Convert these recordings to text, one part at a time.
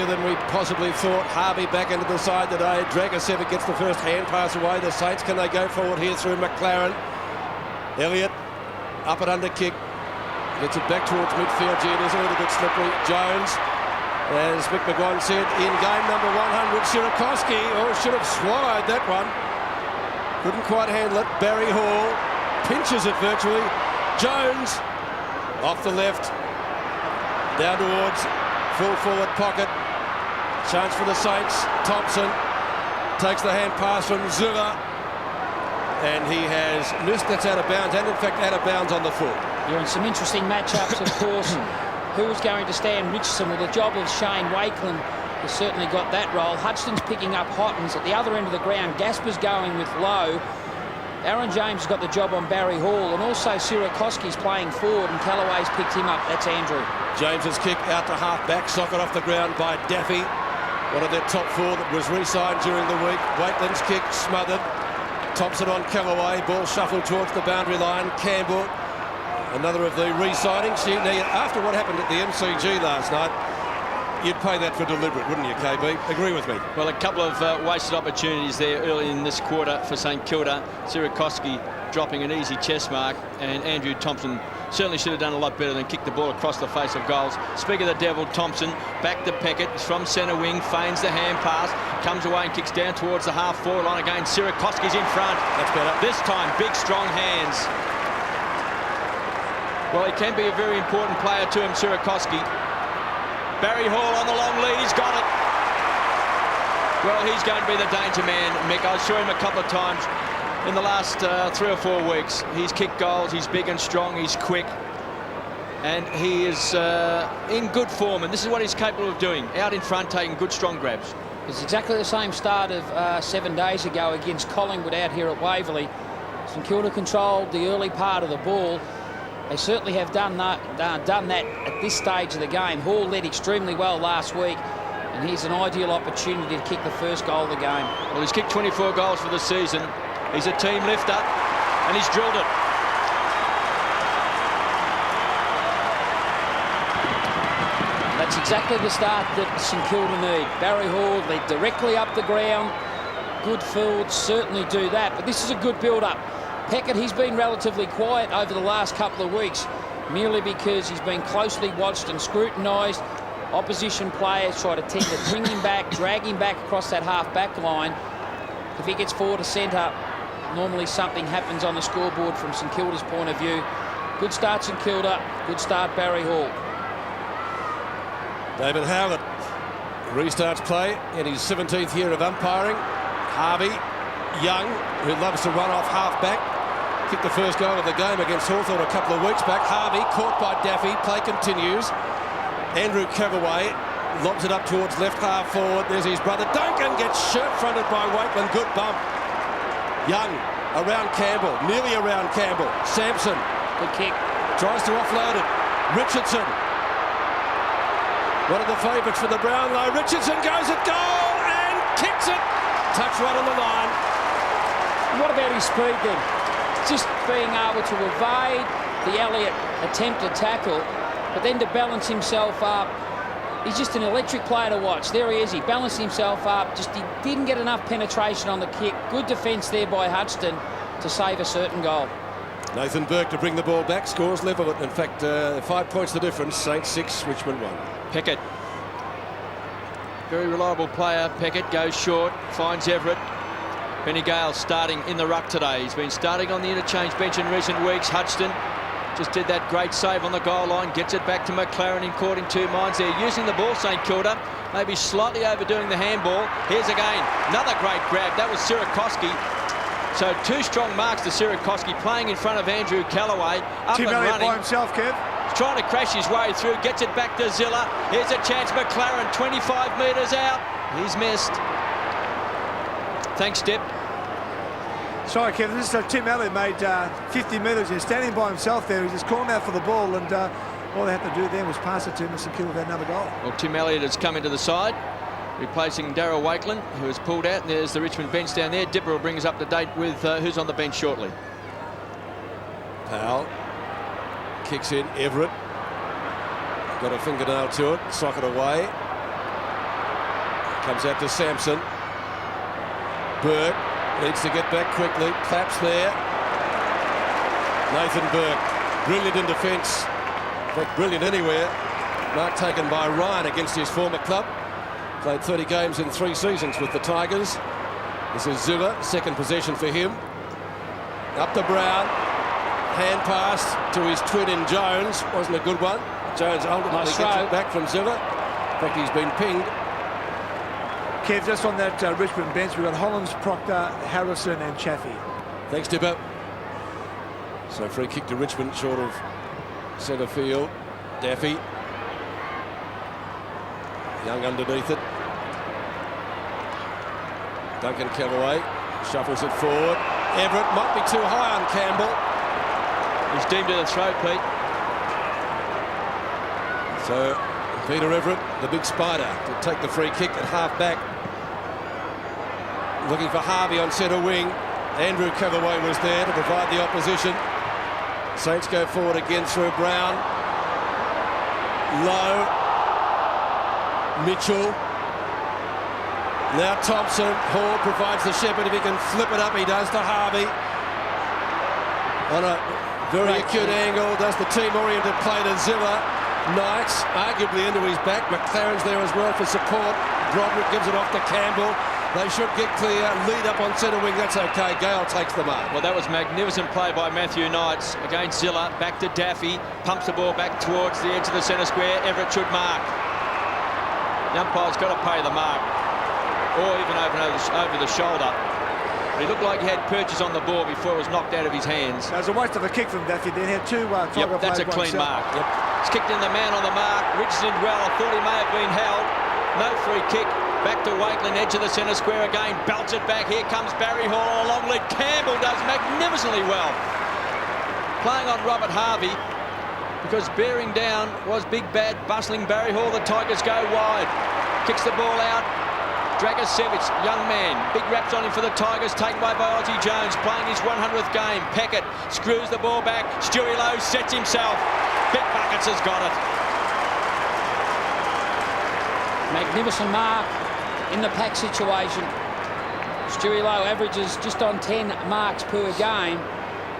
than we possibly thought. Harvey back into the side today. Dragosevic gets the first hand pass away. The Saints, can they go forward here through McLaren? Elliott up and under kick. Gets it back towards midfield. Gee, it is a little bit slippery. Jones, as Mick McGuire said, in game number 100, Sierakowski, should have swallowed that one. Couldn't quite handle it. Barry Hall pinches it virtually. Jones off the left, down towards full forward pocket. Chance for the Saints. Thompson takes the hand pass from Zilla, and he has missed. That's out of bounds, and in fact out of bounds on the foot. You're in some interesting matchups, of course. Who is going to stand Richardson? Well, the job of Shane Wakeland has certainly got that role. Hudgson's picking up Hottons at the other end of the ground. Gasper's going with Lowe. Aaron James has got the job on Barry Hall, and also Sierakowski's playing forward, and Callaway's picked him up. That's Andrew. James's kick out to half-back, socket off the ground by Daffy, one of their top four that was re-signed during the week. Wakeland's kick smothered. Thompson on Callaway, ball shuffled towards the boundary line. Campbell, another of the re-signings. After what happened at the MCG last night, you'd pay that for deliberate, wouldn't you, KB? Agree with me. Well, a couple of wasted opportunities there early in this quarter for St Kilda. Sierakowski dropping an easy chest mark, and Andrew Thompson certainly should have done a lot better than kick the ball across the face of goals. Speak of the devil, Thompson back to Peckett from centre wing, feigns the hand pass, comes away and kicks down towards the half-forward line again. Sierakowski's in front. That's better. This time, big, strong hands. Well, he can be a very important player to him, Sierakowski. Barry Hall on the long lead, he's got it. Well, he's going to be the danger man, Mick. I saw him a couple of times in the last 3 or 4 weeks. He's kicked goals, he's big and strong, he's quick, and he is in good form, and this is what he's capable of doing, out in front, taking good, strong grabs. It's exactly the same start of 7 days ago against Collingwood out here at Waverley. St Kilda controlled the early part of the ball. They certainly have done that at this stage of the game. Hall led extremely well last week, and here's an ideal opportunity to kick the first goal of the game. Well, he's kicked 24 goals for the season. He's a team lifter, and he's drilled it. That's exactly the start that St Kilda need. Barry Hall led directly up the ground. Good forwards certainly do that, but this is a good build-up. Peckett, he's been relatively quiet over the last couple of weeks, merely because he's been closely watched and scrutinised. Opposition players try to tend to bring him back, drag him back across that half-back line. If he gets forward to centre, normally something happens on the scoreboard from St Kilda's point of view. Good start, St Kilda. Good start, Barry Hall. David Howlett restarts play in his 17th year of umpiring. Harvey, young, who loves to run off half-back, kicked the first goal of the game against Hawthorn a couple of weeks back. Harvey caught by Daffy. Play continues. Andrew Callaway lobs it up towards left half forward. There's his brother. Duncan gets shirt-fronted by Wakeland. Good bump. Young around Campbell. Nearly around Campbell. Sampson. Good kick. Tries to offload it. Richardson. One of the favourites for the Brownlow. Richardson goes at goal and kicks it. Touch right on the line. What about his speed then? Just being able to evade the Elliott attempted tackle, but then to balance himself up. He's just an electric player to watch. There he is. He balanced himself up. Just he didn't get enough penetration on the kick. Good defence there by Hudson to save a certain goal. Nathan Burke to bring the ball back. Scores level it. In fact, 5 points the difference. Saints 6, Richmond 1. Peckett. Very reliable player. Peckett goes short, finds Everett. Benny Gale starting in the ruck today. He's been starting on the interchange bench in recent weeks. Hudson just did that great save on the goal line. Gets it back to McLaren in caught in 2 minds. They're using the ball, St Kilda. Maybe slightly overdoing the handball. Here's again another great grab. That was Sierakowski. So 2 strong marks to Sierakowski, playing in front of Andrew Callaway. Up Tim and Elliott running. by himself, Kev. Trying to crash his way through, gets it back to Zilla. Here's a chance, McLaren, 25 metres out. He's missed. Thanks, Dip. Sorry, Kevin. This is Tim Elliott made 50 metres. He's standing by himself there. He's just calling out for the ball, and all they had to do then was pass it to him, and St Kilda had another goal. Well, Tim Elliott has come into the side, replacing Darryl Wakeland, who has pulled out. And there's the Richmond bench down there. Dipper will bring us up to date with who's on the bench shortly. Powell kicks in. Everett got a fingernail to it. Sock it away. Comes out to Sampson. Burke needs to get back quickly. Claps there. Nathan Burke, brilliant in defence. In fact, brilliant anywhere. Mark taken by Ryan against his former club. Played 30 games in 3 seasons with the Tigers. This is Zilla, second possession for him. Up to Brown. Hand pass to his twin in Jones. Wasn't a good one. Jones ultimately gets it back from Zilla. In fact, he's been pinged. Kev, just on that Richmond bench, we've got Hollands, Proctor, Harrison and Chaffee. Thanks, Dipper. So free kick to Richmond, short of centre field. Daffy. Young underneath it. Duncan Callaway shuffles it forward. Everett might be too high on Campbell. He's deemed to the throat, Pete. So Peter Everett, the big spider, to take the free kick at half back. Looking for Harvey on centre wing. Andrew Callaway was there to provide the opposition. Saints go forward again through Brown. Low. Mitchell. Now Thompson. Hall provides the shepherd. If he can flip it up, he does to Harvey. On a very acute angle. Does the team-oriented play to Zilla. Knights arguably into his back. McLaren's there as well for support. Broderick gives it off to Campbell. They should get clear. Lead up on centre wing. That's okay. Gale takes the mark. Well, that was magnificent play by Matthew Knights against Zilla. Back to Daffy. Pumps the ball back towards the edge of the centre square. Everett should mark. The umpire's got to pay the mark. Or even over the shoulder. But he looked like he had purchase on the ball before it was knocked out of his hands. That was a waste of a kick from Daffy. Then he had 2 Yep, that's a clean mark. Yep. It's kicked in the man on the mark. Richardson well. I thought he may have been held. No free kick. Back to Wakelin, edge of the centre square again. Belts it back. Here comes Barry Hall on a long lead. Campbell does magnificently well. Playing on Robert Harvey because bearing down was big bad bustling Barry Hall. The Tigers go wide. Kicks the ball out. Dragicevic, young man. Big raps on him for the Tigers. Taken by Ozzie Jones. Playing his 100th game. Peckett screws the ball back. Stewie Lowe sets himself. Big Buckets has got it. Magnificent mark in the pack situation. Stewie Lowe averages just on 10 marks per game,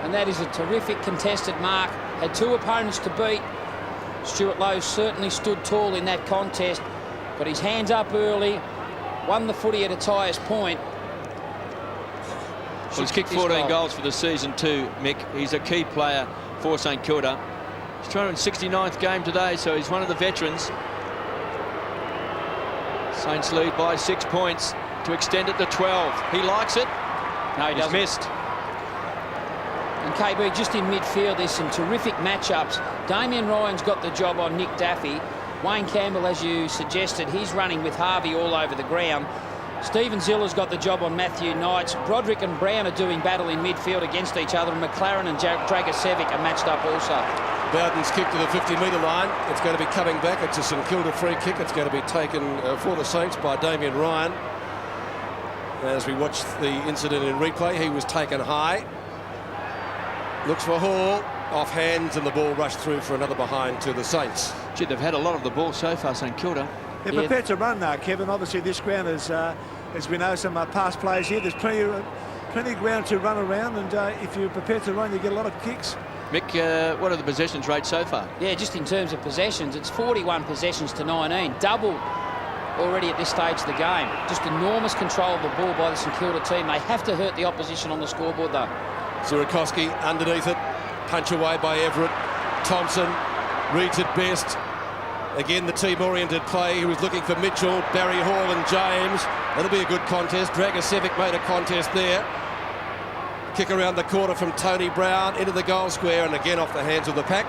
and that is a terrific contested mark. Had 2 opponents to beat. Stuart Lowe certainly stood tall in that contest, got his hands up early, won the footy at its highest point. Well, he's kicked 14 goals for the season too, Mick. He's a key player for St Kilda. His 269th game today, so he's one of the veterans. Saints lead by 6 points to extend it to 12. He likes it. No, he doesn't. Missed. And KB, just in midfield, there's some terrific matchups. Damien Ryan's got the job on Nick Daffy. Wayne Campbell, as you suggested, he's running with Harvey all over the ground. Stephen Zilla's got the job on Matthew Knights. Broderick and Brown are doing battle in midfield against each other, and McLaren and Dragicevic are matched up also. Bowden's kick to the 50-metre line. It's going to be coming back. It's a St Kilda free kick. It's going to be taken for the Saints by Damien Ryan. As we watch the incident in replay, he was taken high. Looks for Hall. Off hands, and the ball rushed through for another behind to the Saints. Gee, they've had a lot of the ball so far, St Kilda. They're prepared to run now, Kevin. Obviously, this ground is, as we know, some past players here. There's plenty of ground to run around, and if you're prepared to run, you get a lot of kicks. Mick, what are the possessions rate so far? Yeah, just in terms of possessions, it's 41 possessions to 19. Double already at this stage of the game. Just enormous control of the ball by the St Kilda team. They have to hurt the opposition on the scoreboard, though. Zurikowski underneath it. Punch away by Everett. Thompson reads it best. Again, the team-oriented play. He was looking for Mitchell, Barry Hall and James. That'll be a good contest. Dragicevic made a contest there. Kick around the corner from Tony Brown into the goal square, and again off the hands of the pack.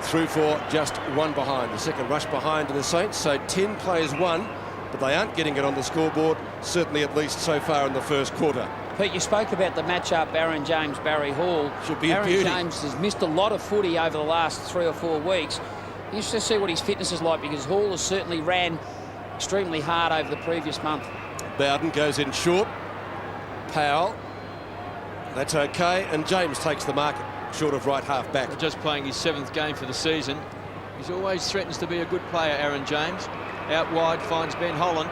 Through for just 1 behind. The second rush behind to the Saints. So 10 players won, but they aren't getting it on the scoreboard, certainly at least so far in the first quarter. Pete, you spoke about the matchup, Aaron James, Barry Hall. Should be a beauty. Aaron James has missed a lot of footy over the last 3 or 4 weeks. Interesting to see what his fitness is like, because Hall has certainly ran extremely hard over the previous month. Bowden goes in short. Powell. That's okay. And James takes the mark short of right half back. Just playing his 7th game for the season. He always threatens to be a good player, Aaron James. Out wide finds Ben Holland.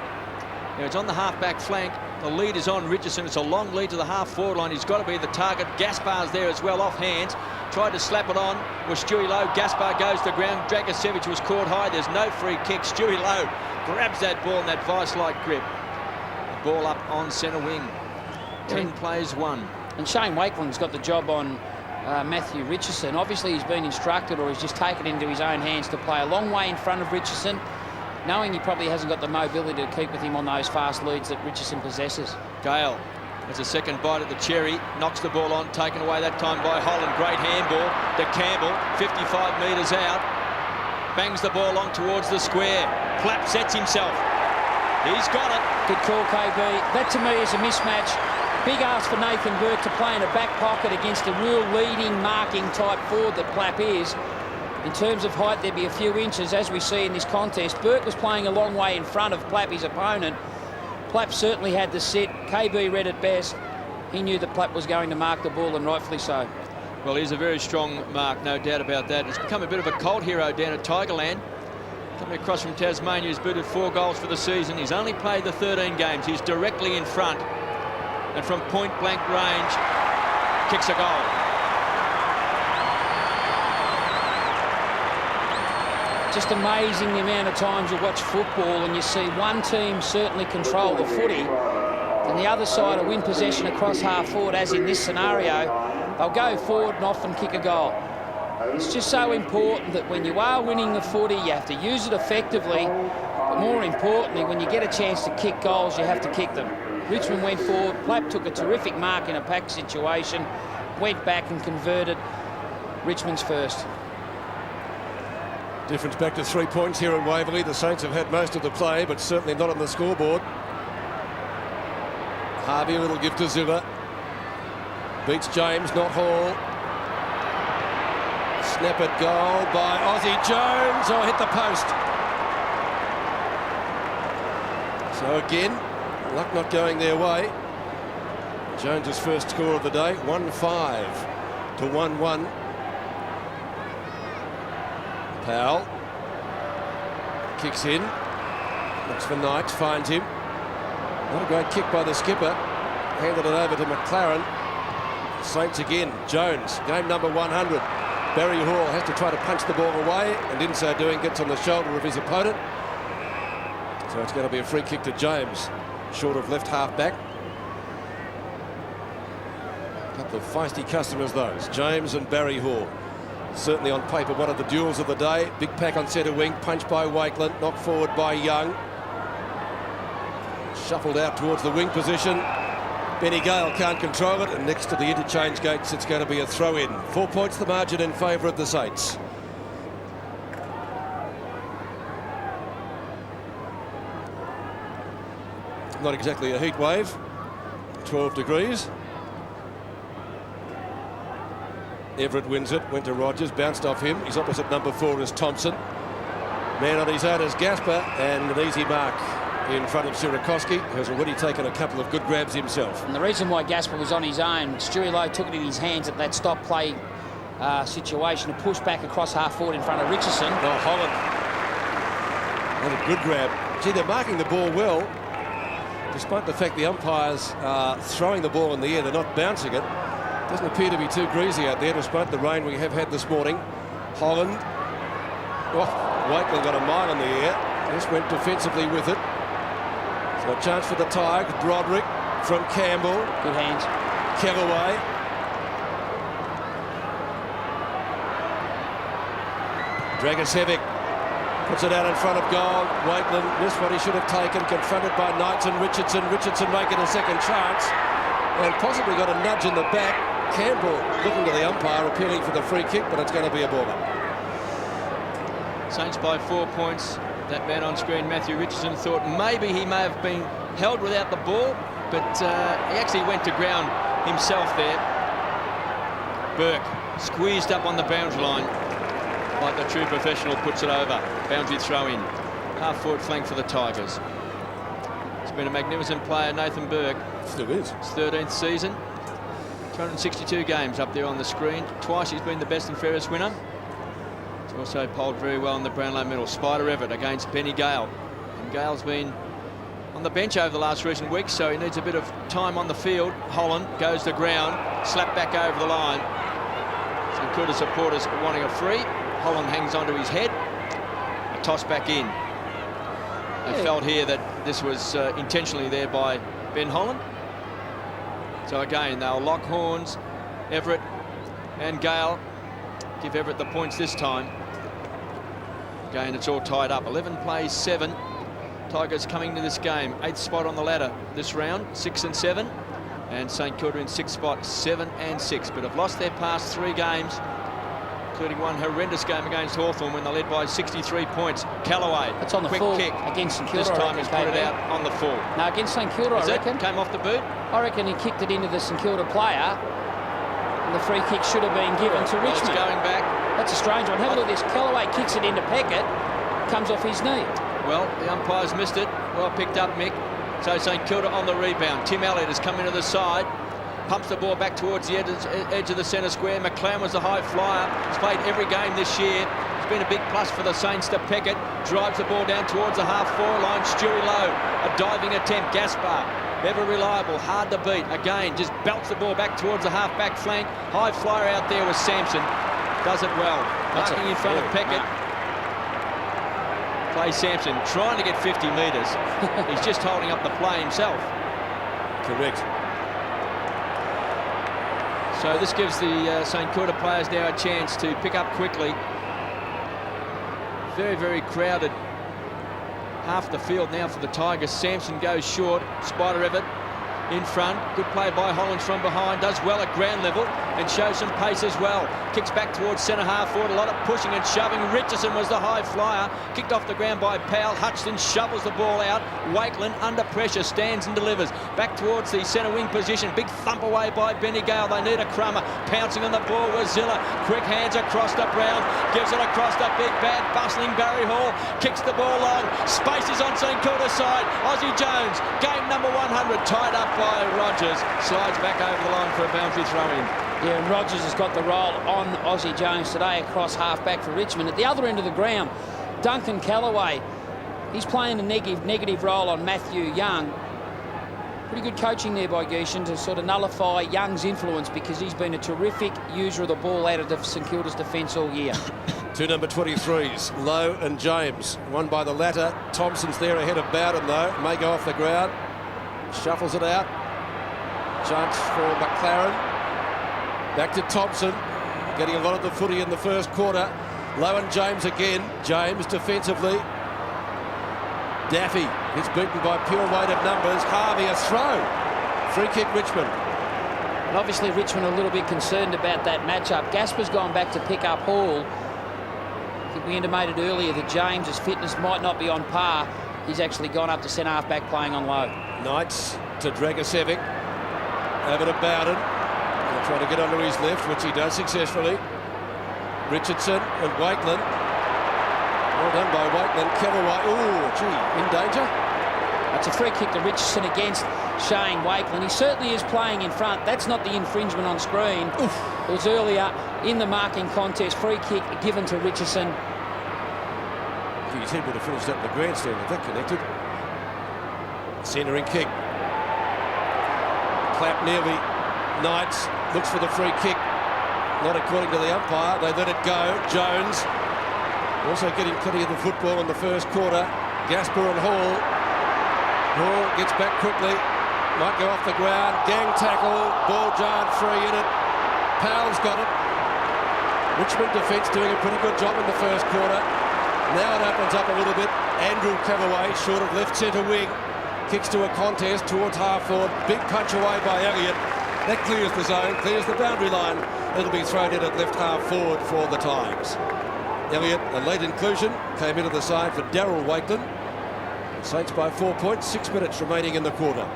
Now it's on the half-back flank. The lead is on Richardson. It's a long lead to the half-forward line. He's got to be the target. Gaspar's there as well, off hands. Tried to slap it on. Was Stewie Lowe. Gaspar goes to the ground. Dragicevic was caught high. There's no free kick. Stewie Lowe grabs that ball in that vice-like grip. The ball up on centre wing. 10 plays, 1. And Shane Wakeland's got the job on Matthew Richardson. Obviously, he's been instructed, or he's just taken it into his own hands to play a long way in front of Richardson, knowing he probably hasn't got the mobility to keep with him on those fast leads that Richardson possesses. Gale has a second bite at the cherry, knocks the ball on, taken away that time by Holland. Great handball to Campbell, 55 metres out. Bangs the ball on towards the square. Plapp sets himself. He's got it. Good call, KB. That to me is a mismatch. Big ask for Nathan Burke to play in a back pocket against a real leading, marking type forward that Plapp is. In terms of height, there'd be a few inches, as we see in this contest. Burke was playing a long way in front of Plapp, his opponent. Plapp certainly had the sit. KB read it best. He knew that Plapp was going to mark the ball, and rightfully so. Well, he's a very strong mark, no doubt about that. He's become a bit of a cult hero down at Tigerland. Coming across from Tasmania, he's booted 4 goals for the season. He's only played the 13 games. He's directly in front. And from point-blank range, kicks a goal. Just amazing the amount of times you watch football and you see one team certainly control the footy, and the other side will win possession across half-forward, as in this scenario. They'll go forward and often kick a goal. It's just so important that when you are winning the footy, you have to use it effectively, but more importantly, when you get a chance to kick goals, you have to kick them. Richmond went forward. Plapp took a terrific mark in a packed situation, went back and converted. Richmond's first. Difference back to 3 points here in Waverley. The Saints have had most of the play, but certainly not on the scoreboard. Harvey, a little gift to Zilla. Beats James, not Hall. Snap at goal by Aussie Jones. Oh, hit the post. So again, luck not going their way. Jones's first score of the day, 1-5 to 1-1. Powell kicks in, looks for Knight, finds him. Not a great kick by the skipper. Handed it over to McLaren. Saints again. Jones, game number 100. Barry Hall has to try to punch the ball away, and in so doing gets on the shoulder of his opponent. So it's going to be a free kick to James, short of left half back. A couple of feisty customers those, James and Barry Hall. Certainly on paper one of the duels of the day. Big pack on centre wing, punched by Wakeland, knocked forward by Young. Shuffled out towards the wing position. Benny Gale can't control it, and next to the interchange gates it's going to be a throw-in. 4 points the margin in favour of the Saints. Not exactly a heat wave. 12 degrees. Everett wins it, went to Rogers, bounced off him. His opposite number 4 is Thompson. Man on his own is Gaspar, and an easy mark in front of Sierakowski, who has already taken a couple of good grabs himself. And the reason why Gaspar was on his own, Stewie Lowe took it in his hands at that stop play situation to push back across half forward in front of Richardson. Oh, Holland. What a good grab. Gee, they're marking the ball well, despite the fact the umpires are throwing the ball in the air, they're not bouncing it. Doesn't appear to be too greasy out there, despite the rain we have had this morning. Holland. Oh, Wakeland got a mile in the air. Just went defensively with it. So a chance for the Tigers. Broderick from Campbell. Good hands. Kellaway. Dragicevic puts it out in front of goal. Wakeland missed what he should have taken. Confronted by Knights and Richardson. Richardson making a second chance. And possibly got a nudge in the back. Campbell looking to the umpire, appealing for the free kick, but it's going to be a ball up. Saints by 4 points. That man on screen, Matthew Richardson, thought maybe he may have been held without the ball, but he actually went to ground himself there. Burke squeezed up on the boundary line, like the true professional, puts it over. Boundary throw in. Half forward flank for the Tigers. He's been a magnificent player, Nathan Burke. Still is. His 13th season. 262 games up there on the screen. Twice he's been the best and fairest winner. He's also polled very well in the Brownlow medal. Spider Everett against Benny Gale. And Gale's been on the bench over the last recent weeks, so he needs a bit of time on the field. Holland goes to ground, slapped back over the line. St Kilda supporters wanting a free. Holland hangs onto his head. A toss back in. They felt here that this was intentionally there by Ben Holland. So again, they'll lock horns. Everett and Gale give Everett the points this time. Again, it's all tied up. 11 plays 7. Tigers coming to this game 8th spot on the ladder this round, 6 and 7, and St Kilda in 6th spot, 7 and 6, but have lost their past 3 games, including one horrendous game against Hawthorn when they led by 63 points. Callaway, that's on the quick full kick against St Kilda. This time he's put it out on the full. Now against St Kilda, I reckon. Came off the boot. I reckon he kicked it into the St Kilda player, and the free kick should have been given to Richmond. It's going back. That's a strange one. Have a look at this. Callaway kicks it into Peckett, comes off his knee. Well, the umpires missed it. Well picked up, Mick. So St Kilda on the rebound. Tim Elliott has come into the side. Pumps the ball back towards the edge of the centre square. McLaren was the high flyer. He's played every game this year. It's been a big plus for the Saints to Peckett. Drives the ball down towards the half-forward line. Stewie Lowe, a diving attempt. Gaspar, ever reliable, hard to beat. Again, just belts the ball back towards the half-back flank. High flyer out there with Sampson. Does it well. Marking in front of Peckett. Play Sampson, trying to get 50 metres. He's just holding up the play himself. Correct. So this gives the St Kilda players now a chance to pick up quickly. Very, very crowded. Half the field now for the Tigers. Sampson goes short. Spider Everett in front. Good play by Hollands from behind. Does well at ground level and shows some pace as well. Kicks back towards centre half forward. A lot of pushing and shoving. Richardson was the high flyer. Kicked off the ground by Powell. Hutchison shovels the ball out. Wakeland under pressure stands and delivers. Back towards the centre wing position. Big thump away by Benny Gale. They need a crummer. Pouncing on the ball was Zilla. Quick hands across to Brown. Gives it across to big bad bustling Barry Hall. Kicks the ball long. Space is on St Kilda's side. Aussie Jones. Game number 100. Tied up by Rogers. Slides back over the line for a boundary throw in. Yeah, and Rogers has got the roll on Aussie Jones today across half-back for Richmond. At the other end of the ground, Duncan Callaway, he's playing a negative role on Matthew Young. Pretty good coaching there by Gushin to sort of nullify Young's influence, because he's been a terrific user of the ball out of St Kilda's defence all year. 2 number 23s, Lowe and James. One by the latter. Thompson's there ahead of Bowden, though. May go off the ground. Shuffles it out. Chance for McLaren. Back to Thompson, getting a lot of the footy in the first quarter. Lowe and James again. James defensively. Daffy is beaten by pure weight of numbers. Harvey a throw. Free kick Richmond. And obviously Richmond a little bit concerned about that matchup. Gaspar's gone back to pick up Hall. I think we intimated earlier that James's fitness might not be on par. He's actually gone up to centre half-back playing on Lowe. Knights to Dragosevic. Over to Bowden. He'll try to get onto his left, which he does successfully. Richardson and Wakeland. Well done by Wakeland. Callaway. Oh, gee, in danger. That's a free kick to Richardson against Shane Wakeland. He certainly is playing in front. That's not the infringement on screen. Oof. It was earlier in the marking contest. Free kick given to Richardson. His head would have finished up in the grandstand if that connected. Centering kick. Clap nearly. Knights looks for the free kick. Not according to the umpire. They let it go. Jones also getting plenty of the football in the first quarter. Gaspar and Hall. Hall gets back quickly. Might go off the ground. Gang tackle. Ball jarred free in it. Powell's got it. Richmond defence doing a pretty good job in the first quarter. Now it opens up a little bit. Andrew Callaway, short of left centre wing. Kicks to a contest towards half forward. Big punch away by Elliott. That clears the zone, clears the boundary line. It'll be thrown in at left half forward for the Tigers. Elliott, a late inclusion, came into the side for Darryl Wakeland. Saints by 4 points, 6 minutes remaining in the quarter.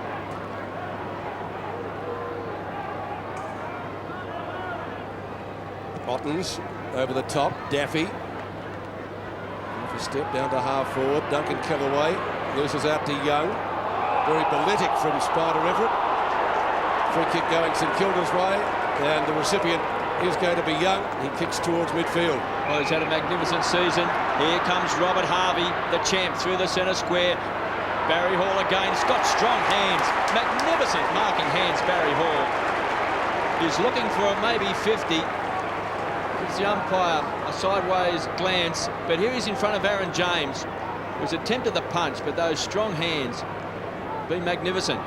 Ottens over the top. Daffy. Off a step down to half forward. Duncan Callaway loses out to Young. Very balletic from Spider Everett. Free kick going St Kilda's way, and the recipient is going to be Young. He kicks towards midfield. Well, he's had a magnificent season. Here comes Robert Harvey, the champ, through the centre square. Barry Hall again. He's got strong hands. Magnificent marking hands, Barry Hall. He's looking for maybe 50. Gives the umpire a sideways glance, but here he's in front of Aaron James, who's attempted the punch, but those strong hands have been magnificent.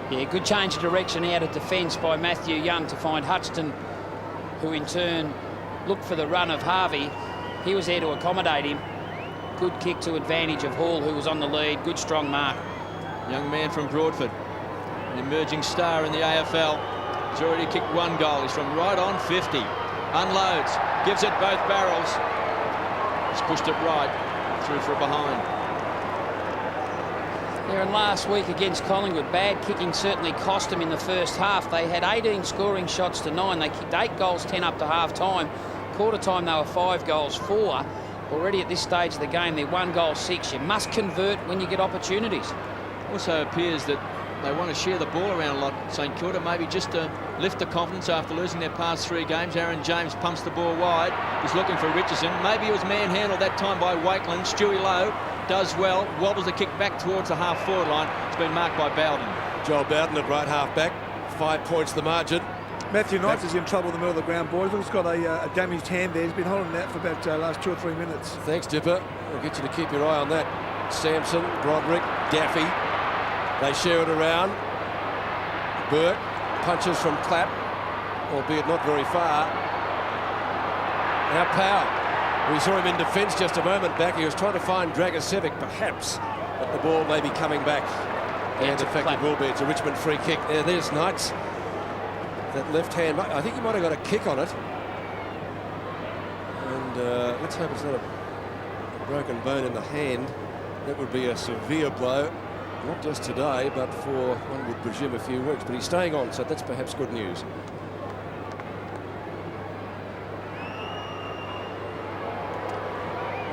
Yeah, good change of direction out of defence by Matthew Young to find Hutchinson, who in turn looked for the run of Harvey. He was there to accommodate him. Good kick to advantage of Hall, who was on the lead. Good strong mark. Young man from Broadford, an emerging star in the AFL. He's already kicked 1 goal. He's from right on 50. Unloads, gives it both barrels. He's pushed it right, through for a behind. There in last week against Collingwood, bad kicking certainly cost them in the first half. They had 18 scoring shots to 9. They kicked 8 goals, 10 up to half-time. Quarter time, they were 5 goals, 4. Already at this stage of the game, they're 1 goal, 6. You must convert when you get opportunities. Also appears that they want to share the ball around a lot, St Kilda, maybe just to lift the confidence after losing their past 3 games. Aaron James pumps the ball wide. He's looking for Richardson. Maybe it was manhandled that time by Wakeland. Stewie Lowe does well, wobbles the kick back towards the half-forward line. It's been marked by Bowden. Joel Bowden at right half-back. 5 points the margin. Matthew Knights is in trouble in the middle of the ground, boys. He's got a damaged hand there. He's been holding that for about last 2 or 3 minutes. Thanks, Dipper. I'll get you to keep your eye on that. Sampson, Broderick, Daffy. They share it around. Burke punches from Clapp, albeit not very far. Now Powell. We saw him in defence just a moment back. He was trying to find Dragicevic, perhaps, but the ball may be coming back. And in fact, it will be. It's a Richmond free kick. There's Knights. That left hand, I think he might have got a kick on it. And let's hope it's not a broken bone in the hand. That would be a severe blow. Not just today, but for, one would presume, a few weeks. But he's staying on, so that's perhaps good news.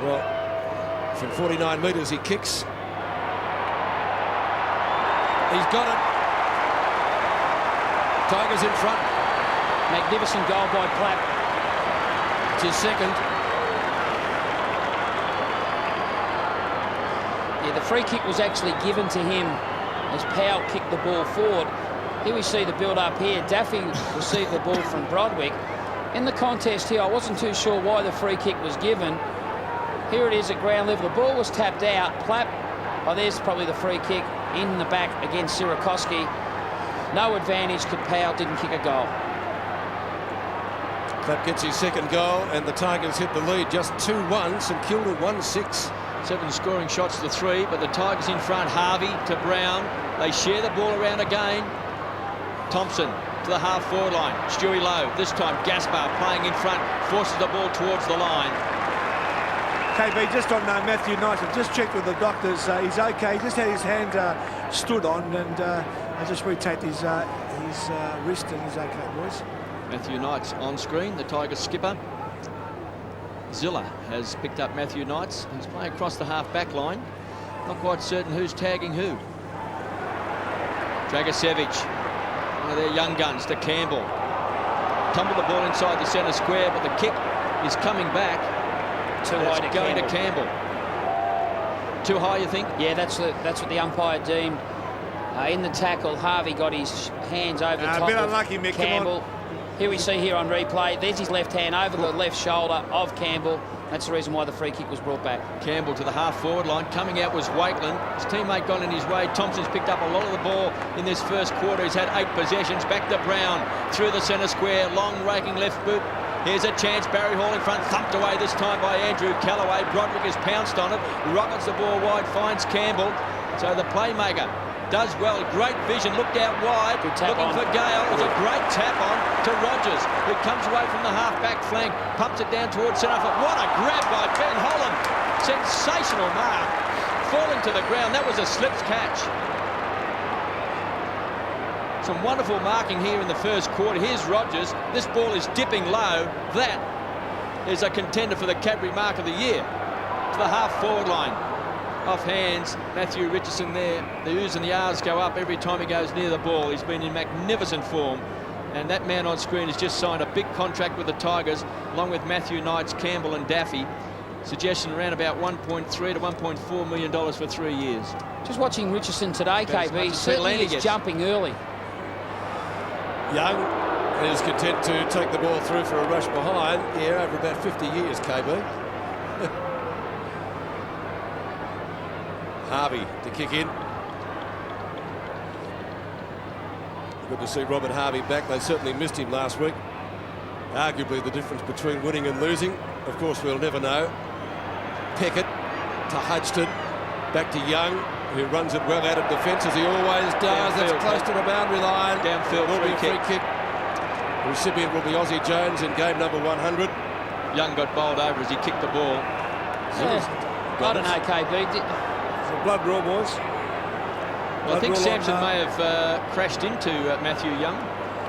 Well, from 49 metres he kicks. He's got it. Tigers in front. Magnificent goal by Clapp. It's his second. Yeah, the free kick was actually given to him as Powell kicked the ball forward. Here we see the build-up here. Daffy received the ball from Broderick. In the contest here, I wasn't too sure why the free kick was given. Here it is at ground level. The ball was tapped out. Clapp, oh, there's probably the free kick in the back against Sirakoski. No advantage, because Powell didn't kick a goal. Clapp gets his second goal, and the Tigers hit the lead just 2-1. St Kilda 1-6. 7 scoring shots to 3, but the Tigers in front. Harvey to Brown. They share the ball around again. Thompson to the half-forward line. Stewie Lowe. This time Gaspar playing in front, forces the ball towards the line. KB, just on Matthew Knight, I've just checked with the doctors. He's okay. He just had his hand stood on, and I just retaped his wrist, and he's okay, boys. Matthew Knight's on screen, the Tigers skipper. Zilla has picked up Matthew Knights. He's playing across the half-back line. Not quite certain who's tagging who. Dragicevic, one of their young guns, to Campbell. Tumbled the ball inside the centre square, but the kick is coming back. Too high to going Campbell. to Campbell. Too high, you think? Yeah, that's what the umpire deemed. In the tackle, Harvey got his hands over the top a bit of unlucky, Mick. Campbell. Here we see here on replay, there's his left hand over the left shoulder of Campbell. That's the reason why the free kick was brought back. Campbell to the half-forward line. Coming out was Wakeland. His teammate got in his way. Thompson's picked up a lot of the ball in this first quarter. He's had 8 possessions. Back to Brown through the centre square. Long raking left boot. Here's a chance. Barry Hall in front. Thumped away this time by Andrew Callaway. Broderick has pounced on it. Rockets the ball wide. Finds Campbell. So the playmaker does well. Great vision. Looked out wide. Looking for Gale. It was a great tap on to Rogers, who comes away from the half-back flank. Pumps it down towards centre. What a grab by Ben Holland. Sensational mark. Falling to the ground. That was a slips catch. Some wonderful marking here in the first quarter. Here's Rogers. This ball is dipping low. That is a contender for the Cadbury mark of the year. To the half-forward line. Off hands, Matthew Richardson there. The oohs and the ahs go up every time he goes near the ball. He's been in magnificent form. And that man on screen has just signed a big contract with the Tigers, along with Matthew Knights, Campbell and Daffy. Suggestion around about $1.3 to $1.4 million for 3 years. Just watching Richardson today, About as much KB, as certainly Landy is gets. jumping early. Young is content to take the ball through for a rush behind. Yeah, over about 50 years, KB. Harvey to kick in. Good to see Robert Harvey back. They certainly missed him last week. Arguably the difference between winning and losing. Of course, we'll never know. Peckett to Hodgson. Back to Young, who runs it well out of defence, as he always does. That's Downfield, close to the boundary line. Downfield Will be a free free kick. The recipient will be Aussie Jones in game number 100. Young got bowled over as he kicked the ball. Yeah. I don't know, KB. It's a blood rule, boys. Well, I think Blood rule on, Sampson may have crashed into Matthew Young.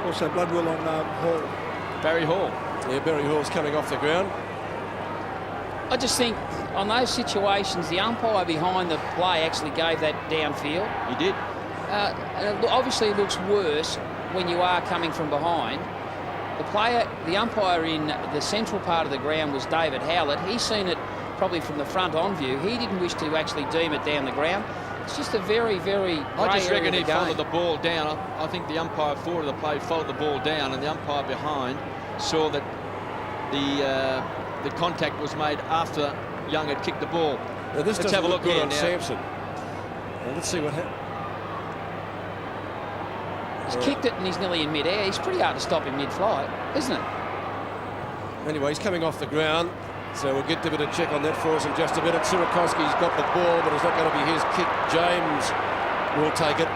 Also blood rule on Hall. Barry Hall. Yeah, Barry Hall's coming off the ground. I just think on those situations, the umpire behind the play actually gave that downfield. He did. And obviously it looks worse when you are coming from behind. The umpire in the central part of the ground was David Howlett. He's seen it probably from the front on view. He didn't wish to actually deem it down the ground. It's just a very, very I just grey reckon area he of the followed the game. ball down. I think the umpire forward of the play followed the ball down, and the umpire behind saw that the contact was made after Young had kicked the ball. Now this Let's doesn't have a look good here on now. Sampson. Well, let's see what happens. He's kicked it and he's nearly in mid-air. He's pretty hard to stop in mid-flight, isn't it? Anyway, he's coming off the ground, so we'll get a bit of check on that for us in just a minute. Sirakoski's got the ball, but it's not going to be his kick. James will take it.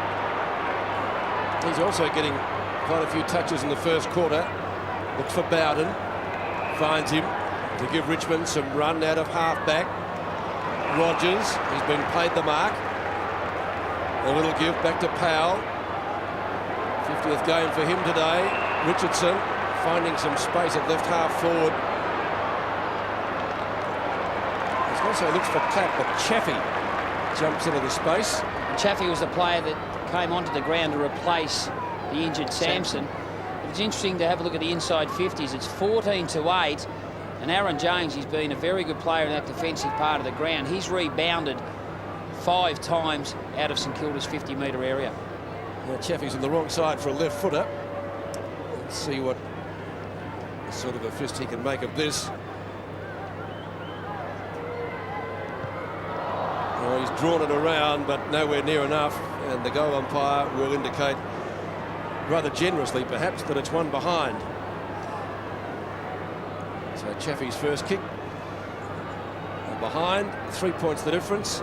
He's also getting quite a few touches in the first quarter. Looks for Bowden, finds him to give Richmond some run out of half-back. Rogers, he's been played the mark. A little give back to Powell. 50th game for him today. Richardson finding some space at left half forward. He also looks for Clapp, but Chaffey jumps into the space. Chaffey was the player that came onto the ground to replace the injured Sampson. It's interesting to have a look at the inside 50s. It's 14-8, and Aaron James, he's been a very good player in that defensive part of the ground. He's rebounded 5 times out of St Kilda's 50-metre area. Well, Chaffey's on the wrong side for a left footer. Let's see what sort of a fist he can make of this. Well, he's drawn it around, but nowhere near enough, and the goal umpire will indicate rather generously perhaps that it's one behind. So Chaffey's first kick, and behind, 3 points the difference.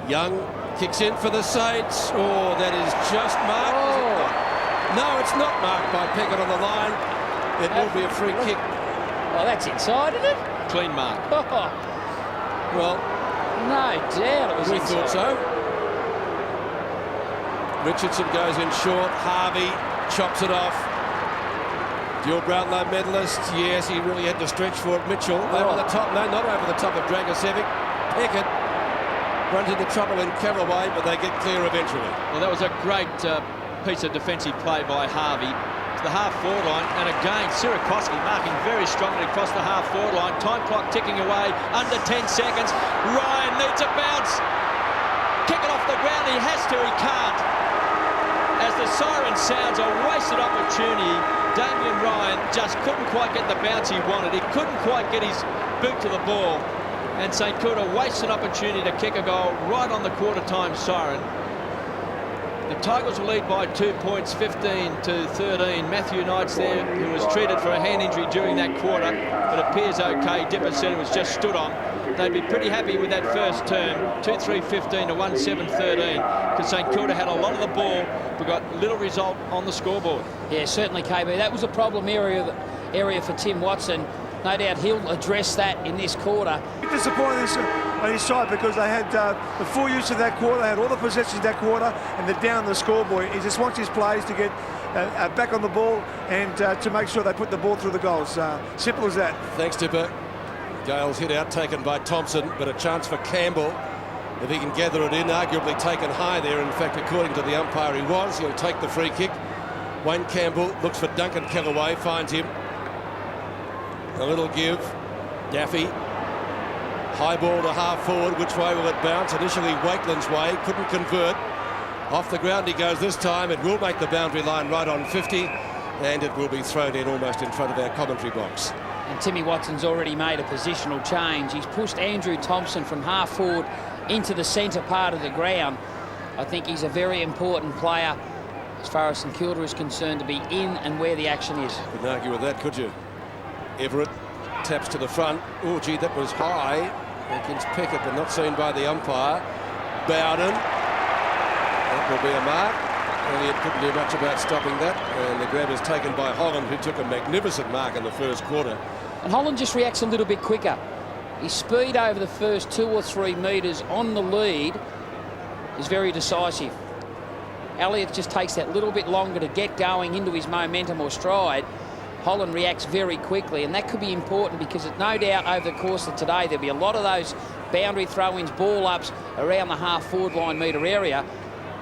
Young kicks in for the Saints. Oh, that is just marked. Is it not? No, it's not marked by Peckett on the line. It will be a free kick. Well, that's inside, isn't it? Clean mark. Oh, Well, no doubt it was we inside. thought so. Richardson goes in short. Harvey chops it off. Dual Brownlow medalist. Yes, he really had to stretch for it. Mitchell over the top. No, not over the top of Dragosevic. Peckett runs into trouble in Callaway, but they get clear eventually. Well, that was a great piece of defensive play by Harvey. To the half-forward line, and again, Sirakoski marking very strongly across the half-forward line. Time clock ticking away, under 10 seconds. Ryan needs a bounce. Kick it off the ground, he has to, he can't. As the siren sounds, a wasted opportunity. Damien Ryan just couldn't quite get the bounce he wanted. He couldn't quite get his boot to the ball. And St Kilda wastes an opportunity to kick a goal right on the quarter-time siren. The Tigers will lead by 2 points, 15-13. Matthew Knight's there, who was treated for a hand injury during that quarter, but appears okay. Dipper said he was just stood on. They'd be pretty happy with that first term, 2-3-15 to 1-7-13, because St Kilda had a lot of the ball, but got little result on the scoreboard. Yeah, certainly, KB. That was a problem area for Tim Watson. No doubt he'll address that in this quarter. Disappointed on his side because they had the full use of that quarter. They had all the possessions that quarter, and they're down the scoreboard. He just wants his players to get back on the ball and to make sure they put the ball through the goals. Simple as that. Thanks, Dipper. Gale's hit out, taken by Thompson, but a chance for Campbell. If he can gather it in, arguably taken high there. In fact, according to the umpire, he was. He'll take the free kick. Wayne Campbell looks for Duncan Callaway, finds him. A little give. Daffy. High ball to half forward. Which way will it bounce? Initially Wakeland's way. Couldn't convert. Off the ground he goes this time. It will make the boundary line right on 50. And it will be thrown in almost in front of our commentary box. And Timmy Watson's already made a positional change. He's pushed Andrew Thompson from half forward into the centre part of the ground. I think he's a very important player as far as St Kilda is concerned to be in and where the action is. Couldn't argue with that, could you? Everett taps to the front. Oh, gee, that was high against Pickett, but not seen by the umpire. Bowden. That will be a mark. Elliott couldn't do much about stopping that. And the grab is taken by Holland, who took a magnificent mark in the first quarter. And Holland just reacts a little bit quicker. His speed over the first 2 or 3 metres on the lead is very decisive. Elliott just takes that little bit longer to get going into his momentum or stride. Holland reacts very quickly, and that could be important because no doubt over the course of today there'll be a lot of those boundary throw-ins, ball-ups around the half-forward line metre area.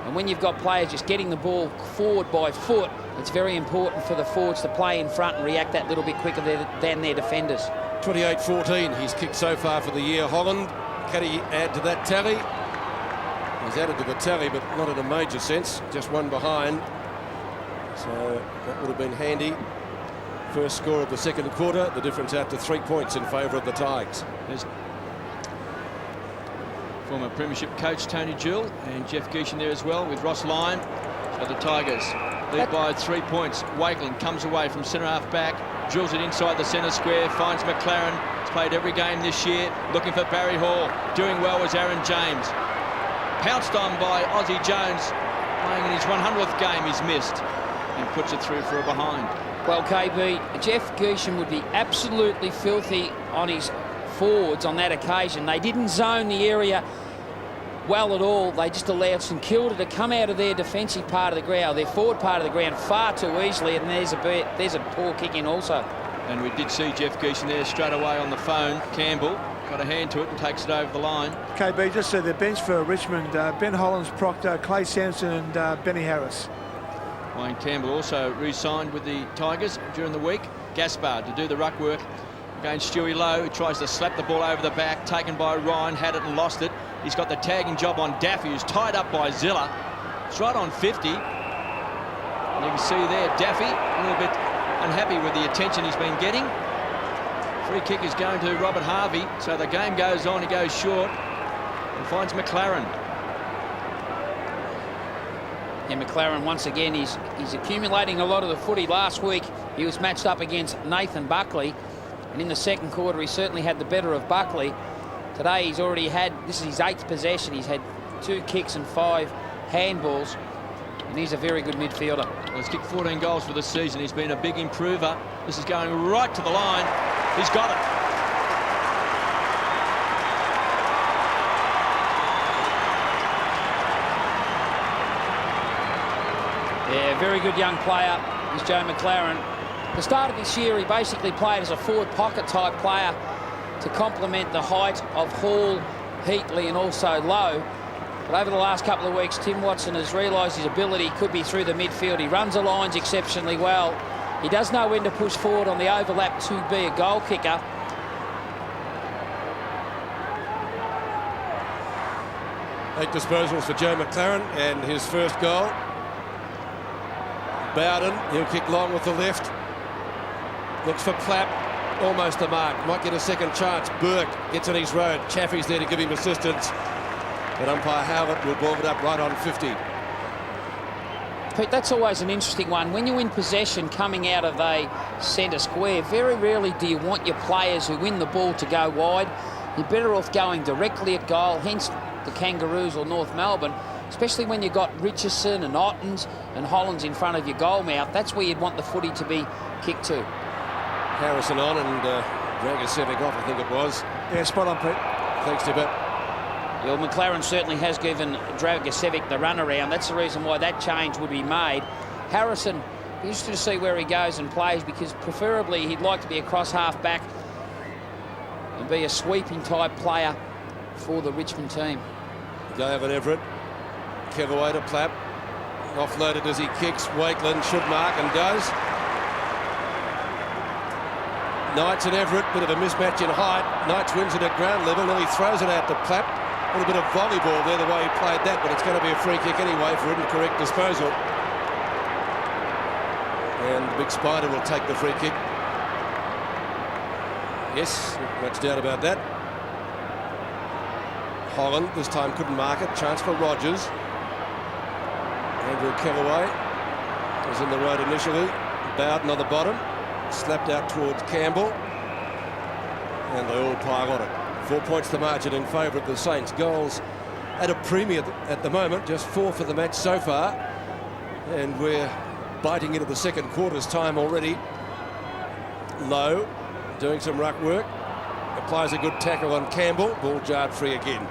And when you've got players just getting the ball forward by foot, it's very important for the forwards to play in front and react that little bit quicker than their defenders. 28-14 he's kicked so far for the year. Holland, can he add to that tally? He's added to the tally, but not in a major sense. Just one behind. So that would have been handy. First score of the second quarter. The difference out to 3 points in favour of the Tigers. There's former premiership coach Tony Gill and Jeff Geeshan there as well with Ross Lyon. So the Tigers lead by 3 points. Wakeland comes away from centre half back, drills it inside the centre square, finds McLaren. He's played every game this year, looking for Barry Hall. Doing well was Aaron James. Pounced on by Aussie Jones, playing in his 100th game. He's missed and puts it through for a behind. Well, KB, Jeff Geeshan would be absolutely filthy on his forwards on that occasion. They didn't zone the area well at all. They just allowed St Kilda to come out of their defensive part of the ground, their forward part of the ground, far too easily, and there's a poor kick in also. And we did see Jeff Geeshan there straight away on the phone. Campbell got a hand to it and takes it over the line. KB, just the bench for Richmond, Ben Hollands, Proctor, Clay Sampson and Benny Harris. Wayne Campbell also re-signed with the Tigers during the week. Gaspard to do the ruck work against Stewie Lowe, who tries to slap the ball over the back, taken by Ryan, had it and lost it. He's got the tagging job on Daffy, who's tied up by Zilla. It's right on 50. And you can see there, Daffy a little bit unhappy with the attention he's been getting. Free kick is going to Robert Harvey, so the game goes on. He goes short and finds McLaren. And McLaren, once again, he's accumulating a lot of the footy. Last week, he was matched up against Nathan Buckley. And in the second quarter, he certainly had the better of Buckley. Today, he's already had, this is his 8th possession. He's had 2 kicks and 5 handballs. And he's a very good midfielder. Well, he's kicked 14 goals for the season. He's been a big improver. This is going right to the line. He's got it. Yeah, very good young player is Joe McLaren. The start of this year, he basically played as a forward pocket type player to complement the height of Hall, Heatley and also Lowe. But over the last couple of weeks, Tim Watson has realised his ability could be through the midfield. He runs the lines exceptionally well. He does know when to push forward on the overlap to be a goal kicker. Eight disposals for Joe McLaren and his first goal. Bowden, he'll kick long with the left. Looks for Plapp, almost the mark. Might get a second chance. Burke gets on his road. Chaffee's there to give him assistance. But umpire Howard will ball it up right on 50. Pete, that's always an interesting one. When you win possession coming out of a centre square, very rarely do you want your players who win the ball to go wide. You're better off going directly at goal, hence the Kangaroos or North Melbourne, especially when you've got Richardson and Ottens and Hollands in front of your goal mouth. That's where you'd want the footy to be kicked to. Harrison on and Dragicevic off, I think it was. Yeah, spot on, Pete. Thanks to Bit. Well, McLaren certainly has given Dragicevic the runaround. That's the reason why that change would be made. Harrison, be interested to see where he goes and plays, because preferably he'd like to be a cross half back and be a sweeping type player for the Richmond team. Gavin Everett, Kevaway to Plapp, offloaded as he kicks. Wakeland should mark and does. Knights and Everett, bit of a mismatch in height. Knights wins it at ground level, then he throws it out to Plapp. A little bit of volleyball there, the way he played that, but it's going to be a free kick anyway for incorrect disposal. And the big Spider will take the free kick. Yes, not much doubt about that. Holland this time couldn't mark it. Chance for Rogers. Andrew Kellaway was in the road initially. Bowden on the bottom. Slapped out towards Campbell. And they all pile on it. 4 points the margin in favour of the Saints. Goals at a premium at the moment. Just 4 for the match so far. And we're biting into the second quarter's time already. Lowe doing some ruck work. Applies a good tackle on Campbell. Ball jarred free again.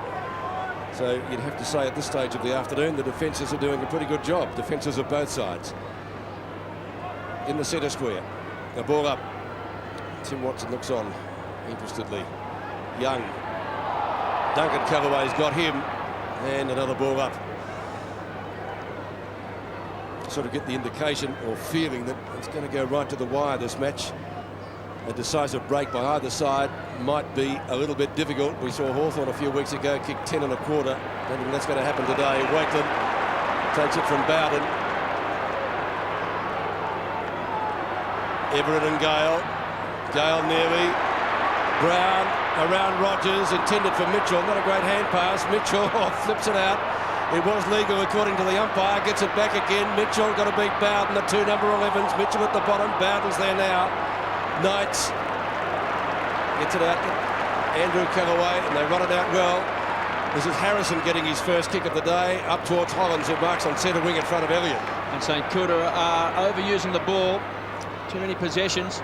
So you'd have to say at this stage of the afternoon the defences are doing a pretty good job. Defences of both sides. In the centre square. The ball up. Tim Watson looks on interestedly. Young. Duncan Callaway's got him. And another ball up. Sort of get the indication or feeling that it's going to go right to the wire, this match. A decisive break by either side might be a little bit difficult. We saw Hawthorn a few weeks ago kick 10 1/4. Don't think that's going to happen today. Wakeland takes it from Bowden. Everett and Gale. Gale nearly. Brown around Rogers, intended for Mitchell. Not a great hand pass. Mitchell flips it out. It was legal according to the umpire. Gets it back again. Mitchell got to beat Bowden, the 2 number 11s. Mitchell at the bottom. Bowden's there now. Knights gets it out to Andrew Callaway, and they run it out well. This is Harrison getting his first kick of the day, up towards Hollands, who marks on centre wing in front of Elliott. And St Kilda are overusing the ball. Too many possessions.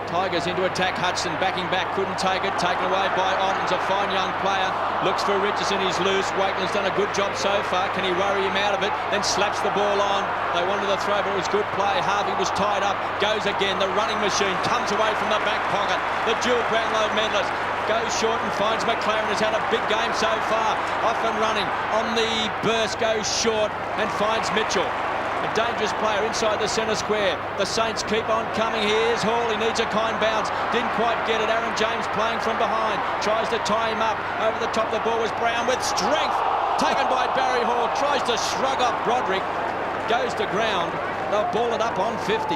Tigers into attack. Hudson backing back, couldn't take it. Taken away by Ottens, a fine young player. Looks for Richardson, he's loose. Wakeland's done a good job so far. Can he worry him out of it? Then slaps the ball on. They wanted the throw, but it was good play. Harvey was tied up. Goes again. The running machine comes away from the back pocket. The dual Brownlow medalist goes short and finds McLaren. Has had a big game so far. Off and running on the burst, goes short and finds Mitchell. A dangerous player inside the centre square. The Saints keep on coming. Here's Hall. He needs a kind bounce. Didn't quite get it. Aaron James playing from behind. Tries to tie him up. Over the top of the ball was Brown with strength. Taken by Barry Hall. Tries to shrug off Broderick. Goes to ground. They'll ball it up on 50.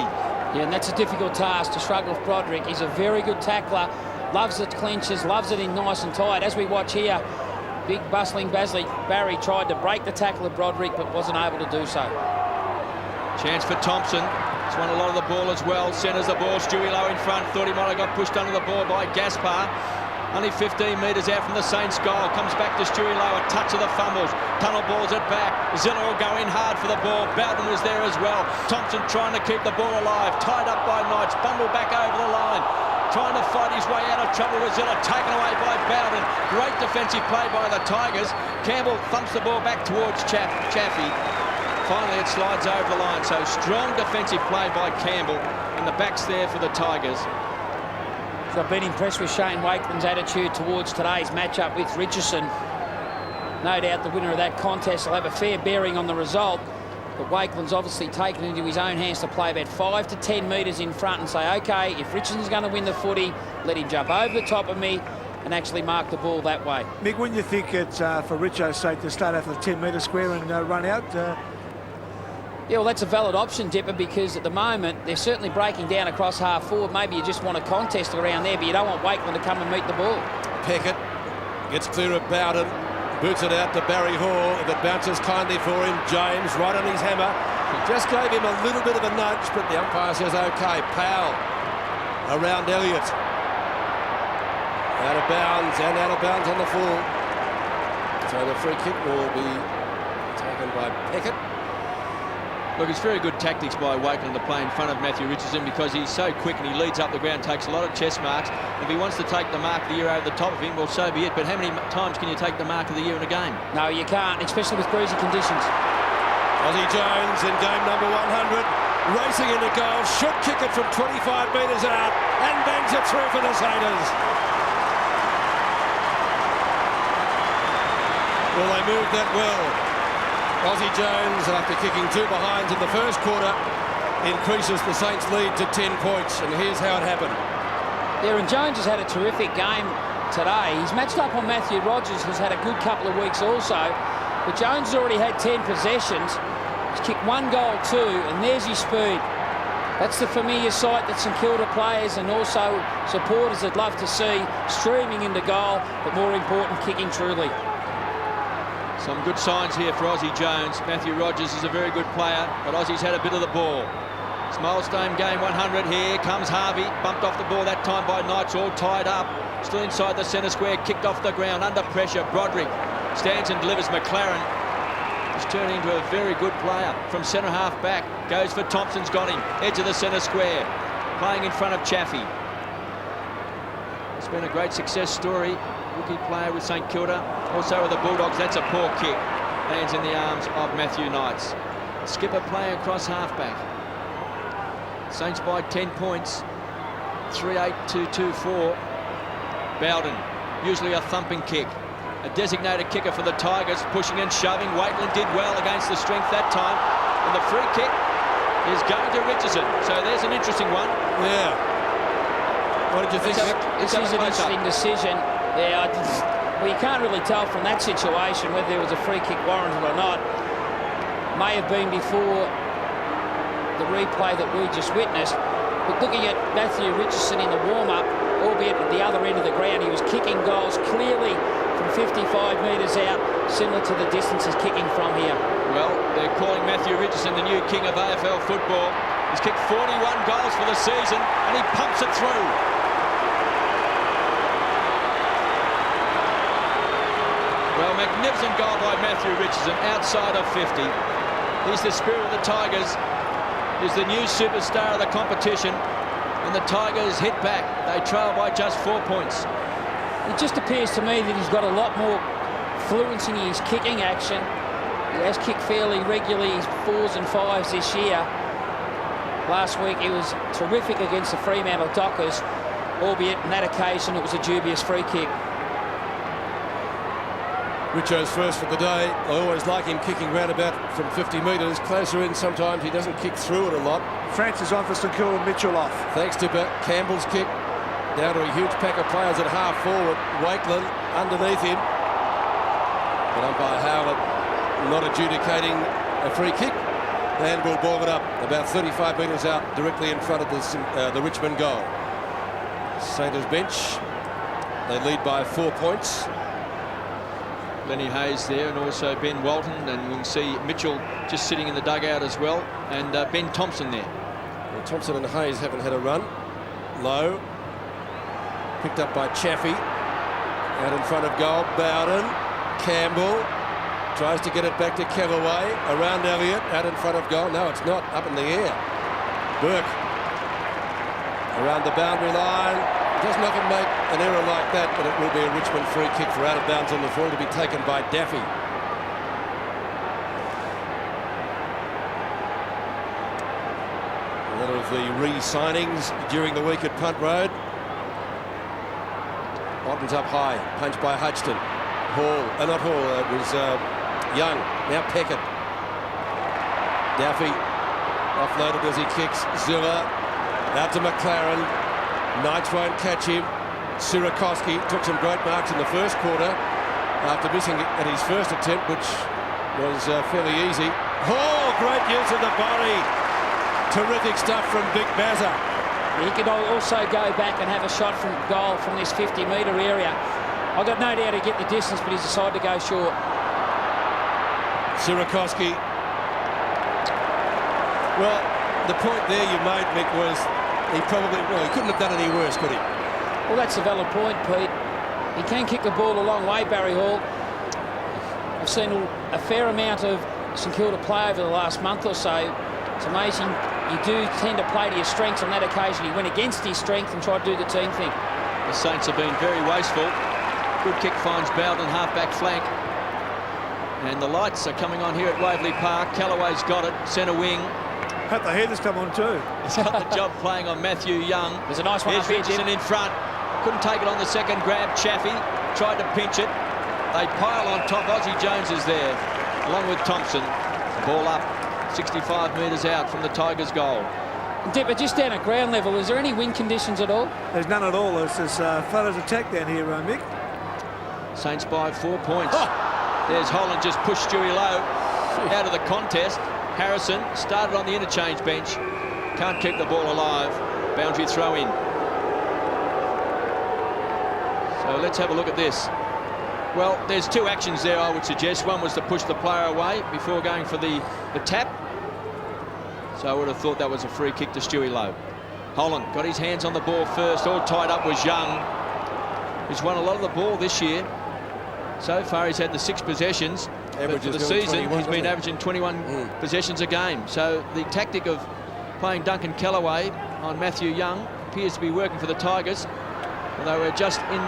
Yeah, and that's a difficult task to shrug off Broderick. He's a very good tackler. Loves it clinches. Loves it in nice and tight. As we watch here, big bustling Barry tried to break the tackle of Broderick but wasn't able to do so. Chance for Thompson. He's won a lot of the ball as well. Centres the ball. Stewie Lowe in front. Thought he might have got pushed under the ball by Gaspar. Only 15 metres out from the Saints goal. Comes back to Stewie Lowe. A touch of the fumbles. Tunnel balls it back. Zilla will go in hard for the ball. Bowden was there as well. Thompson trying to keep the ball alive. Tied up by Knights. Bundled back over the line. Trying to fight his way out of trouble with Zilla. Taken away by Bowden. Great defensive play by the Tigers. Campbell thumps the ball back towards Chaffey. Finally, it slides over the line. So strong defensive play by Campbell, and the back's there for the Tigers. So I've been impressed with Shane Wakeland's attitude towards today's matchup with Richardson. No doubt the winner of that contest will have a fair bearing on the result. But Wakeland's obviously taken it into his own hands to play about 5 to 10 metres in front and say, OK, if Richardson's going to win the footy, let him jump over the top of me and actually mark the ball that way. Mick, when you think it's for Richo's sake to start out for the 10-metre square and run out? Yeah, well, that's a valid option, Dipper, because at the moment they're certainly breaking down across half forward. Maybe you just want a contest around there, but you don't want Wakeland to come and meet the ball. Peckett gets clear of Bowden, boots it out to Barry Hall. If it bounces kindly for him, James right on his hammer. Just gave him a little bit of a nudge, but the umpire says OK. Powell around Elliott. Out of bounds and out of bounds on the full. So the free kick will be taken by Peckett. Look, it's very good tactics by Wakeland to play in front of Matthew Richardson because he's so quick and he leads up the ground, takes a lot of chest marks. If he wants to take the mark of the year over the top of him, well, so be it. But how many times can you take the mark of the year in a game? No, you can't, especially with cruisy conditions. Aussie Jones in game number 100, racing into goal, should kick it from 25 metres out and bangs it through for the Saints. Well, they moved that well. Aussie Jones, after kicking 2 behinds in the first quarter, increases the Saints' lead to 10 points. And here's how it happened. Yeah, and Jones has had a terrific game today. He's matched up on Matthew Rogers, who's had a good couple of weeks also. But Jones has already had 10 possessions. He's kicked 1 goal, 2, and there's his speed. That's the familiar sight that St Kilda players and also supporters would love to see, streaming into goal, but more important, kicking truly. Some good signs here for Aussie Jones. Matthew Rogers is a very good player, but Aussie's had a bit of the ball. It's milestone game 100 here. Comes Harvey, bumped off the ball that time by Knights, all tied up. Still inside the centre square, kicked off the ground, under pressure. Broderick stands and delivers. McLaren has turned into a very good player from centre half back. Goes for Thompson's got him. Edge of the centre square, playing in front of Chaffee. It's been a great success story. Rookie player with St Kilda, also with the Bulldogs. That's a poor kick. Lands in the arms of Matthew Knights. Skipper play across half-back. Saints by 10 points. 3-8-2-2-4. Bowden, usually a thumping kick. A designated kicker for the Tigers, pushing and shoving. Waitland did well against the strength that time. And the free kick is going to Richardson. So there's an interesting one. Yeah. What did you think? This is an interesting decision. Yeah, well, you can't really tell from that situation whether there was a free kick warranted or not. May have been before the replay that we just witnessed. But looking at Matthew Richardson in the warm-up, albeit at the other end of the ground, he was kicking goals clearly from 55 metres out, similar to the distance he's kicking from here. Well, they're calling Matthew Richardson the new king of AFL football. He's kicked 41 goals for the season, and he pumps it through. Well, magnificent goal by Matthew Richardson, outside of 50. He's the spirit of the Tigers. He's the new superstar of the competition. And the Tigers hit back. They trail by just 4 points. It just appears to me that he's got a lot more fluency in his kicking action. He has kicked fairly regularly, his 4s and 5s this year. Last week he was terrific against the Fremantle Dockers, albeit on that occasion it was a dubious free kick. Richo's first for the day. I always like him kicking round about from 50 metres. Closer in sometimes, he doesn't kick through it a lot. Francis on for St Kilda, Mitchell off. Thanks to Campbell's kick. Down to a huge pack of players at half forward. Waitland underneath him. But umpire Howard not adjudicating a free kick. And we'll ball it up about 35 metres out, directly in front of the Richmond goal. Saints bench. They lead by 4 points. Lenny Hayes there, and also Ben Walton, and we can see Mitchell just sitting in the dugout as well, and Ben Thompson there. Well, Thompson and Hayes haven't had a run. Low. Picked up by Chaffee. Out in front of goal, Bowden. Campbell tries to get it back to Callaway. Around Elliott, out in front of goal. No, it's not. Up in the air. Burke. Around the boundary line. Doesn't often make an error like that, but it will be a Richmond free kick for out of bounds on the full to be taken by Daffy. A lot of the re-signings during the week at Punt Road. Bottoms up high, punched by Hudson. Hall, not Hall, it was Young, now Peckett. Daffy offloaded as he kicks. Zilla out to McLaren. Knights won't catch him. Sirakoski took some great marks in the first quarter after missing at his first attempt, which was fairly easy. Oh, great use of the body. Terrific stuff from Big Bazza. He could also go back and have a shot from goal from this 50-metre area. I've got no doubt he'd get the distance, but he's decided to go short. Sirakoski. Well, the point there you made, Mick, was he couldn't have done any worse, could he? Well, that's a valid point, Pete. He can kick the ball a long way, Barry Hall. I've seen a fair amount of St Kilda play over the last month or so. It's amazing. You do tend to play to your strengths. On that occasion, he went against his strength and tried to do the team thing. The Saints have been very wasteful. Good kick finds Bowden, half-back flank. And the lights are coming on here at Waverley Park. Callaway's got it, centre wing. Hope the headers come on too. He's got the job playing on Matthew Young. There's a nice one Here's up here, Richardson Jim. in front. Couldn't take it on the second grab. Chaffee tried to pinch it. They pile on top. Aussie Jones is there, along with Thompson. Ball up, 65 metres out from the Tigers' goal. Dipper, just down at ground level, is there any wind conditions at all? There's none at all. It's this fella's attack down here, Mick. Saints by 4 points. There's Holland just pushed Stewie Lowe out of the contest. Harrison started on the interchange bench. Can't keep the ball alive. Boundary throw in. So let's have a look at this. Well, there's two actions there, I would suggest. One was to push the player away before going for the tap. So I would have thought that was a free kick to Stewie Lowe. Holland got his hands on the ball first. All tied up was Young, who's won a lot of the ball this year. So far, he's had the 6 possessions. But for the season, he's been averaging 21 possessions a game. So the tactic of playing Duncan Kellaway on Matthew Young appears to be working for the Tigers. Although we're just in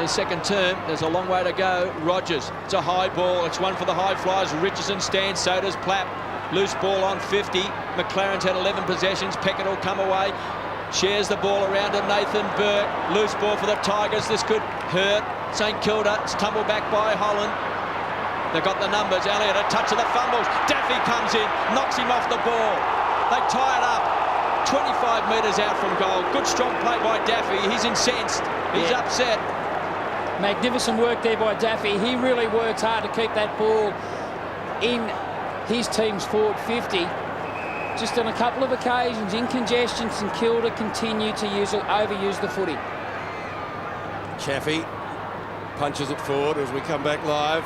the second term, there's a long way to go. Rogers, it's a high ball. It's one for the high flyers. Richardson stands, so does Plapp. Loose ball on 50. McLaren's had 11 possessions. Peckett will come away. Shares the ball around to Nathan Burke. Loose ball for the Tigers. This could hurt St Kilda. It's tumbled back by Holland. They've got the numbers. Elliott, a touch of the fumbles. Daffy comes in, knocks him off the ball. They tie it up. 25 metres out from goal. Good strong play by Daffy. He's incensed. He's upset. Magnificent work there by Daffy. He really works hard to keep that ball in his team's forward 50. Just on a couple of occasions in congestion, St Kilda continue to overuse the footy. Chaffee punches it forward as we come back live.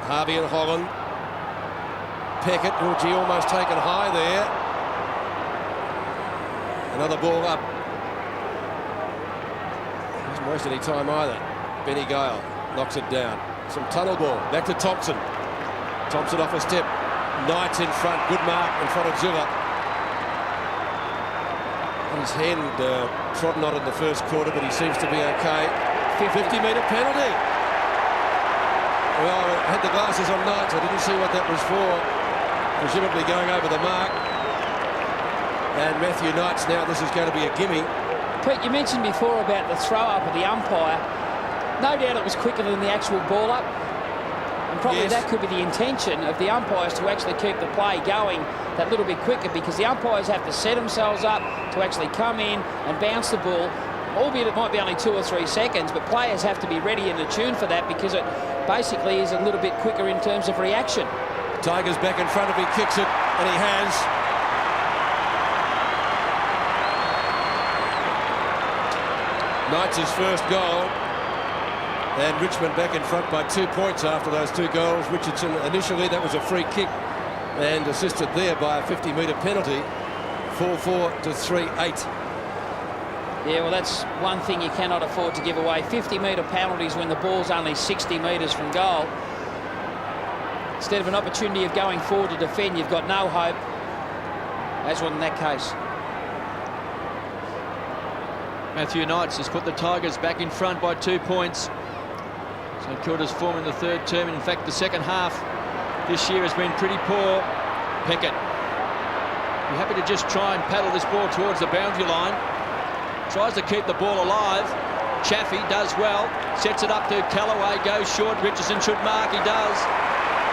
Harvey and Holland. Peckett, gee, almost taken high there. Another ball up. Doesn't waste any time either. Benny Gale knocks it down. Some tunnel ball. Back to Thompson. Thompson off a step. Knight's in front. Good mark in front of Zilla. His hand trodden on in the first quarter, but he seems to be okay. 50-metre penalty. Well, I had the glasses on Knights. I didn't see what that was for. Presumably going over the mark. And Matthew Knights now, this is going to be a gimme. Pete, you mentioned before about the throw-up of the umpire. No doubt it was quicker than the actual ball-up. And probably that could be the intention of the umpires, to actually keep the play going that little bit quicker, because the umpires have to set themselves up to actually come in and bounce the ball, albeit it might be only 2 or 3 seconds, but players have to be ready and attuned for that, because it basically is a little bit quicker in terms of reaction. Tigers back in front of him, kicks it, and he has. Knights' first goal, and Richmond back in front by 2 points after those 2 goals. Richardson, initially that was a free kick and assisted there by a 50-metre penalty. 4-4 to 3-8. Yeah, well, that's one thing you cannot afford to give away. 50-metre penalties when the ball's only 60 metres from goal. Instead of an opportunity of going forward to defend, you've got no hope, as was in that case. Matthew Knights has put the Tigers back in front by 2 points. St Kilda's form in the third term. In fact, the second half this year has been pretty poor. Peckett, you're happy to just try and paddle this ball towards the boundary line. Tries to keep the ball alive. Chaffee does well. Sets it up to Kellaway. Goes short. Richardson should mark. He does.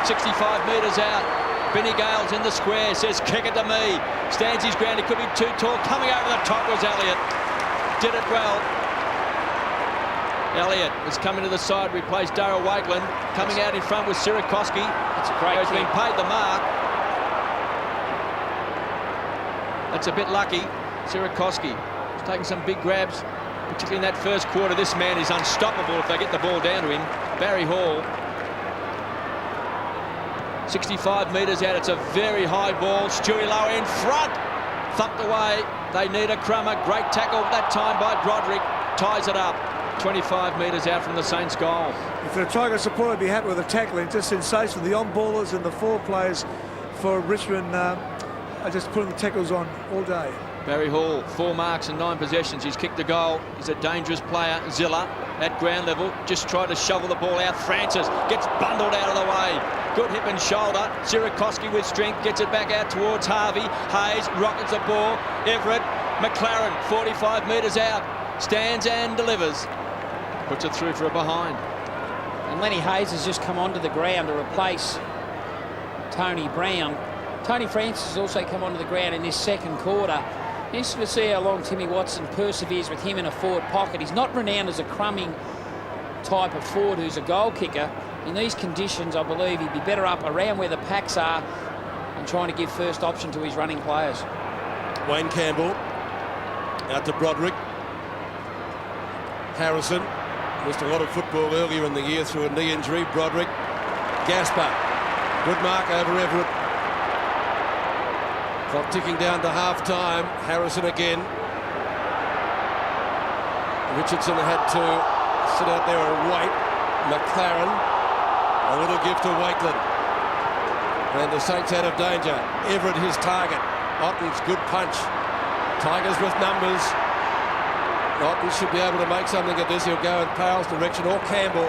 65 metres out. Benny Gale's in the square. Says, kick it to me. Stands his ground. He could be too tall. Coming over the top was Elliott. Did it well. Elliott is coming to the side. Replaced Darryl Wakeland. Coming out in front with Sirakoski. That's a great He's been paid the mark. That's a bit lucky. Sirakoski is taking some big grabs, particularly in that first quarter. This man is unstoppable if they get the ball down to him. Barry Hall. 65 metres out. It's a very high ball. Stewie Lowe in front. Thumped away. They need a crummer. Great tackle that time by Broderick. Ties it up. 25 metres out from the Saints' goal. If the Tiger supporter would be happy with the tackling, just sensational. The on-ballers and the 4 players for Richmond are just putting the tackles on all day. Barry Hall, 4 marks and 9 possessions. He's kicked the goal. He's a dangerous player. Zilla at ground level just tried to shovel the ball out. Francis gets bundled out of the way. Good hip and shoulder. Sirakoski with strength gets it back out towards Harvey. Hayes rockets the ball. Everett, McLaren, 45 metres out. Stands and delivers. Puts it through for a behind. And Lenny Hayes has just come onto the ground to replace Tony Brown. Tony Francis has also come onto the ground in this second quarter. Interesting to see how long Timmy Watson perseveres with him in a forward pocket. He's not renowned as a crumbing type of forward who's a goal kicker. In these conditions, I believe he'd be better up around where the packs are and trying to give first option to his running players. Wayne Campbell out to Broderick. Harrison missed a lot of football earlier in the year through a knee injury. Broderick. Gaspar. Good mark over Everett. Clock ticking down to half-time. Harrison again. Richardson had to sit out there and wait. McLaren. A little gift to Wakeland. And the Saints out of danger. Everett his target. Otten's good punch. Tigers with numbers. Otten should be able to make something of this. He'll go in Powell's direction, or Campbell.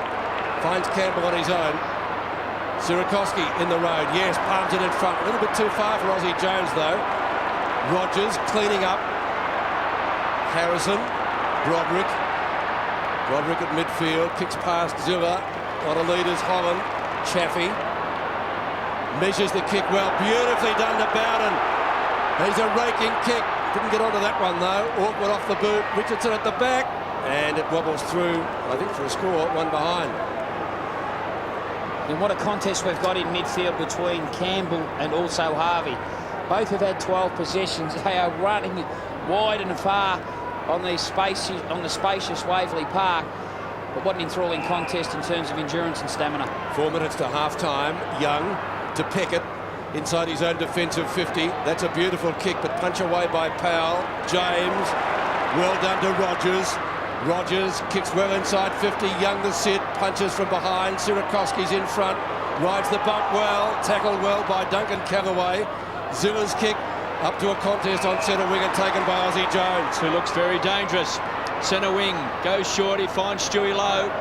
Finds Campbell on his own. Sierakowski in the road. Yes, palms it in front. A little bit too far for Aussie Jones, though. Rogers cleaning up. Harrison. Broderick. Broderick at midfield. Kicks past Zilla. On a lead is Holland. Chaffee. Measures the kick well. Beautifully done to Bowden. He's a raking kick. Didn't get onto that one, though. Awkward off the boot. Richardson at the back. And it wobbles through, I think, for a score. One behind. And what a contest we've got in midfield between Campbell and also Harvey. Both have had 12 possessions. They are running wide and far on the spacious Waverley Park. But what an enthralling contest in terms of endurance and stamina. 4 minutes to half-time. Young to Pickett. Inside his own defensive 50. That's a beautiful kick, but punch away by Powell. James. Well done to Rogers. Rogers kicks well inside 50. Young the sit. Punches from behind. Sierakowski's in front. Rides the bump well. Tackled well by Duncan Callaway. Zilla's kick up to a contest on centre wing and taken by Aussie Jones. Who looks very dangerous. Centre wing goes short. He finds Stewie Lowe.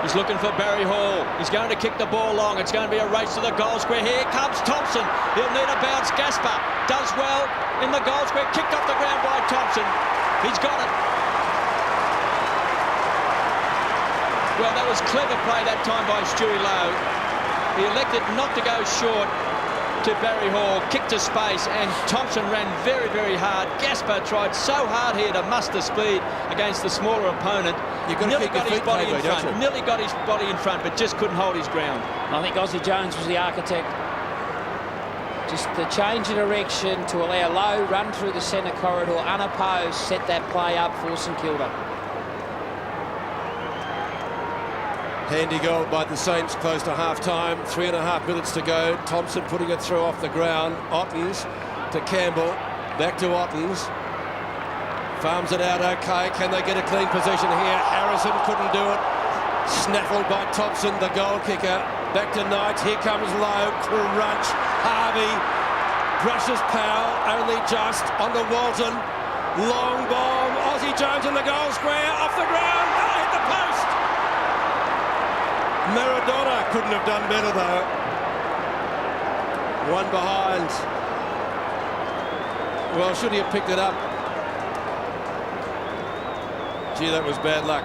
He's looking for Barry Hall. He's going to kick the ball long. It's going to be a race to the goal square. Here comes Thompson. He'll need a bounce. Gaspar does well in the goal square. Kicked off the ground by Thompson. He's got it. Well, that was clever play that time by Stewie Lowe. He elected not to go short to Barry Hall. Kicked to space, and Thompson ran very, very hard. Gaspar tried so hard here to muster speed against the smaller opponent. Nearly got his body in front. Nearly got his body in front, but just couldn't hold his ground. I think Aussie Jones was the architect. Just the change of direction to allow Lowe run through the centre corridor unopposed, set that play up for St Kilda. Handy goal by the Saints, close to half-time. 3.5 minutes to go. Thompson putting it through off the ground. Ottens to Campbell. Back to Ottens. Farms it out okay. Can they get a clean possession here? Harrison couldn't do it. Snaffled by Thompson, the goal kicker. Back to Knight. Here comes Lowe. Crunch. Harvey brushes Powell. Only just on the Walton. Long bomb. Aussie Jones in the goal square. Off the ground. Oh, hit the post. Maradona couldn't have done better, though. One behind. Well, should he have picked it up? Gee, that was bad luck.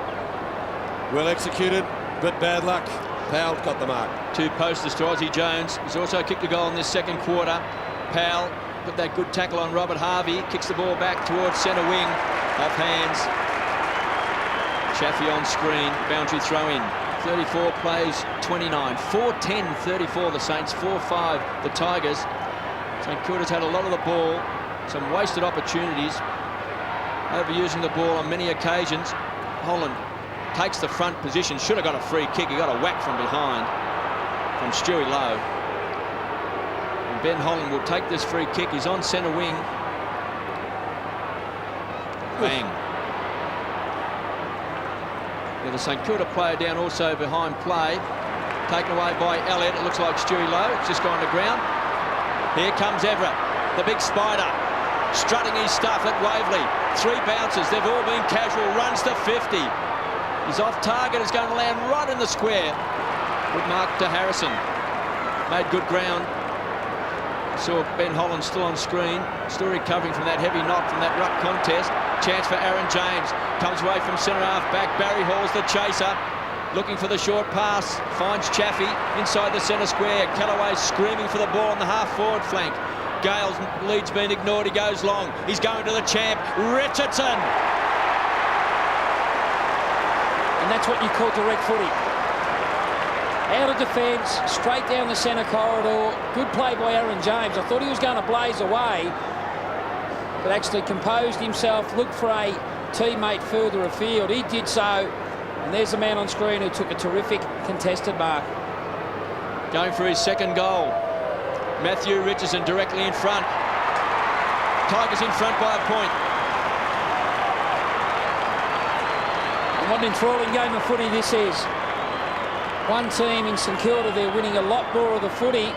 Well executed, but bad luck. Powell got the mark. Two posters to Aussie Jones. He's also kicked a goal in this second quarter. Powell put that good tackle on Robert Harvey. Kicks the ball back towards centre wing. Off hands. Chaffee on screen. Boundary throw in. 34 plays 29. 4-10, 34 the Saints. 4-5 the Tigers. St Kilda's had a lot of the ball. Some wasted opportunities. Overusing the ball on many occasions. Holland takes the front position. Should have got a free kick. He got a whack from behind from Stewie Lowe. And Ben Holland will take this free kick. He's on centre wing. Bang. The St Kilda player down also behind play. Taken away by Elliott. It looks like Stewie Lowe. It's just gone to ground. Here comes Everett, the big spider, strutting his stuff at Waverley. 3 bounces. They've all been casual. Runs to 50. He's off target. Is going to land right in the square. Good mark to Harrison. Made good ground. Saw Ben Holland still on screen. Still recovering from that heavy knock from that ruck contest. Chance for Aaron James. Comes away from centre half back. Barry Hall's the chaser. looking for the short pass, finds Chaffee inside the centre square. Callaway's screaming for the ball on the half-forward flank. Gale's lead's been ignored, he goes long. He's going to the champ, Richardson. And that's what you call direct footy. Out of defence, straight down the centre corridor. Good play by Aaron James. I thought he was going to blaze away, but actually composed himself, looked for a teammate further afield. He did so, and there's the man on screen who took a terrific contested mark. Going for his second goal. Matthew Richardson directly in front. Tigers in front by a point. And what an enthralling game of footy this is. One team in St Kilda, they're winning a lot more of the footy.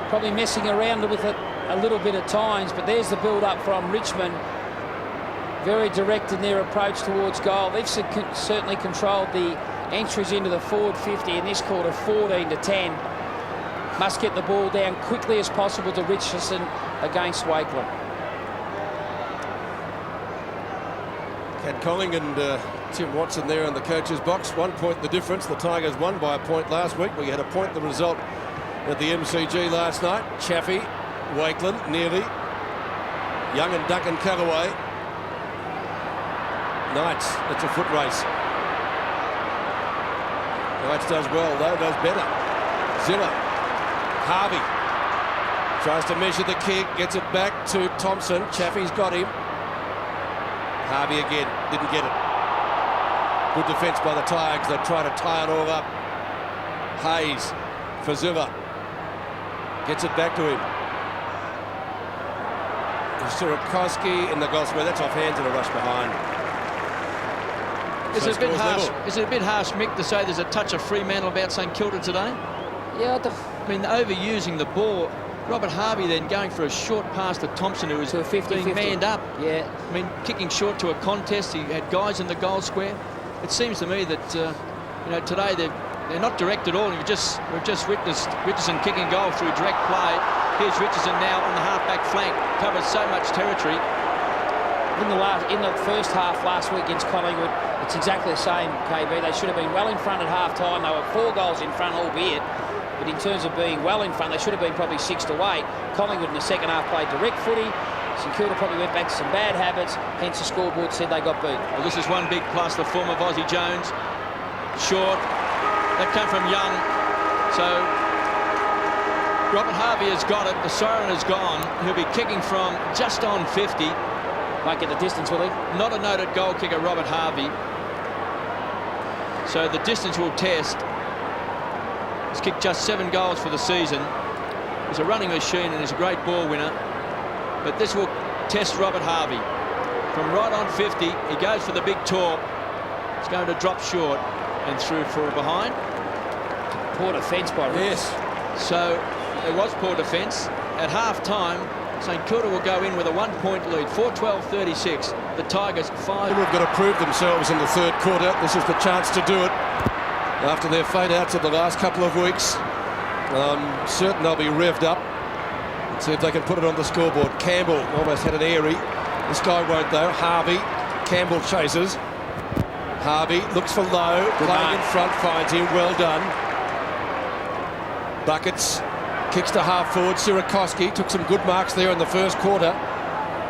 Probably messing around with it a little bit at times, but there's the build-up from Richmond. Very direct in their approach towards goal. They've certainly controlled the entries into the forward 50 in this quarter, 14-10. Must get the ball down quickly as possible to Richardson against Wakeland. Cat Colling and Tim Watson there in the coach's box. 1 point the difference. The Tigers won by a point last week. We had a point the result at the MCG last night. Chaffee, Wakeland, nearly. Young and Duncan Callaway. Knights, it's a foot race. Knights does well, though, does better. Zilla, Harvey tries to measure the kick, gets it back to Thompson. Chaffee's got him. Harvey again, didn't get it. Good defence by the Tigers. They try to tie it all up. Hayes for Zilla. Gets it back to him. Surakowski in the goal square. That's off hands and a rush behind. Is it a bit harsh, Mick, to say there's a touch of Fremantle about St Kilda today? Yeah, I mean, overusing the ball. Robert Harvey then going for a short pass to Thompson, who was to a 50-50. being manned up. Yeah. I mean, kicking short to a contest. He had guys in the goal square. It seems to me that today they're not direct at all. We've just witnessed Richardson kicking goal through direct play. Here's Richardson now on the half-back flank, covers so much territory. In the first half last week against Collingwood, it's exactly the same, KB. They should have been well in front at half-time. They were 4 goals in front, albeit. But in terms of being well in front, they should have been probably 6 to 8. Collingwood in the second half played direct footy. St Kilda probably went back to some bad habits. Hence the scoreboard said they got beat. Well, this is one big plus, the form of Aussie Jones. Short. That came from Young. So Robert Harvey has got it. The siren has gone. He'll be kicking from just on 50. Won't get the distance, will he? Not a noted goal kicker, Robert Harvey. So the distance will test. He's kicked just 7 goals for the season. He's a running machine and he's a great ball winner. But this will test Robert Harvey. From right on 50, he goes for the big talk. He's going to drop short and through for a behind. Poor defence by Rich. Yes. So it was poor defence. At half-time, St Kilda will go in with a 1-point lead, 4-12-36. The Tigers 5. We've got to prove themselves in the third quarter. This is the chance to do it. After their fade-outs of the last couple of weeks, I'm certain they'll be revved up. Let's see if they can put it on the scoreboard. Campbell almost had an airy. This guy won't, though. Harvey. Campbell chases. Harvey looks for Lowe. Playing in front, finds him. Well done. Buckets. Kicks to half-forward. Surakowski took some good marks there in the first quarter.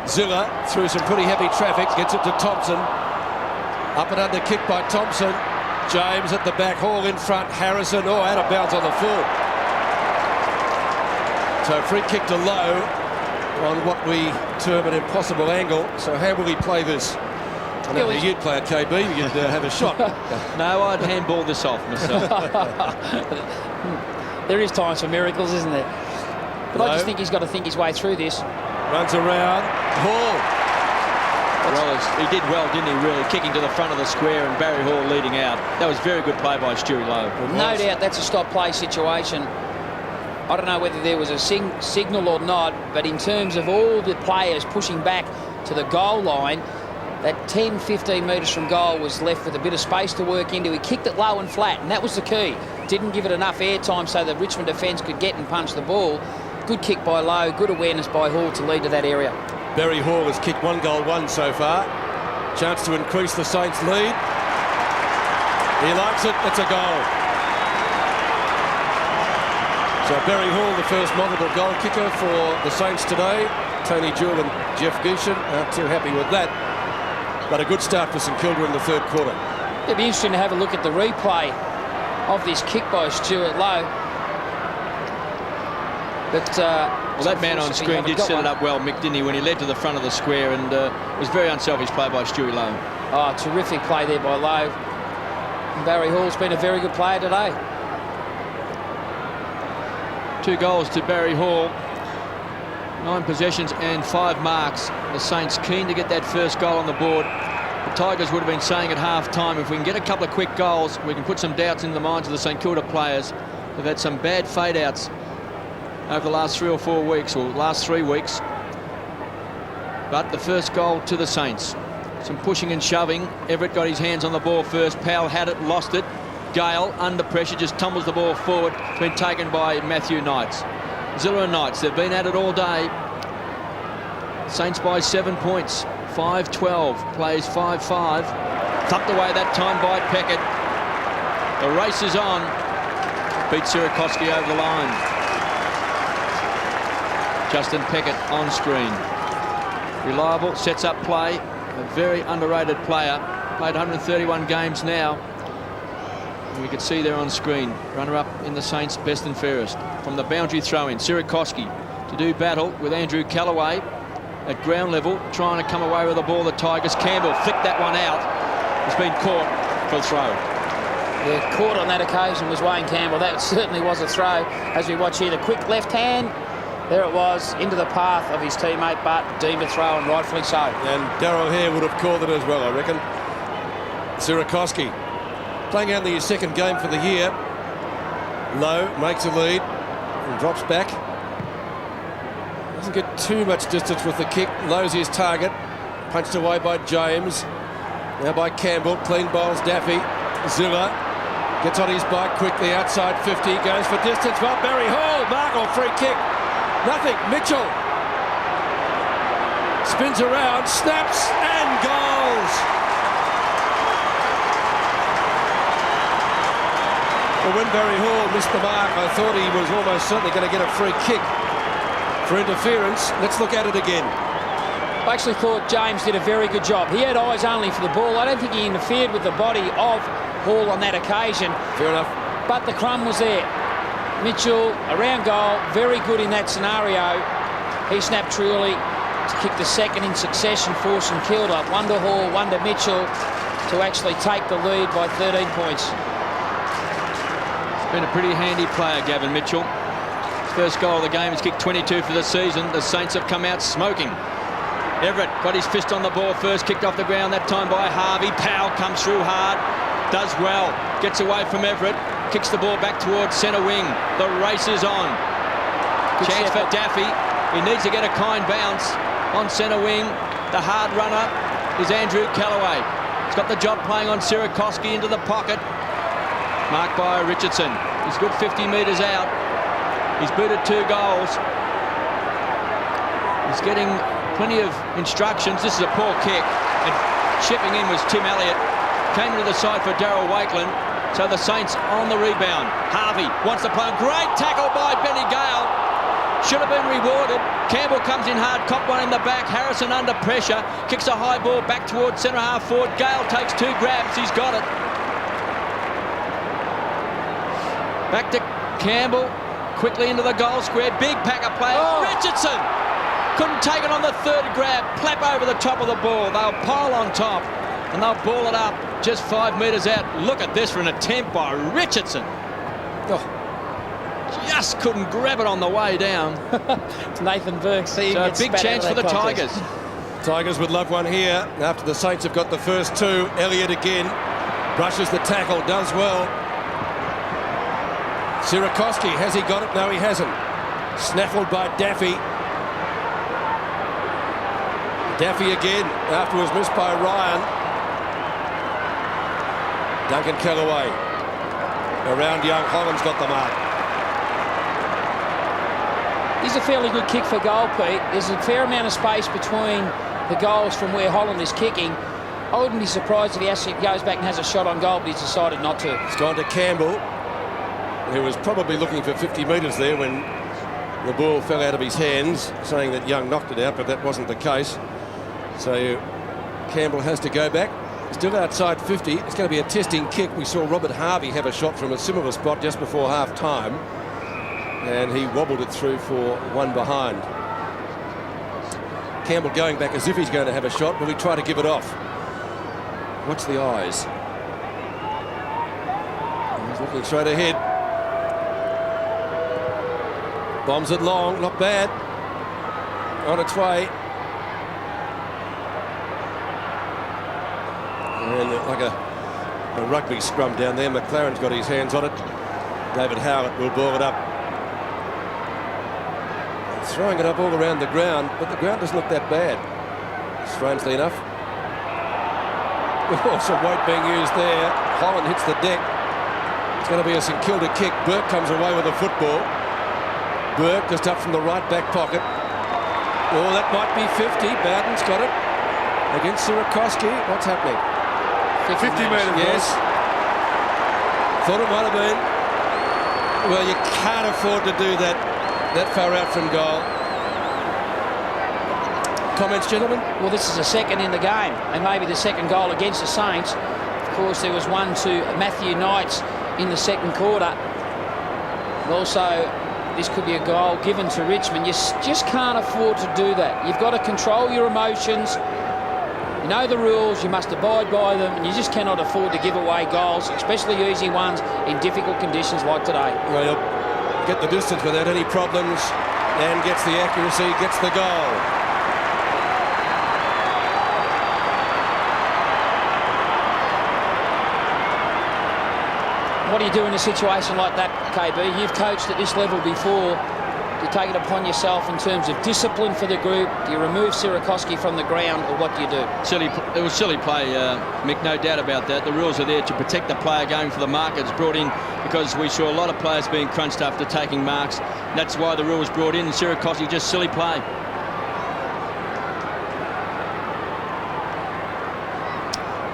Zilla through some pretty heavy traffic. Gets it to Thompson. Up and under kick by Thompson. James at the back, Hall in front, Harrison, out of bounds on the full. So free kick to Lowe on what we term an impossible angle. So how will he play this? I know you'd play it, KB, you'd have a shot. No, I'd handball this off myself. There is times for miracles, isn't there? But Lowe. I just think he's got to think his way through this. Runs around, Hall. Well, he did well, didn't he, really, kicking to the front of the square and Barry Hall leading out. That was very good play by Stewie Lowe. No doubt that's a stop-play situation. I don't know whether there was a signal or not, but in terms of all the players pushing back to the goal line, that 10-15 metres from goal was left with a bit of space to work into. He kicked it low and flat, and that was the key. Didn't give it enough airtime so the Richmond defence could get and punch the ball. Good kick by Lowe, good awareness by Hall to lead to that area. Barry Hall has kicked 1 goal, 1 so far. Chance to increase the Saints' lead. He likes it. It's a goal. So Barry Hall, the first multiple goal kicker for the Saints today. Tony Jewell and Jeff Gushin aren't too happy with that. But a good start for St Kilda in the third quarter. It'd be interesting to have a look at the replay of this kick by Stuart Lowe. But well, that man on screen did set it up well, Mick, didn't he, when he led to the front of the square, and it was very unselfish play by Stuart Lowe. Oh, terrific play there by Lowe. And Barry Hall's been a very good player today. 2 goals to Barry Hall. 9 possessions and 5 marks. The Saints keen to get that first goal on the board. The Tigers would have been saying at half-time, if we can get a couple of quick goals, we can put some doubts into the minds of the St Kilda players. They've had some bad fade-outs over the last 3 or 4 weeks, or last 3 weeks. But the first goal to the Saints. Some pushing and shoving. Everett got his hands on the ball first. Powell had it, lost it. Gale, under pressure, just tumbles the ball forward. It's been taken by Matthew Knights. Zilla and Knights, they've been at it all day. Saints by 7 points. 5-12, plays 5-5. Thumped away that time by Peckett. The race is on. Beat Sierakowski over the line. Justin Peckett on screen. Reliable, sets up play. A very underrated player. Played 131 games now. And we can see there on screen, runner-up in the Saints' best and fairest. From the boundary throw-in, Sierakowski to do battle with Andrew Callaway at ground level, trying to come away with the ball. The Tigers. Campbell flicked that one out. It's been caught for a throw. Yeah, caught on that occasion was Wayne Campbell. That certainly was a throw. As we watch here, the quick left hand. There it was, into the path of his teammate, but deemed a throw, and rightfully so. And Darryl Hare would have called it as well, I reckon. Sierakowski playing only his second game for the year. Lowe makes a lead and drops back. Doesn't get too much distance with the kick. Lowe's his target. Punched away by James. Now by Campbell. Clean bowls Daffy. Zilla gets on his bike quickly outside 50. Goes for distance. Well, Barry Hall. Markle free kick. Nothing. Mitchell spins around, snaps, and goals. Well, when Barry Hall missed the mark, I thought he was almost certainly going to get a free kick for interference. Let's look at it again. I actually thought James did a very good job. He had eyes only for the ball. I don't think he interfered with the body of Hall on that occasion. Fair enough. But the crumb was there. Mitchell, around goal, very good in that scenario. He snapped truly to kick the second in succession for St Kilda. One to Hall, one to Mitchell to actually take the lead by 13 points. Been a pretty handy player, Gavin Mitchell. First goal of the game. He's kicked 22 for the season. The Saints have come out smoking. Everett got his fist on the ball first, kicked off the ground that time by Harvey. Powell comes through hard, does well, gets away from Everett, kicks the ball back towards centre wing. The race is on. Good chance for Daffy. He needs to get a kind bounce on centre wing. The hard runner is Andrew Callaway. He's got the job playing on Sierakowski into the pocket. Marked by Richardson. He's good 50 metres out. He's booted 2 goals. He's getting plenty of instructions. This is a poor kick. And chipping in was Tim Elliott. Came to the side for Darryl Wakeland. So the Saints on the rebound. Harvey wants to play. Great tackle by Benny Gale. Should have been rewarded. Campbell comes in hard, caught one in the back. Harrison under pressure. Kicks a high ball back towards centre half forward. Gale takes 2 grabs. He's got it. Back to Campbell. Quickly into the goal square. Big pack of players. Oh. Richardson couldn't take it on the 3rd grab. Plap over the top of the ball. They'll pile on top and they'll ball it up just 5 metres out. Look at this for an attempt by Richardson. Oh. Just couldn't grab it on the way down. Nathan Burke. So a big chance for the Tigers. Tigers would love one here after the Saints have got the first 2. Elliott again brushes the tackle, does well. Sierakowski, has he got it? No, he hasn't. Snaffled by Daffy. Daffy again, after it was missed by Ryan. Duncan Callaway. Around young, Holland's got the mark. He's a fairly good kick for goal, Pete. There's a fair amount of space between the goals from where Holland is kicking. I wouldn't be surprised if he actually goes back and has a shot on goal, but he's decided not to. It's gone to Campbell, who was probably looking for 50 metres there when the ball fell out of his hands, saying that Young knocked it out, but that wasn't the case. So Campbell has to go back. Still outside 50. It's going to be a testing kick. We saw Robert Harvey have a shot from a similar spot just before half-time, and he wobbled it through for one behind. Campbell going back as if he's going to have a shot. Will he try to give it off? Watch the eyes. He's looking straight ahead. Bombs it long, not bad. On its way. And like a rugby scrum down there. McLaren's got his hands on it. David Howard will ball it up. Throwing it up all around the ground, but the ground doesn't look that bad, strangely enough. Oh, some weight being used there. Holland hits the deck. It's going to be a St Kilda kick. Burke comes away with the football. Burke just up from the right back pocket. Oh, that might be 50. Bowden's got it against Sierakowski. What's happening? 50 metres. Yes. Thought it might have been. Well, you can't afford to do that far out from goal. Comments, gentlemen? Well, this is a second in the game, and maybe the second goal against the Saints. Of course, there was one to Matthew Knights in the second quarter. And also, this could be a goal given to Richmond. You just can't afford to do that. You've got to control your emotions. You know the rules, you must abide by them, and you just cannot afford to give away goals, especially easy ones, in difficult conditions like today. Well, he'll get the distance without any problems and gets the accuracy, gets the goal. What do you do in a situation like that, KB? You've coached at this level before. Do you take it upon yourself in terms of discipline for the group? Do you remove Sierakowski from the ground, or what do you do? It was silly play, Mick, no doubt about that. The rules are there to protect the player going for the mark. It's brought in because we saw a lot of players being crunched after taking marks. That's why the rule was brought in. Sierakowski, just silly play.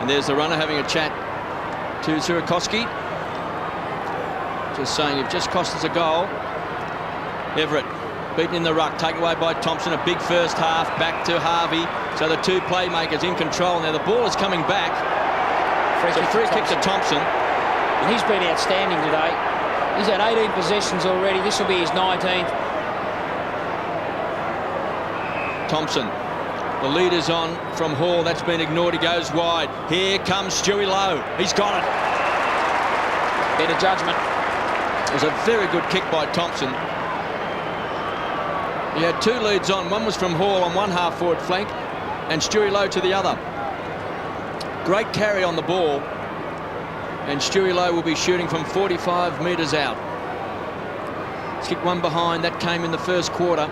And there's the runner having a chat to Sierakowski. Just saying, you've just cost us a goal. Everett beaten in the ruck, taken away by Thompson. A big first half, back to Harvey. So the two playmakers in control. Now the ball is coming back. Free kick to Thompson. And he's been outstanding today. He's had 18 possessions already. This will be his 19th. Thompson. The lead is on from Hall. That's been ignored. He goes wide. Here comes Stewie Lowe. He's got it. Better judgment. It was a very good kick by Thompson. He had two leads on. One was from Hall on one half-forward flank and Stewie Lowe to the other. Great carry on the ball. And Stewie Lowe will be shooting from 45 metres out. He's kicked one behind. That came in the first quarter.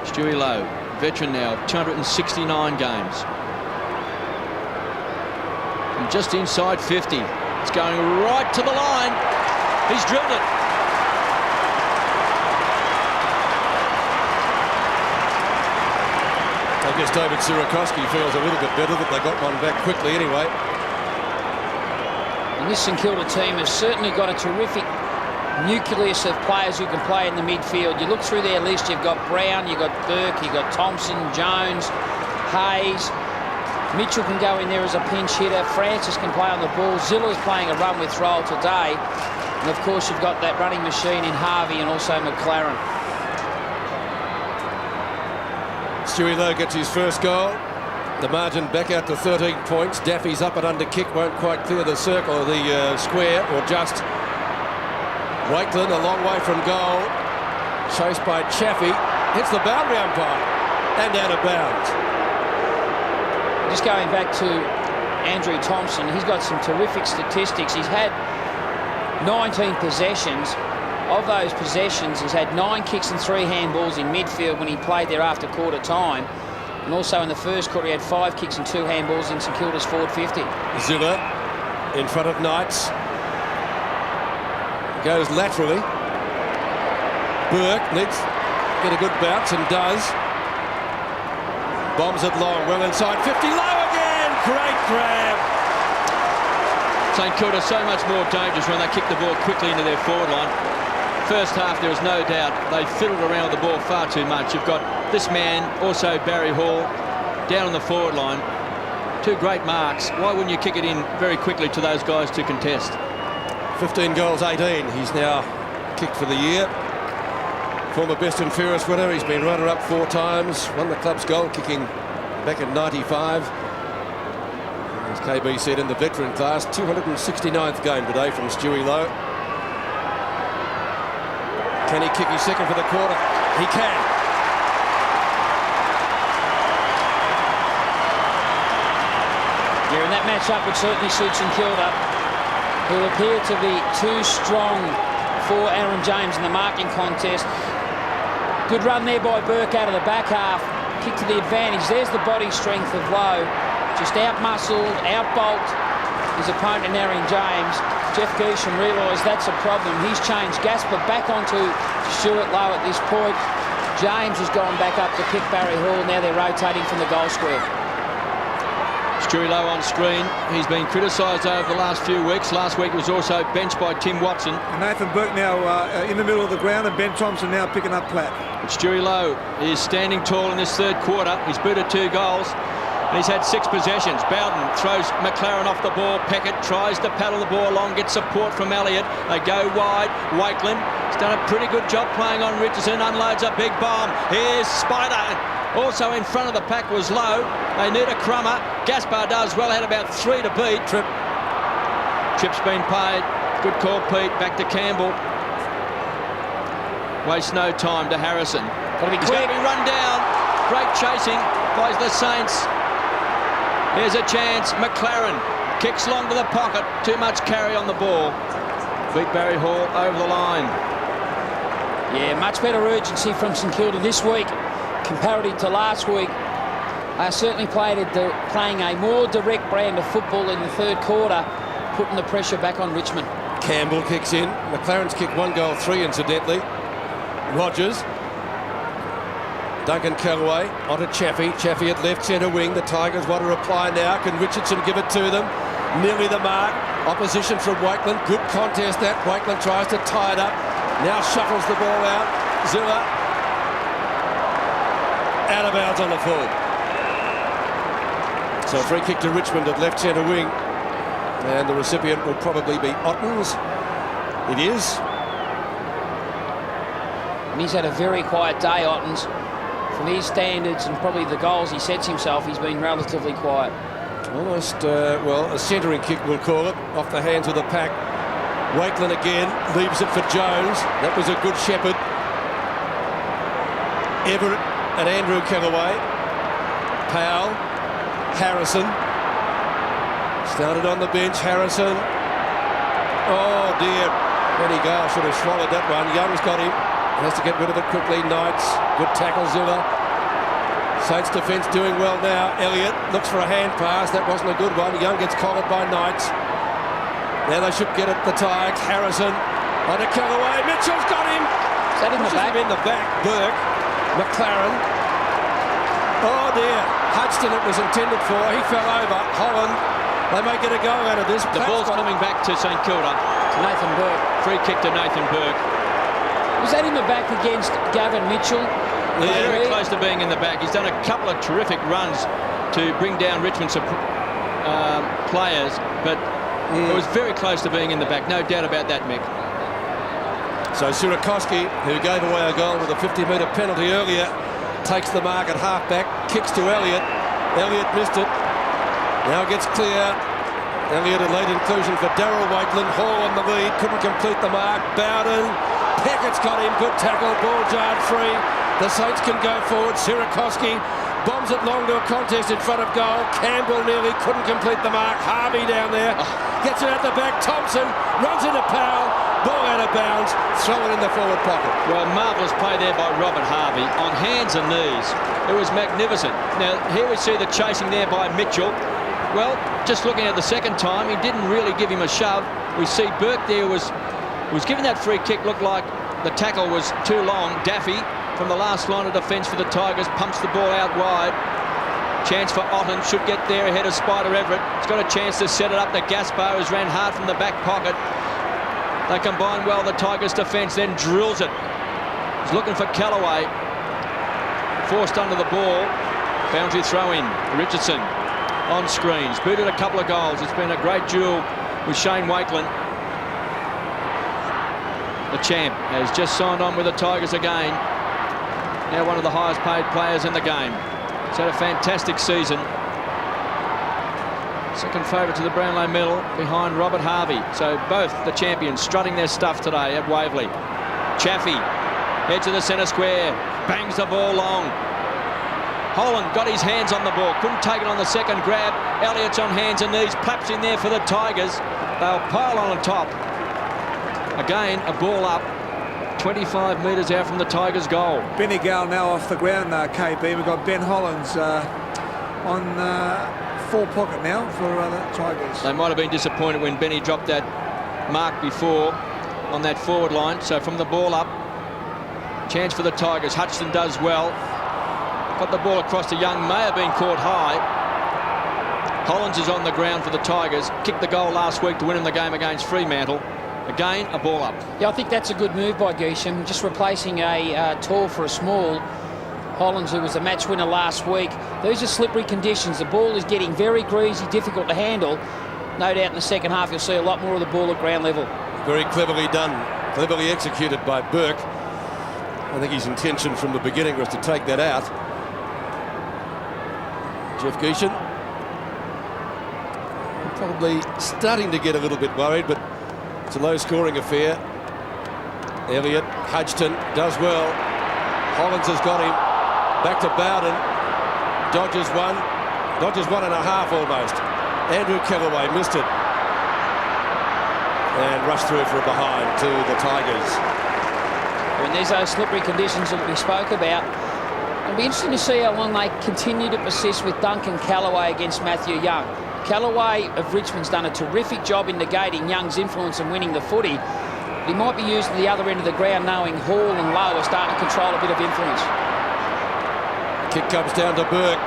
Stewie Lowe, veteran now, 269 games. And just inside 50. It's going right to the line. He's drilled it. I guess David Sierakowski feels a little bit better that they got one back quickly anyway. And this St Kilda team has certainly got a terrific nucleus of players who can play in the midfield. You look through their list, you've got Brown, you've got Burke, you've got Thompson, Jones, Hayes. Mitchell can go in there as a pinch hitter. Francis can play on the ball. Zilla's playing a run with throw today. And of course you've got that running machine in Harvey and also McLaren. Stewie Lowe gets his first goal. The margin back out to 13 points. Daffy's up and under kick, won't quite clear the circle or the square, or just. Wakeland a long way from goal. Chased by Chaffee. Hits the boundary umpire and out of bounds. Just going back to Andrew Thompson, he's got some terrific statistics. He's had 19 possessions. Of those possessions, he's had 9 kicks and 3 handballs in midfield when he played there after quarter time. And also in the first quarter, he had 5 kicks and 2 handballs in St Kilda's forward 50. Zilla in front of Knights. Goes laterally. Burke needs to get a good bounce and does. Bombs it long, well inside 50, low again. Great grab. St Kilda so much more dangerous when they kick the ball quickly into their forward line. First half, there was no doubt they fiddled around with the ball far too much. You've got this man, also Barry Hall, down on the forward line. Two great marks. Why wouldn't you kick it in very quickly to those guys to contest? 15 goals, 18. He's now kicked for the year. Former best and fairest winner. He's been runner-up 4 times. Won the club's goal kicking back in '95. As KB said, in the veteran class, 269th game today from Stewie Lowe. Can he kick his second for the quarter? He can. Yeah, and that match-up would certainly suit St Kilda, who appear to be too strong for Aaron James in the marking contest. Good run there by Burke out of the back half. Kick to the advantage. There's the body strength of Lowe. Just out-muscled, out-bolt his opponent Aaron James. Jeff Geesham realised that's a problem. He's changed Gasper back onto Stuart Lowe at this point. James has gone back up to pick Barry Hall. Now they're rotating from the goal square. Stewie Lowe on screen. He's been criticised over the last few weeks. Last week was also benched by Tim Watson. And Nathan Burke now in the middle of the ground, and Ben Thompson now picking up Platt. But Stewie Lowe is standing tall in this third quarter. He's booted 2 goals. And he's had 6 possessions. Bowden throws McLaren off the ball. Peckett tries to paddle the ball along, gets support from Elliott. They go wide. Wakeland has done a pretty good job playing on Richardson. Unloads a big bomb. Here's Spider. Also in front of the pack was Lowe. They need a crummer. Gaspar does well. Had about 3 to beat. Trip's been paid. Good call, Pete. Back to Campbell. Wastes no time to Harrison. Got to be He's quick. going to be run down. Great chasing by the Saints. Here's a chance. McLaren kicks long to the pocket. Too much carry on the ball. Beat Barry Hall over the line. Yeah, much better urgency from St Kilda this week comparative to last week. They certainly playing a more direct brand of football in the third quarter, putting the pressure back on Richmond. Campbell kicks in. McLaren's kicked 1 goal, 3 incidentally. Rogers. Duncan Callaway onto Chaffee. Chaffee at left centre wing. The Tigers want to reply now. Can Richardson give it to them? Nearly the mark. Opposition from Wakeland. Good contest that. Wakeland tries to tie it up. Now shuffles the ball out. Zilla. Out of bounds on the full. So a free kick to Richmond at left centre wing. And the recipient will probably be Ottens. It is. And he's had a very quiet day, Ottens. From his standards and probably the goals he sets himself, he's been relatively quiet. Almost, well, a centering kick, we'll call it, off the hands of the pack. Wakeland again, leaves it for Jones. That was a good shepherd. Everett and Andrew Callaway. Powell, Harrison. Started on the bench, Harrison. Oh dear, Benny Gale should have swallowed that one. Young's got him. Has to get rid of it quickly. Knights, good tackle, Zilla. Saints defence doing well now. Elliott looks for a hand pass. That wasn't a good one. Young gets collared by Knights. Now they should get it, the Tigers. Harrison on a Callaway. Mitchell's got him. Is that in the back? In the back. Burke. McLaren. Oh dear. Hudson it was intended for. He fell over. Holland. They may get a go out of this. The ball's coming back to St Kilda. Nathan Burke. Free kick to Nathan Burke. Was that in the back against Gavin Mitchell? He's very close to being in the back. He's done a couple of terrific runs to bring down Richmond's players, but it was very close to being in the back. No doubt about that, Mick. So Surakoski, who gave away a goal with a 50-metre penalty earlier, takes the mark at half-back, kicks to Elliott. Elliott missed it. Now gets clear. Elliott a late inclusion for Darryl Wakeland. Hall on the lead, couldn't complete the mark. Bowden. Peckett's got him, good tackle, ball jarred free. The Saints can go forward. Surakoski bombs it long to a contest in front of goal. Campbell nearly couldn't complete the mark. Harvey down there, gets it out the back. Thompson runs into Powell, ball out of bounds, throw it in the forward pocket. Well, marvellous play there by Robert Harvey on hands and knees. It was magnificent. Now, here we see the chasing there by Mitchell. Well, just looking at the second time, he didn't really give him a shove. We see Burke there was given that free kick, looked like the tackle was too long. Daffy from the last line of defence for the Tigers pumps the ball out wide. Chance for Otten, should get there ahead of Spider Everett. He's got a chance to set it up to Gaspar, who's ran hard from the back pocket. They combine well, the Tigers' defence, then drills it. He's looking for Callaway. Forced under the ball. Boundary throw in. Richardson on screens. Booted a couple of goals. It's been a great duel with Shane Wakeland. The champ has just signed on with the Tigers again. Now one of the highest paid players in the game. He's had a fantastic season. Second favourite to the Brownlow medal behind Robert Harvey. So both the champions strutting their stuff today at Waverley. Chaffee, edge of the centre square, bangs the ball long. Holland got his hands on the ball, couldn't take it on the second grab. Elliott's on hands and knees, Plapp's in there for the Tigers. They'll pile on top. Again, a ball up, 25 metres out from the Tigers' goal. Benny Gale now off the ground, KB. We've got Ben Hollands on full pocket now for the Tigers. They might have been disappointed when Benny dropped that mark before on that forward line. So from the ball up, chance for the Tigers. Hutchinson does well. Got the ball across to Young, may have been caught high. Hollands is on the ground for the Tigers. Kicked the goal last week to win in the game against Fremantle. Again, a ball up. Yeah, I think that's a good move by Geesham, just replacing a tall for a small. Hollands, who was the match winner last week. These are slippery conditions. The ball is getting very greasy, difficult to handle. No doubt in the second half you'll see a lot more of the ball at ground level. Very cleverly done, cleverly executed by Burke. I think his intention from the beginning was to take that out. Jeff Geesham probably starting to get a little bit worried, but it's a low-scoring affair. Elliott, Hodgson does well. Hollands has got him. Back to Bowden. Dodges one and a half almost. Andrew Callaway missed it. And rushed through for a behind to the Tigers. When there's those slippery conditions that we spoke about, it'll be interesting to see how long they continue to persist with Duncan Callaway against Matthew Young. Callaway of Richmond's done a terrific job in negating Young's influence and winning the footy. But he might be used at the other end of the ground, knowing Hall and Lowe are starting to control a bit of influence. Kick comes down to Burke.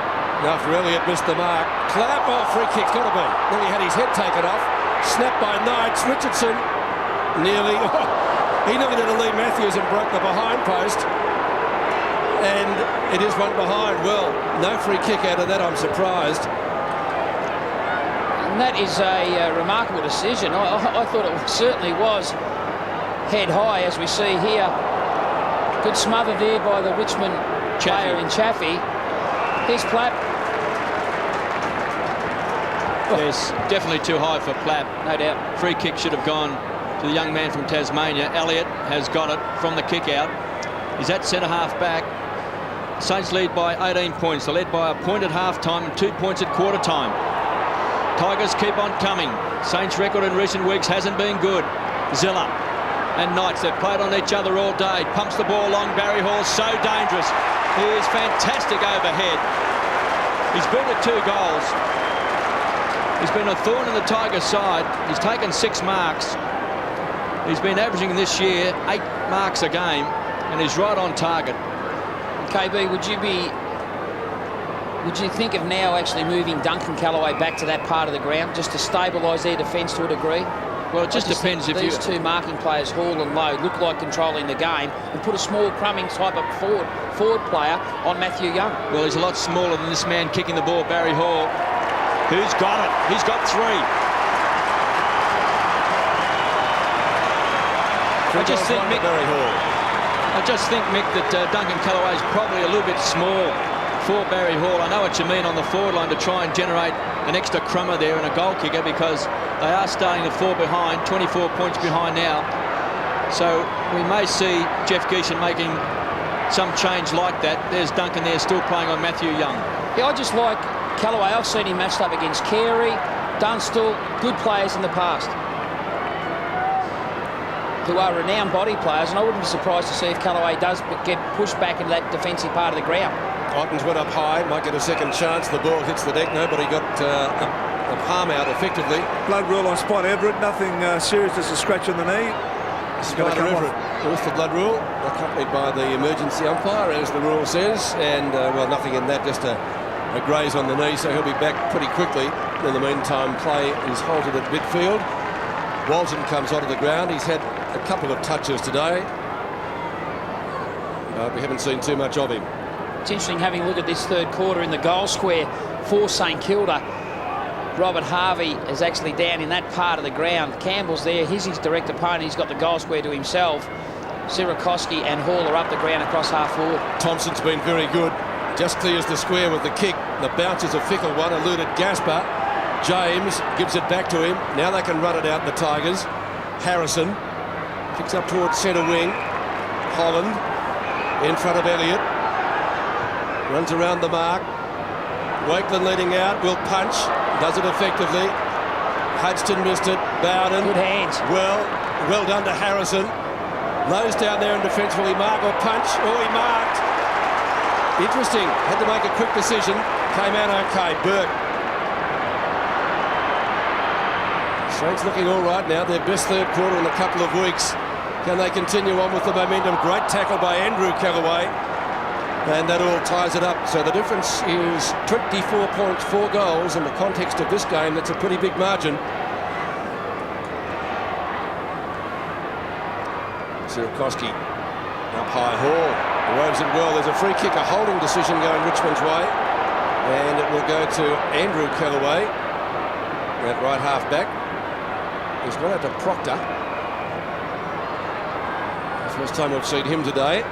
After Elliott missed the mark. Clap, oh, free kick's got to be. Nearly had his head taken off. Snapped by Knights. Richardson nearly, he nearly did a Lee Matthews and broke the behind post. And it is one behind. Well, no free kick out of that, I'm surprised. And that is a remarkable decision. I thought it certainly was head high, as we see here. Good smother there by the Richmond player in Chaffee. Here's Plapp. Yes, definitely too high for Plapp. No doubt. Free kick should have gone to the young man from Tasmania. Elliott has got it from the kick out. He's at centre half back. Saints lead by 18 points. They're led by a point at half time and 2 points at quarter time. Tigers keep on coming. Saints' record in recent weeks hasn't been good. Zilla and Knights, they've played on each other all day. Pumps the ball long. Barry Hall's so dangerous. He is fantastic overhead. He's booted 2 goals. He's been a thorn in the Tigers' side. He's taken 6 marks. He's been averaging this year 8 marks a game, and he's right on target. KB, would you think of now actually moving Duncan Callaway back to that part of the ground just to stabilise their defence to a degree? Well, it just depends if these two marking players, Hall and Lowe, look like controlling the game, and put a small crumbing type of forward player on Matthew Young. Well, he's a lot smaller than this man kicking the ball, Barry Hall. Who's got it? He's got 3. I just think, Mick, that Duncan Callaway is probably a little bit small for Barry Hall. I know what you mean on the forward line to try and generate an extra crummer there and a goal kicker, because they are starting to fall behind, 24 points behind now. So we may see Jeff Geesham making some change like that. There's Duncan there still playing on Matthew Young. Yeah, I just like Callaway. I've seen him matched up against Carey, Dunstall, good players in the past who are renowned body players, and I wouldn't be surprised to see if Callaway does get pushed back into that defensive part of the ground. Ottens went up high, might get a second chance. The ball hits the deck. Nobody got a palm out effectively. Blood rule on Spot Everett. Nothing serious, just a scratch on the knee. Spot Everett with the blood rule, accompanied by the emergency umpire, as the rule says. And, well, nothing in that, just a a graze on the knee, so he'll be back pretty quickly. In the meantime, play is halted at midfield. Walton comes onto the ground. He's had a couple of touches today, but we haven't seen too much of him. It's interesting having a look at this third quarter in the goal square for St Kilda. Robert Harvey is actually down in that part of the ground. Campbell's there. He's his direct opponent. He's got the goal square to himself. Sierakowski and Hall are up the ground across half forward. Thompson's been very good. Just clears the square with the kick. The bounce is a fickle one. Eluded Gaspar. James gives it back to him. Now they can run it out, the Tigers. Harrison kicks up towards centre wing. Holland in front of Elliott. Runs around the mark. Wakeland leading out. Will punch. Does it effectively. Hudson missed it. Bowden. Good hands. Well done to Harrison. Lowe's down there in defence. Will he mark or punch? Oh, he marked. Interesting. Had to make a quick decision. Came out okay. Burke. Saints looking all right now. Their best third quarter in a couple of weeks. Can they continue on with the momentum? Great tackle by Andrew Callaway. And that all ties it up. So the difference is 24 points, 4 goals. In the context of this game, that's a pretty big margin. Sierakowski up high. Hall waves it well. There's a free kick, a holding decision going Richmond's way. And it will go to Andrew Callaway at right half back. He's gone out to Proctor. The first time we've seen him today.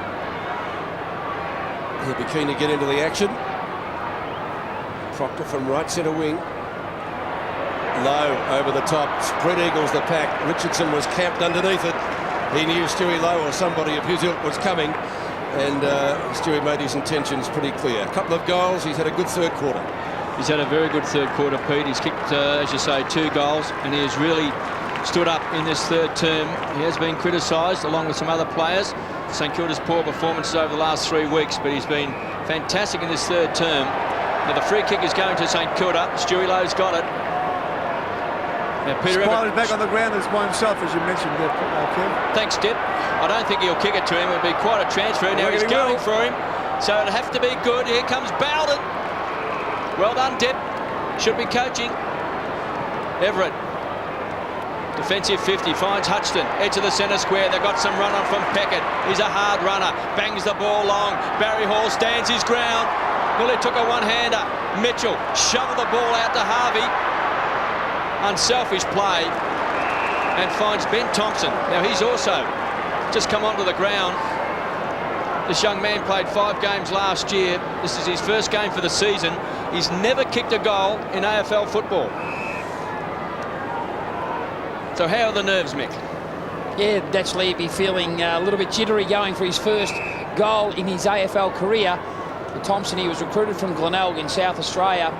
He'll be keen to get into the action. Proctor from right centre wing. Low over the top. Spread eagles the pack. Richardson was camped underneath it. He knew Stewie Lowe or somebody of his ilk was coming. And Stewie made his intentions pretty clear. A couple of goals. He's had a good third quarter. He's had a very good third quarter, Pete. He's kicked, as you say, 2 goals, and he has really stood up in this third term. He has been criticised, along with some other players, St Kilda's poor performances over the last 3 weeks, but he's been fantastic in this third term. Now the free kick is going to St Kilda. Stewie Lowe's got it. Now Peter Everett back on the ground as by himself, as you mentioned there, Kev. Thanks, Dip. I don't think he'll kick it to him. It'll be quite a transfer. Now he's going for him, so it'll have to be good. Here comes Bowden. Well done, Dip. Should be coaching. Everett. Defensive 50, finds Hudson, edge of the centre square. They've got some run on from Peckett. He's a hard runner, bangs the ball long. Barry Hall stands his ground. Nearly took a one-hander. Mitchell shoveled the ball out to Harvey. Unselfish play, and finds Ben Thompson. Now he's also just come onto the ground. This young man played 5 games last year. This is his first game for the season. He's never kicked a goal in AFL football. So how are the nerves, Mick? Yeah, naturally he'd be feeling a little bit jittery going for his first goal in his AFL career. But Thompson, he was recruited from Glenelg in South Australia.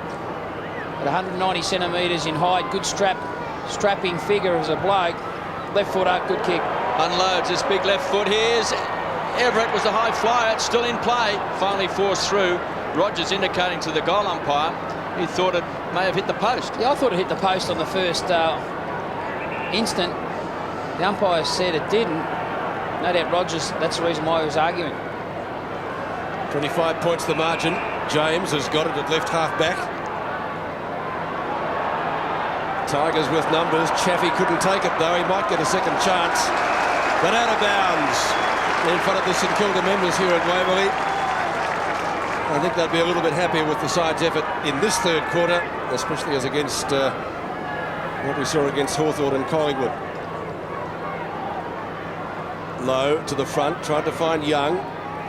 At 190 centimetres in height, good strapping figure as a bloke. Left footer, good kick. Unloads this big left foot. Here's Everett, was the high flyer. It's still in play. Finally forced through. Rogers indicating to the goal umpire he thought it may have hit the post. Yeah, I thought it hit the post on the first instant. The umpire said it didn't. No doubt Rogers, that's the reason why he was arguing. 25 points the margin. James has got it at left half back. Tigers with numbers. Chaffee couldn't take it though. He might get a second chance. But out of bounds in front of the St Kilda members here at Waverley. I think they'd be a little bit happier with the side's effort in this third quarter, especially as against what we saw against Hawthorn and Collingwood. Low to the front, tried to find Young.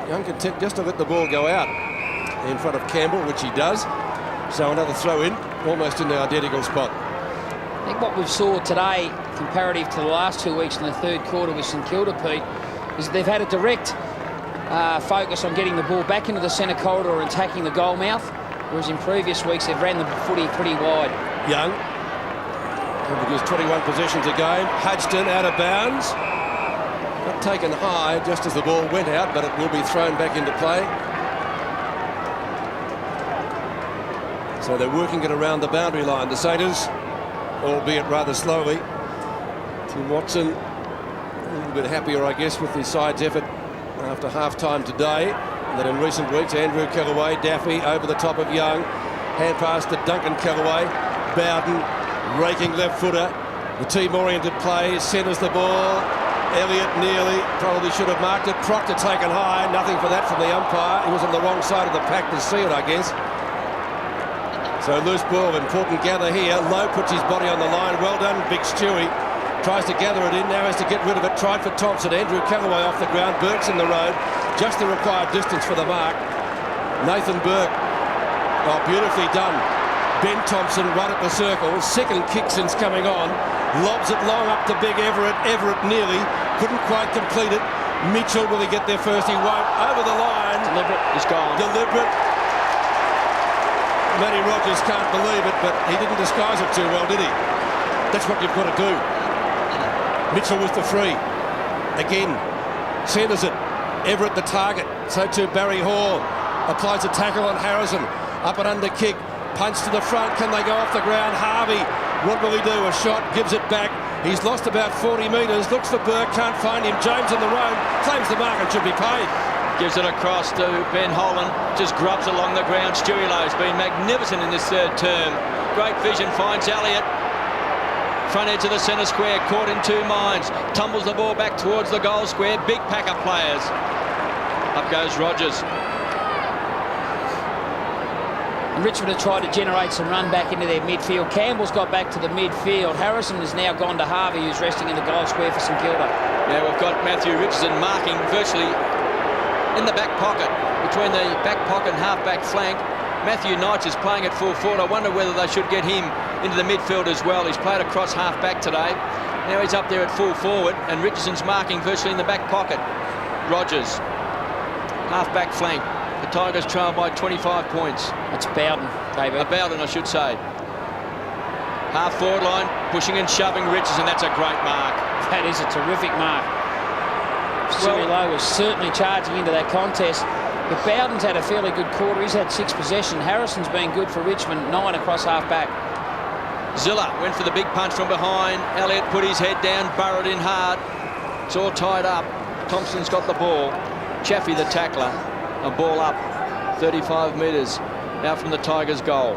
Young content just to let the ball go out in front of Campbell, which he does. So another throw in, almost in the identical spot. I think what we saw today, comparative to the last 2 weeks in the third quarter with St Kilda, Pete, is that they've had a direct focus on getting the ball back into the centre corridor and attacking the goal mouth, whereas in previous weeks they've ran the footy pretty wide. Young, because 21 possessions a game. Hudson out of bounds. Got taken high just as the ball went out, but it will be thrown back into play. So they're working it around the boundary line, the Satyrs, albeit rather slowly. Tim Watson a little bit happier, I guess, with the side's effort after half-time today. that in recent weeks. Andrew Kellaway, Daffy over the top of Young. Hand pass to Duncan Kellaway. Bowden raking left footer. The team-oriented play, centres the ball. Elliott nearly, probably should have marked it. Proctor taken high, nothing for that from the umpire. He was on the wrong side of the pack to see it, I guess. So loose ball, important gather here. Lowe puts his body on the line. Well done, Big Stewie. Tries to gather it in, now has to get rid of it. Tried for Thompson. Andrew Kellaway off the ground. Burke's in the road. Just the required distance for the mark. Nathan Burke. Oh, beautifully done. Ben Thompson right at the circle. Second kick since coming on. Lobs it long up to Big Everett. Everett nearly. Couldn't quite complete it. Mitchell, will he get there first? He won't. Over the line. Deliberate. He's gone. Deliberate. Matty Rogers can't believe it, but he didn't disguise it too well, did he? That's what you've got to do. Mitchell with the free. Again. Centres it. Everett the target. So too Barry Hall. Applies a tackle on Harrison. Up and under kick. Punch to the front. Can they go off the ground? Harvey. What will he do? A shot. Gives it back. He's lost about 40 metres. Looks for Burke. Can't find him. James on the road. Claims the mark and should be paid. Gives it across to Ben Holland. Just grubs along the ground. Stewie Lowe's been magnificent in this third term. Great vision. Finds Elliott. Front edge of the centre square. Caught in two minds. Tumbles the ball back towards the goal square. Big pack of players. Up goes Rogers. And Richmond have tried to generate some run back into their midfield. Campbell's got back to the midfield. Harrison has now gone to Harvey, who's resting in the goal square for St Kilda. Yeah, we've got Matthew Richardson marking virtually in the back pocket, between the back pocket and half-back flank. Matthew Knights is playing at full forward. I wonder whether they should get him into the midfield as well. He's played across half-back today. Now he's up there at full forward, and Richardson's marking virtually in the back pocket. Rogers, half-back flank. The Tigers trail by 25 points. That's Bowden, David. Bowden, I should say. Half forward line, pushing and shoving Richardson. That's a great mark. That is a terrific mark. Stewie Lowe was certainly charging into that contest. But Bowden's had a fairly good quarter. He's had 6 possession. Harrison's been good for Richmond, 9 across half-back. Zilla went for the big punch from behind. Elliott put his head down, burrowed in hard. It's all tied up. Thompson's got the ball. Chaffee, the tackler. A ball up 35 metres out from the Tigers' goal.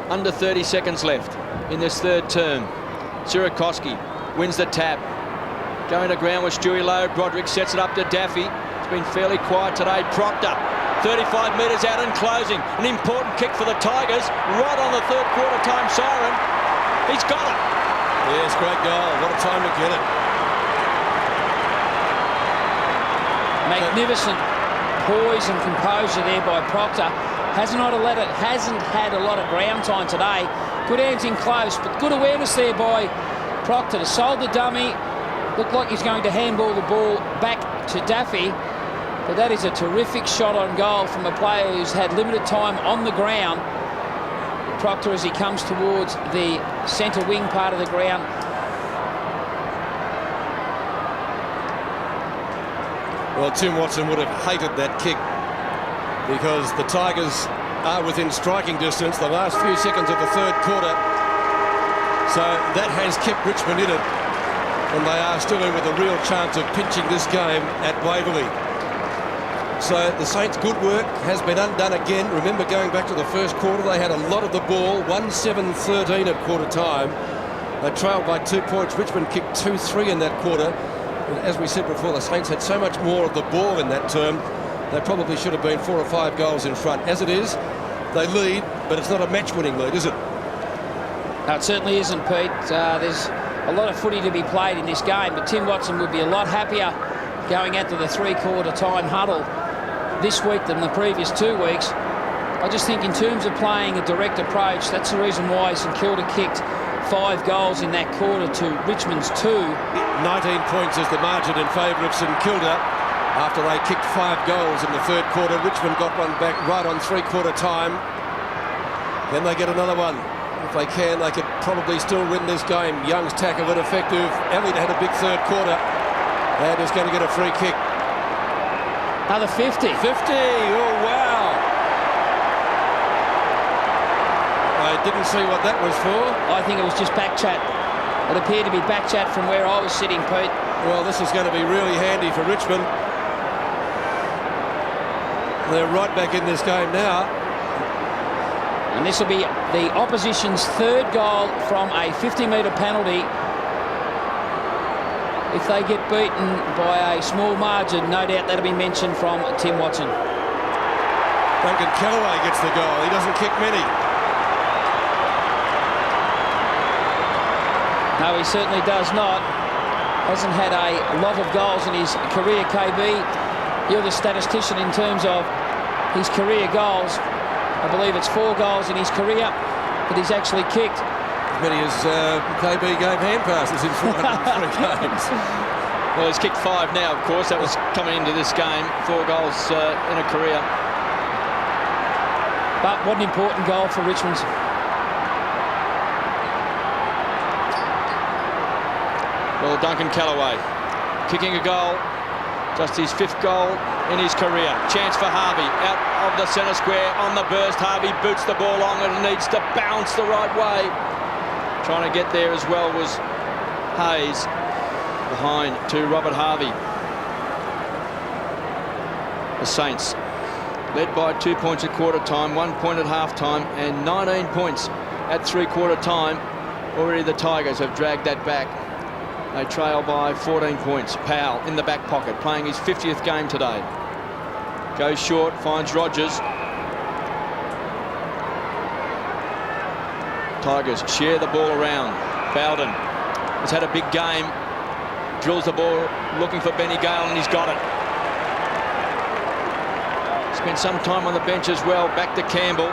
Under 30 seconds left in this third term. Sirakoski wins the tap. Going to ground with Stewie Lowe. Broderick sets it up to Daffy. It's been fairly quiet today. Proctor, 35 metres out and closing. An important kick for the Tigers. Right on the third quarter time siren. He's got it. Yes, great goal. What a time to get it. Magnificent poise and composure there by Proctor. Hasn't had a lot of ground time today. Good hands in close, but good awareness there by Proctor to solve the dummy. Looked like he's going to handball the ball back to Daffy, but that is a terrific shot on goal from a player who's had limited time on the ground. Proctor, as he comes towards the centre wing part of the ground. Well, Tim Watson would have hated that kick because the Tigers are within striking distance the last few seconds of the third quarter. So that has kept Richmond in it, and they are still in with a real chance of pinching this game at Waverley. So the Saints' good work has been undone again. Remember, going back to the first quarter, they had a lot of the ball, 1-7-13 at quarter time. They trailed by 2 points. Richmond kicked 2-3 in that quarter. And as we said before, the Saints had so much more of the ball in that term, they probably should have been 4 or 5 goals in front. As it is, they lead, but it's not a match-winning lead, is it? No, it certainly isn't, Pete. There's a lot of footy to be played in this game, but Tim Watson would be a lot happier going out to the three-quarter time huddle this week than the previous 2 weeks. I just think in terms of playing a direct approach, that's the reason why St Kilda kicked 5 goals in that quarter to Richmond's 2. 19 points is the margin in favour of St Kilda after they kicked 5 goals in the third quarter. Richmond got one back right on three-quarter time. Then they get another one. If they can, they could probably still win this game. Young's tackle ineffective. Elliott had a big third quarter and is going to get a free kick. Another 50. 50, oh wow. I didn't see what that was for. I think it was just back chat. It appeared to be back chat from where I was sitting, Pete. Well, this is going to be really handy for Richmond. They're right back in this game now. And this will be the opposition's third goal from a 50-metre penalty. If they get beaten by a small margin, no doubt that'll be mentioned from Tim Watson. Duncan Callaway gets the goal. He doesn't kick many. No, he certainly does not. Hasn't had a lot of goals in his career, KB. You're the statistician in terms of his career goals. I believe it's 4 goals in his career that he's actually kicked. As many as KB gave hand passes in 403 games. Well, he's kicked 5 now, of course. That was coming into this game. 4 goals in a career. But what an important goal for Richmond. Well, Duncan Callaway kicking a goal. Just his 5th goal in his career. Chance for Harvey out of the centre square on the burst. Harvey boots the ball long and needs to bounce the right way. Trying to get there as well was Hayes behind to Robert Harvey. The Saints led by 2 points at quarter time, 1 point at half time and 19 points at 3/4 time. Already the Tigers have dragged that back. They trail by 14 points. Powell in the back pocket, playing his 50th game today. Goes short, finds Rogers. Tigers share the ball around. Bowden has had a big game. Drills the ball, looking for Benny Gale, and he's got it. Spent some time on the bench as well. Back to Campbell.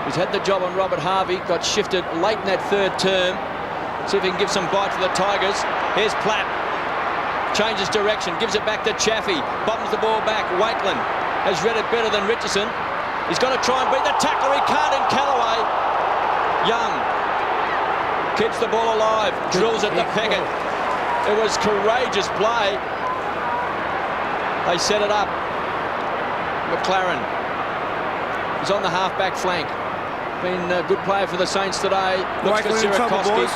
He's had the job on Robert Harvey. Got shifted late in that 3rd term. See if he can give some bite to the Tigers. Here's Platt. Changes direction, gives it back to Chaffee. Bottoms the ball back. Wakeland has read it better than Richardson. He's got to try and beat the tackler. He can't in Callaway. Young keeps the ball alive. Drills at the Peckett. It was courageous play. They set it up. McLaren is on the half-back flank. Been a good player for the Saints today. Looks for Sierakowski.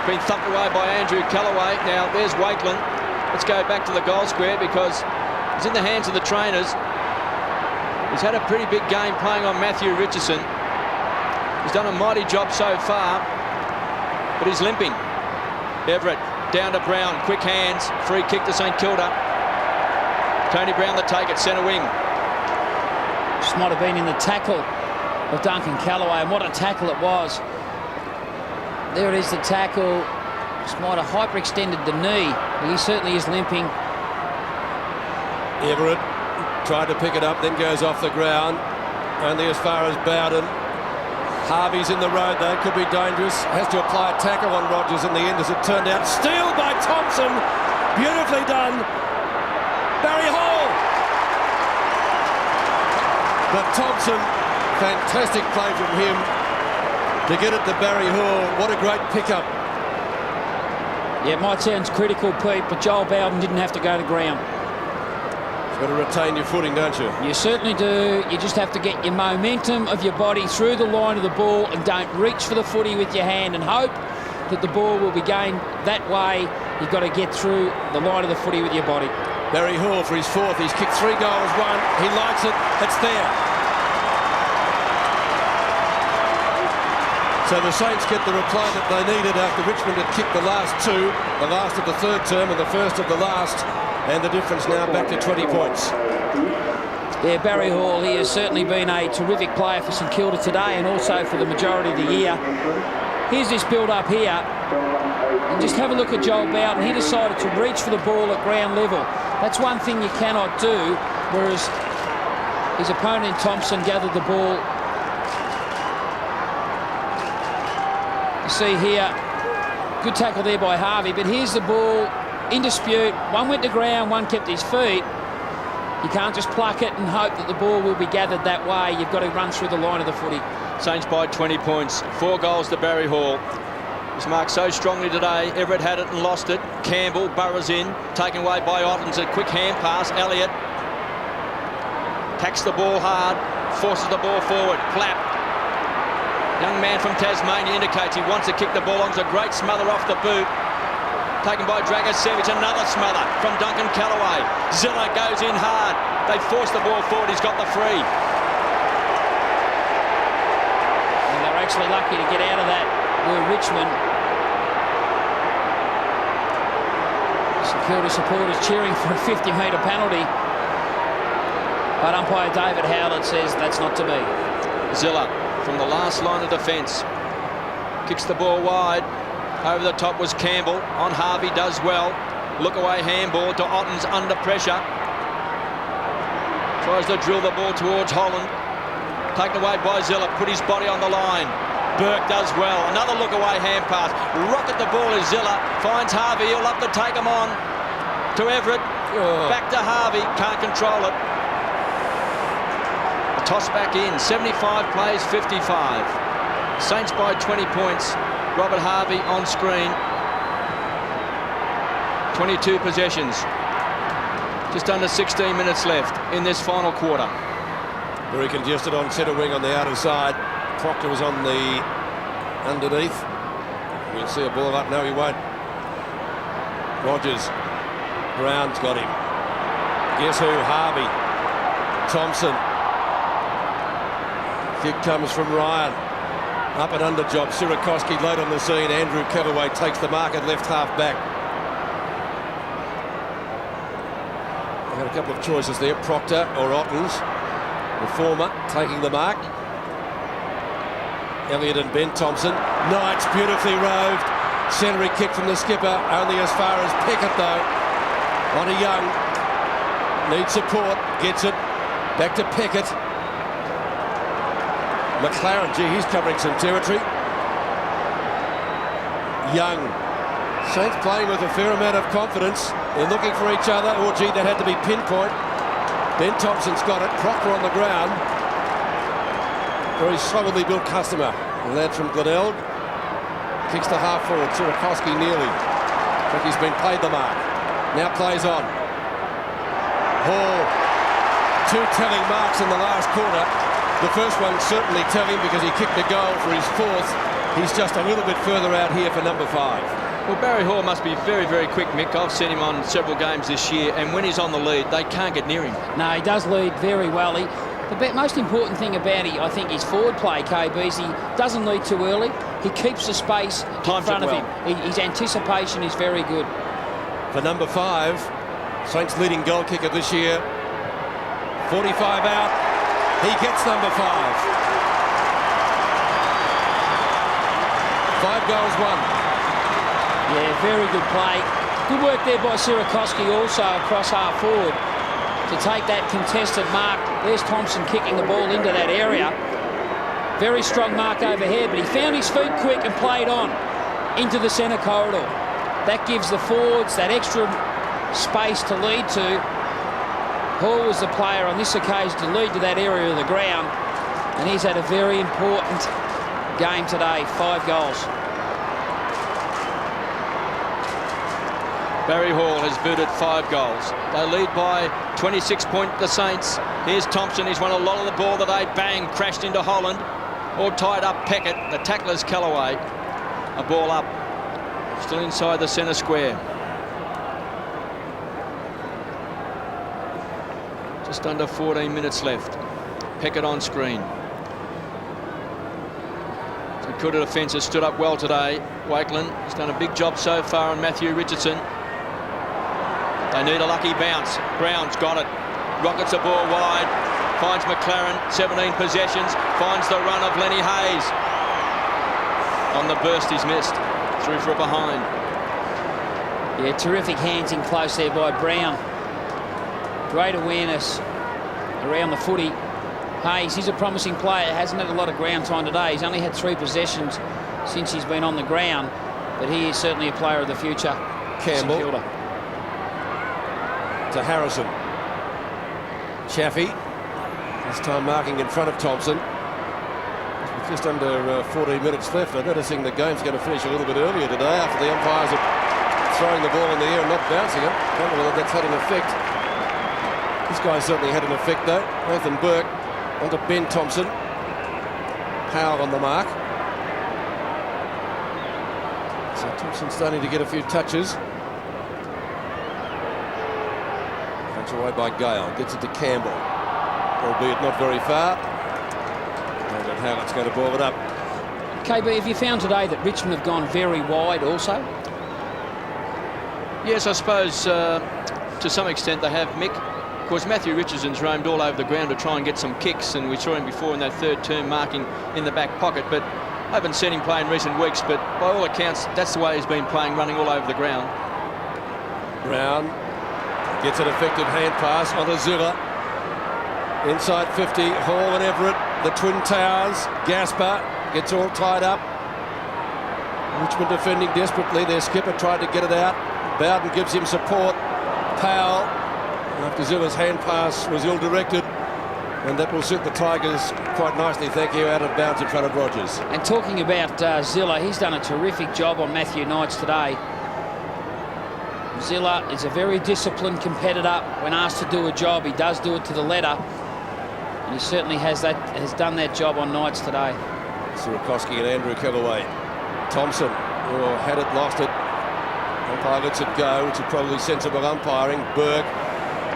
Been thumped away by Andrew Callaway. Now there's Wakeland. Let's go back to the goal square because it's in the hands of the trainers. He's had a pretty big game playing on Matthew Richardson. He's done a mighty job so far, but he's limping. Everett down to Brown. Quick hands. Free kick to St Kilda. Tony Brown the take it, centre wing. Just might have been in the tackle of Duncan Callaway, and what a tackle it was. There it is, the tackle. Just might have hyperextended the knee. He certainly is limping. Everett tried to pick it up, then goes off the ground. Only as far as Bowden. Harvey's in the road though, could be dangerous. Has to apply a tackle on Rogers in the end as it turned out. Steal by Thompson. Beautifully done. Barry Hall. But Thompson, fantastic play from him to get it to Barry Hall. What a great pickup. Yeah, it might sound critical, Pete, but Joel Bowden didn't have to go to ground. You've got to retain your footing, don't you? You certainly do. You just have to get your momentum of your body through the line of the ball and don't reach for the footy with your hand and hope that the ball will be gained that way. You've got to get through the line of the footy with your body. Barry Hall for his 4th. He's kicked 3 goals, 1. He likes it. It's there. So the Saints get the reply that they needed after Richmond had kicked the last 2, the last of the 3rd term and the first of the last, and the difference now back to 20 points. Yeah, Barry Hall, he has certainly been a terrific player for St Kilda today and also for the majority of the year. Here's this build-up here, and just have a look at Joel Bowden. He decided to reach for the ball at ground level. That's one thing you cannot do, whereas his opponent Thompson gathered the ball. You see here, good tackle there by Harvey, but here's the ball in dispute. One went to ground, one kept his feet. You can't just pluck it and hope that the ball will be gathered that way. You've got to run through the line of the footy. Saints by 20 points. 4 goals to Barry Hall. He's marked so strongly today. Everett had it and lost it. Campbell burrows in, taken away by Ottens. A quick hand pass. Elliott tacks the ball hard, forces the ball forward. Clapp. Young man from Tasmania indicates he wants to kick the ball on. It's a great smother off the boot. taken by Dragicevic. Another smother from Duncan Callaway. Zilla goes in hard. They force the ball forward. He's got the free. And they're actually lucky to get out of that, were Richmond. St Kilda supporters cheering for a 50-metre penalty. But umpire David Howlett says that's not to be. Zilla from the last line of defence. Kicks the ball wide. Over the top was Campbell. On Harvey, does well. Look away handball to Ottens under pressure. Tries to drill the ball towards Holland. Taken away by Zilla. Put his body on the line. Burke does well. Another look away hand pass. Rocket the ball is Zilla. Finds Harvey. He'll have to take him on. To Everett. Back to Harvey. Can't control it. A toss back in. 75 plays 55. Saints by 20 points. Robert Harvey on screen. 22 possessions. Just under 16 minutes left in this final quarter. Very congested on centre wing on the outer side. Proctor was on the underneath. We'll see a ball up. No, he won't. Rogers. Brown's got him. Guess who? Harvey. Thompson. Kick comes from Ryan. Up and under job. Sirakoski late on the scene. Andrew Callaway takes the mark at left half back. They had a couple of choices there. Proctor or Ottens. The former taking the mark. Elliott and Ben Thompson. Knights beautifully roved. Century kick from the skipper. Only as far as Pickett though. On a Young. Needs support. Gets it. Back to Pickett. McLaren, gee, he's covering some territory. Young. Saints playing with a fair amount of confidence. They're looking for each other. Oh, gee, that had to be pinpoint. Ben Thompson's got it. Proctor on the ground. Very slowly built customer. The lad from Glenelg. Kicks to half forward. Sirakoski nearly. I think he's been played the mark. Now plays on. Hall. Two telling marks in the last quarter. The first one certainly telling because he kicked a goal for his fourth. He's just a little bit further out here for number 5. Well, Barry Hall must be very, very quick, Mick. I've seen him on several games this year, and when he's on the lead, they can't get near him. No, he does lead very well. The most important thing about him, I think, is forward play, KB's. He doesn't lead too early. He keeps the space in front of him. His anticipation is very good. For number 5, Saints leading goal kicker this year. 45 out. He gets number 5. 5 goals, 1. Yeah, very good play. Good work there by Sirakoski also across half forward to take that contested mark. There's Thompson kicking the ball into that area. Very strong mark overhead, but he found his feet quick and played on into the centre corridor. That gives the forwards that extra space to lead to. Hall was the player on this occasion to lead to that area of the ground, and he's had a very important game today. 5 goals. Barry Hall has booted 5 goals. They lead by 26 points, the Saints. Here's Thompson. He's won a lot of the ball today. Bang, crashed into Holland. All tied up Peckett. The tackler's Callaway. A ball up. Still inside the centre square. Just under 14 minutes left. Peckett on screen. So Kilda defence has stood up well today. Wakeland has done a big job so far on Matthew Richardson. They need a lucky bounce. Brown's got it. Rockets the ball wide. Finds McLaren. 17 possessions. Finds the run of Lenny Hayes. On the burst, he's missed. Through for a behind. Yeah, terrific hands in close there by Brown. Great awareness around the footy. Hayes, he's a promising player. Hasn't had a lot of ground time today. He's only had 3 possessions since he's been on the ground, but he is certainly a player of the future. Campbell to Harrison. Chaffee, this time marking in front of Thompson. With just under 14 minutes left, I'm noticing the game's going to finish a little bit earlier today after the umpires are throwing the ball in the air and not bouncing it. I don't know whether that's had an effect. This guy certainly had an effect though. Nathan Burke onto Ben Thompson. Powell on the mark. So Thompson starting to get a few touches. Punch away by Gale. Gets it to Campbell. Albeit not very far. And Howlett's going to ball it up. KB, have you found today that Richmond have gone very wide also? Yes, I suppose to some extent they have, Mick. Of course, Matthew Richardson's roamed all over the ground to try and get some kicks, and we saw him before in that third term marking in the back pocket, but I haven't seen him play in recent weeks, but by all accounts, that's the way he's been playing, running all over the ground. Brown gets an effective hand pass onto Zilla. Inside 50, Hall and Everett, the Twin Towers. Gasper gets all tied up. Richmond defending desperately. Their skipper tried to get it out. Bowden gives him support. Powell, after Zilla's hand pass was ill-directed, and that will suit the Tigers quite nicely, thank you, out of bounds in front of Rogers. And talking about Zilla, he's done a terrific job on Matthew Knights today. Zilla is a very disciplined competitor. When asked to do a job, he does do it to the letter, and he certainly has done that job on Knights today. Sierakowski and Andrew Kellaway. Thompson, had it, lost it. Umpire lets it go, which is probably sensible umpiring. Burke,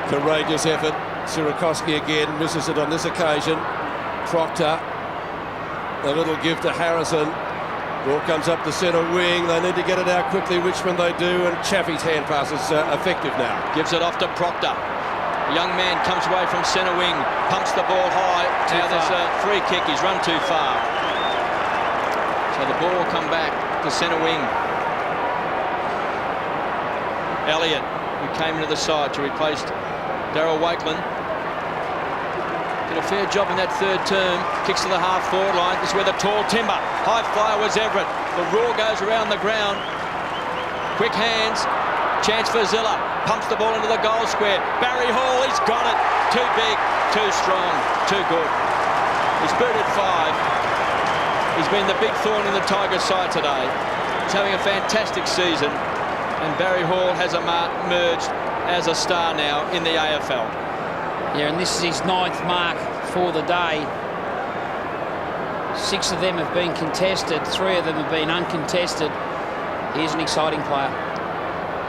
courageous effort. Sierakowski again misses it on this occasion. Proctor, a little give to Harrison. Ball comes up the centre wing. They need to get it out quickly. Richmond they do, and Chaffee's hand pass is effective now. Gives it off to Proctor. A young man comes away from centre wing, pumps the ball high. Now there's a free kick. He's run too far. So the ball will come back to centre wing. Elliott, who came into the side to replace Darryl Wakeland. Did a fair job in that third term. Kicks to the half-forward line. This is where the tall timber. High flyer was Everett. The roar goes around the ground. Quick hands. Chance for Zilla. Pumps the ball into the goal square. Barry Hall, he's got it. Too big, too strong, too good. He's booted 5. He's been the big thorn in the Tigers' side today. He's having a fantastic season. And Barry Hall has emerged as a star now in the AFL. Yeah, and this is his 9th mark for the day. 6 of them have been contested, 3 of them have been uncontested. He's an exciting player.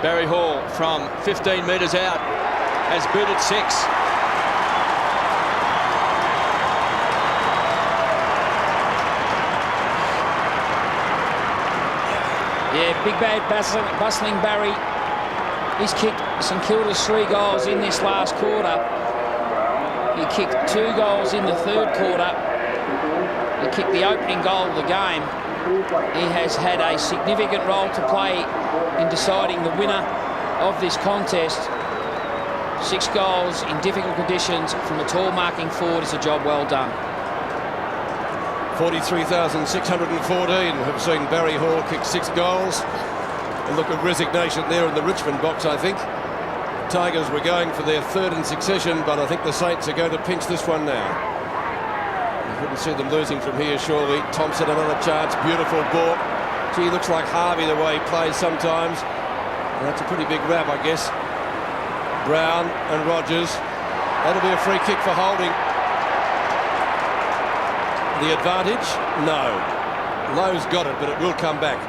Barry Hall from 15 metres out has booted 6. Yeah, big bad bustling Barry. He's kicked St Kilda's 3 goals in this last quarter. He kicked 2 goals in the third quarter. He kicked the opening goal of the game. He has had a significant role to play in deciding the winner of this contest. 6 goals in difficult conditions from a tall marking forward is a job well done. 43,614 have seen Barry Hall kick 6 goals. A look of resignation there in the Richmond box, I think. Tigers were going for their 3rd in succession, but I think the Saints are going to pinch this one now. You wouldn't see them losing from here, surely. Thompson, another chance. Beautiful ball. Gee, looks like Harvey the way he plays sometimes. And that's a pretty big rap, I guess. Brown and Rogers. That'll be a free kick for holding. The advantage? No. Lowe's got it, but it will come back.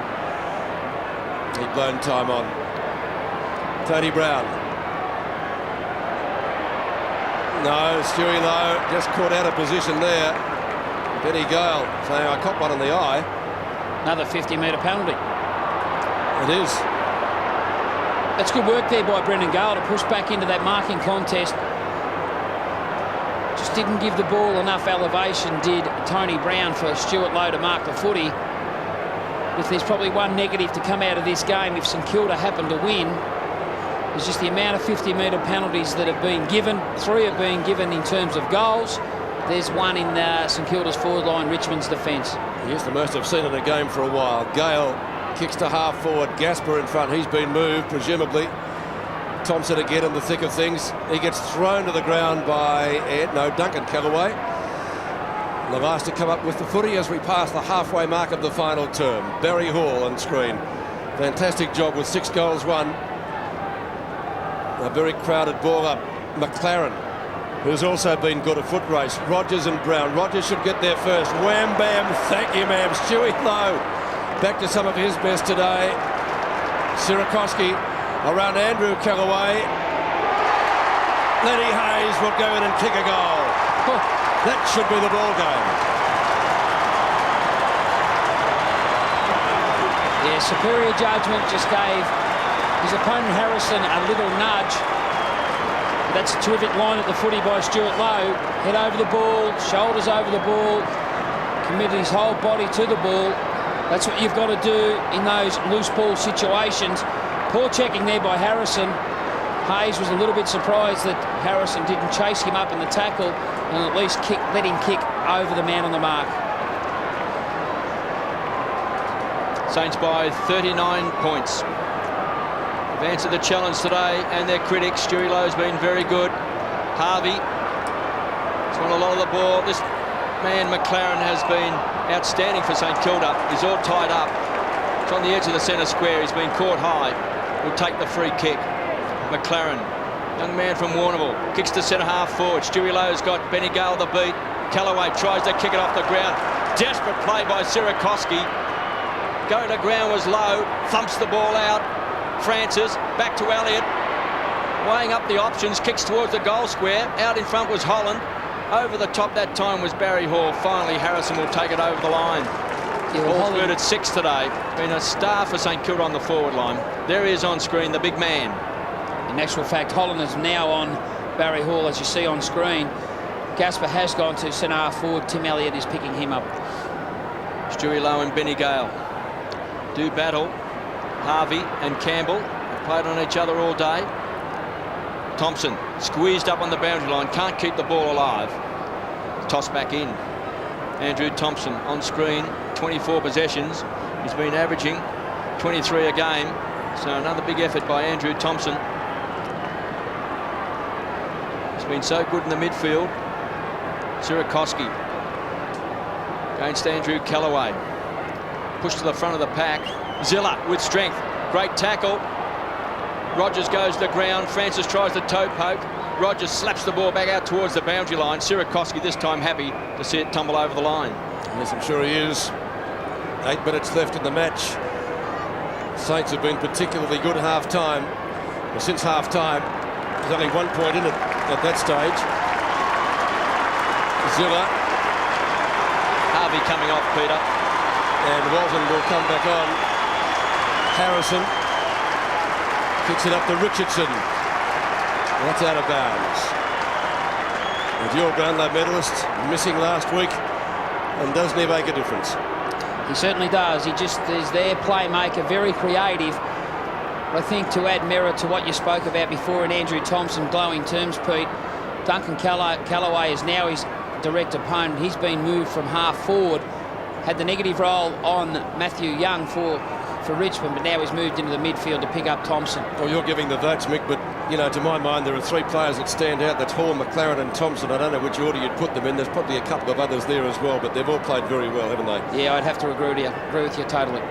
He'd blown time on. Tony Brown. No, Stewie Lowe just caught out of position there. Benny Gale saying, I caught one in the eye. Another 50-metre penalty. It is. That's good work there by Brendan Gale to push back into that marking contest. Just didn't give the ball enough elevation, did Tony Brown, for Stuart Lowe to mark the footy. If there's probably one negative to come out of this game, if St Kilda happen to win, is just the amount of 50-metre penalties that have been given. 3 have been given in terms of goals. There's 1 in St Kilda's forward line, Richmond's defence. Here's the most I've seen in a game for a while. Gale kicks to half forward. Gasper in front. He's been moved, presumably. Thompson again in the thick of things. He gets thrown to the ground by Duncan Kellaway. The last to come up with the footy as we pass the halfway mark of the final term. Barry Hall on screen. Fantastic job with 6 goals won. A very crowded ball up. McLaren, who's also been good at foot race. Rogers and Brown. Rogers should get there first. Wham, bam, thank you, ma'am. Stewie Lowe back to some of his best today. Sierakowski around Andrew Callaway. Lenny Hayes will go in and kick a goal. That should be the ball game. Yeah, superior judgment, just gave his opponent Harrison a little nudge. That's a terrific line at the footy by Stuart Lowe. Head over the ball, shoulders over the ball, committed his whole body to the ball. That's what you've got to do in those loose ball situations. Poor checking there by Harrison. Hayes was a little bit surprised that Harrison didn't chase him up in the tackle and at least let him kick over the man on the mark. Saints by 39 points. They've answered the challenge today, and their critics. Stewie Lowe's been very good. Harvey has won a lot of the ball. This man, McLaren, has been outstanding for St Kilda. He's all tied up. It's on the edge of the centre square. He's been caught high. Will take the free kick. McLaren, young man from Warrnambool, kicks to centre half forward. Stewie Lowe's got Benny Gale the beat. Callaway tries to kick it off the ground. Desperate play by Sierakowski. Going to ground was Lowe. Thumps the ball out. Francis back to Elliott, weighing up the options, kicks towards the goal square. Out in front was Holland. Over the top that time was Barry Hall. Finally Harrison will take it over the line. Yeah, well, Hall's been at 6 today. Been a star for St Kilda on the forward line. There he is on screen, the big man. In actual fact, Holland is now on Barry Hall, as you see on screen. Gasper has gone to centre half forward. Tim Elliott is picking him up. Stewie Lowe and Benny Gale do battle. Harvey and Campbell have played on each other all day. Thompson squeezed up on the boundary line, can't keep the ball alive. Toss back in. Andrew Thompson on screen, 24 possessions. He's been averaging 23 a game. So another big effort by Andrew Thompson. He's been so good in the midfield. Sierakowski against Andrew Callaway. Pushed to the front of the pack. Zilla with strength. Great tackle. Rogers goes to the ground. Francis tries the toe poke. Rogers slaps the ball back out towards the boundary line. Sierakowski this time happy to see it tumble over the line. Yes, I'm sure he is. 8 minutes left in the match. Saints have been particularly good at half-time. Well, since half-time, there's only 1 point in it at that stage. Zilla. Harvey coming off, Peter. And Walton will come back on. Harrison kicks it up to Richardson. That's out of bounds. And your Brownlow medalist missing last week, and doesn't he make a difference? He certainly does. He just is their playmaker, very creative. I think to add merit to what you spoke about before in Andrew Thompson, glowing terms, Pete, Duncan Callaway is now his direct opponent. He's been moved from half forward. Had the negative role on Matthew Young for Richmond, but now he's moved into the midfield to pick up Thompson. Well, you're giving the votes, Mick, but, you know, to my mind, there are 3 players that stand out. That's Hall, McLaren and Thompson. I don't know which order you'd put them in. There's probably a couple of others there as well, but they've all played very well, haven't they? Yeah, I'd have to agree with you totally.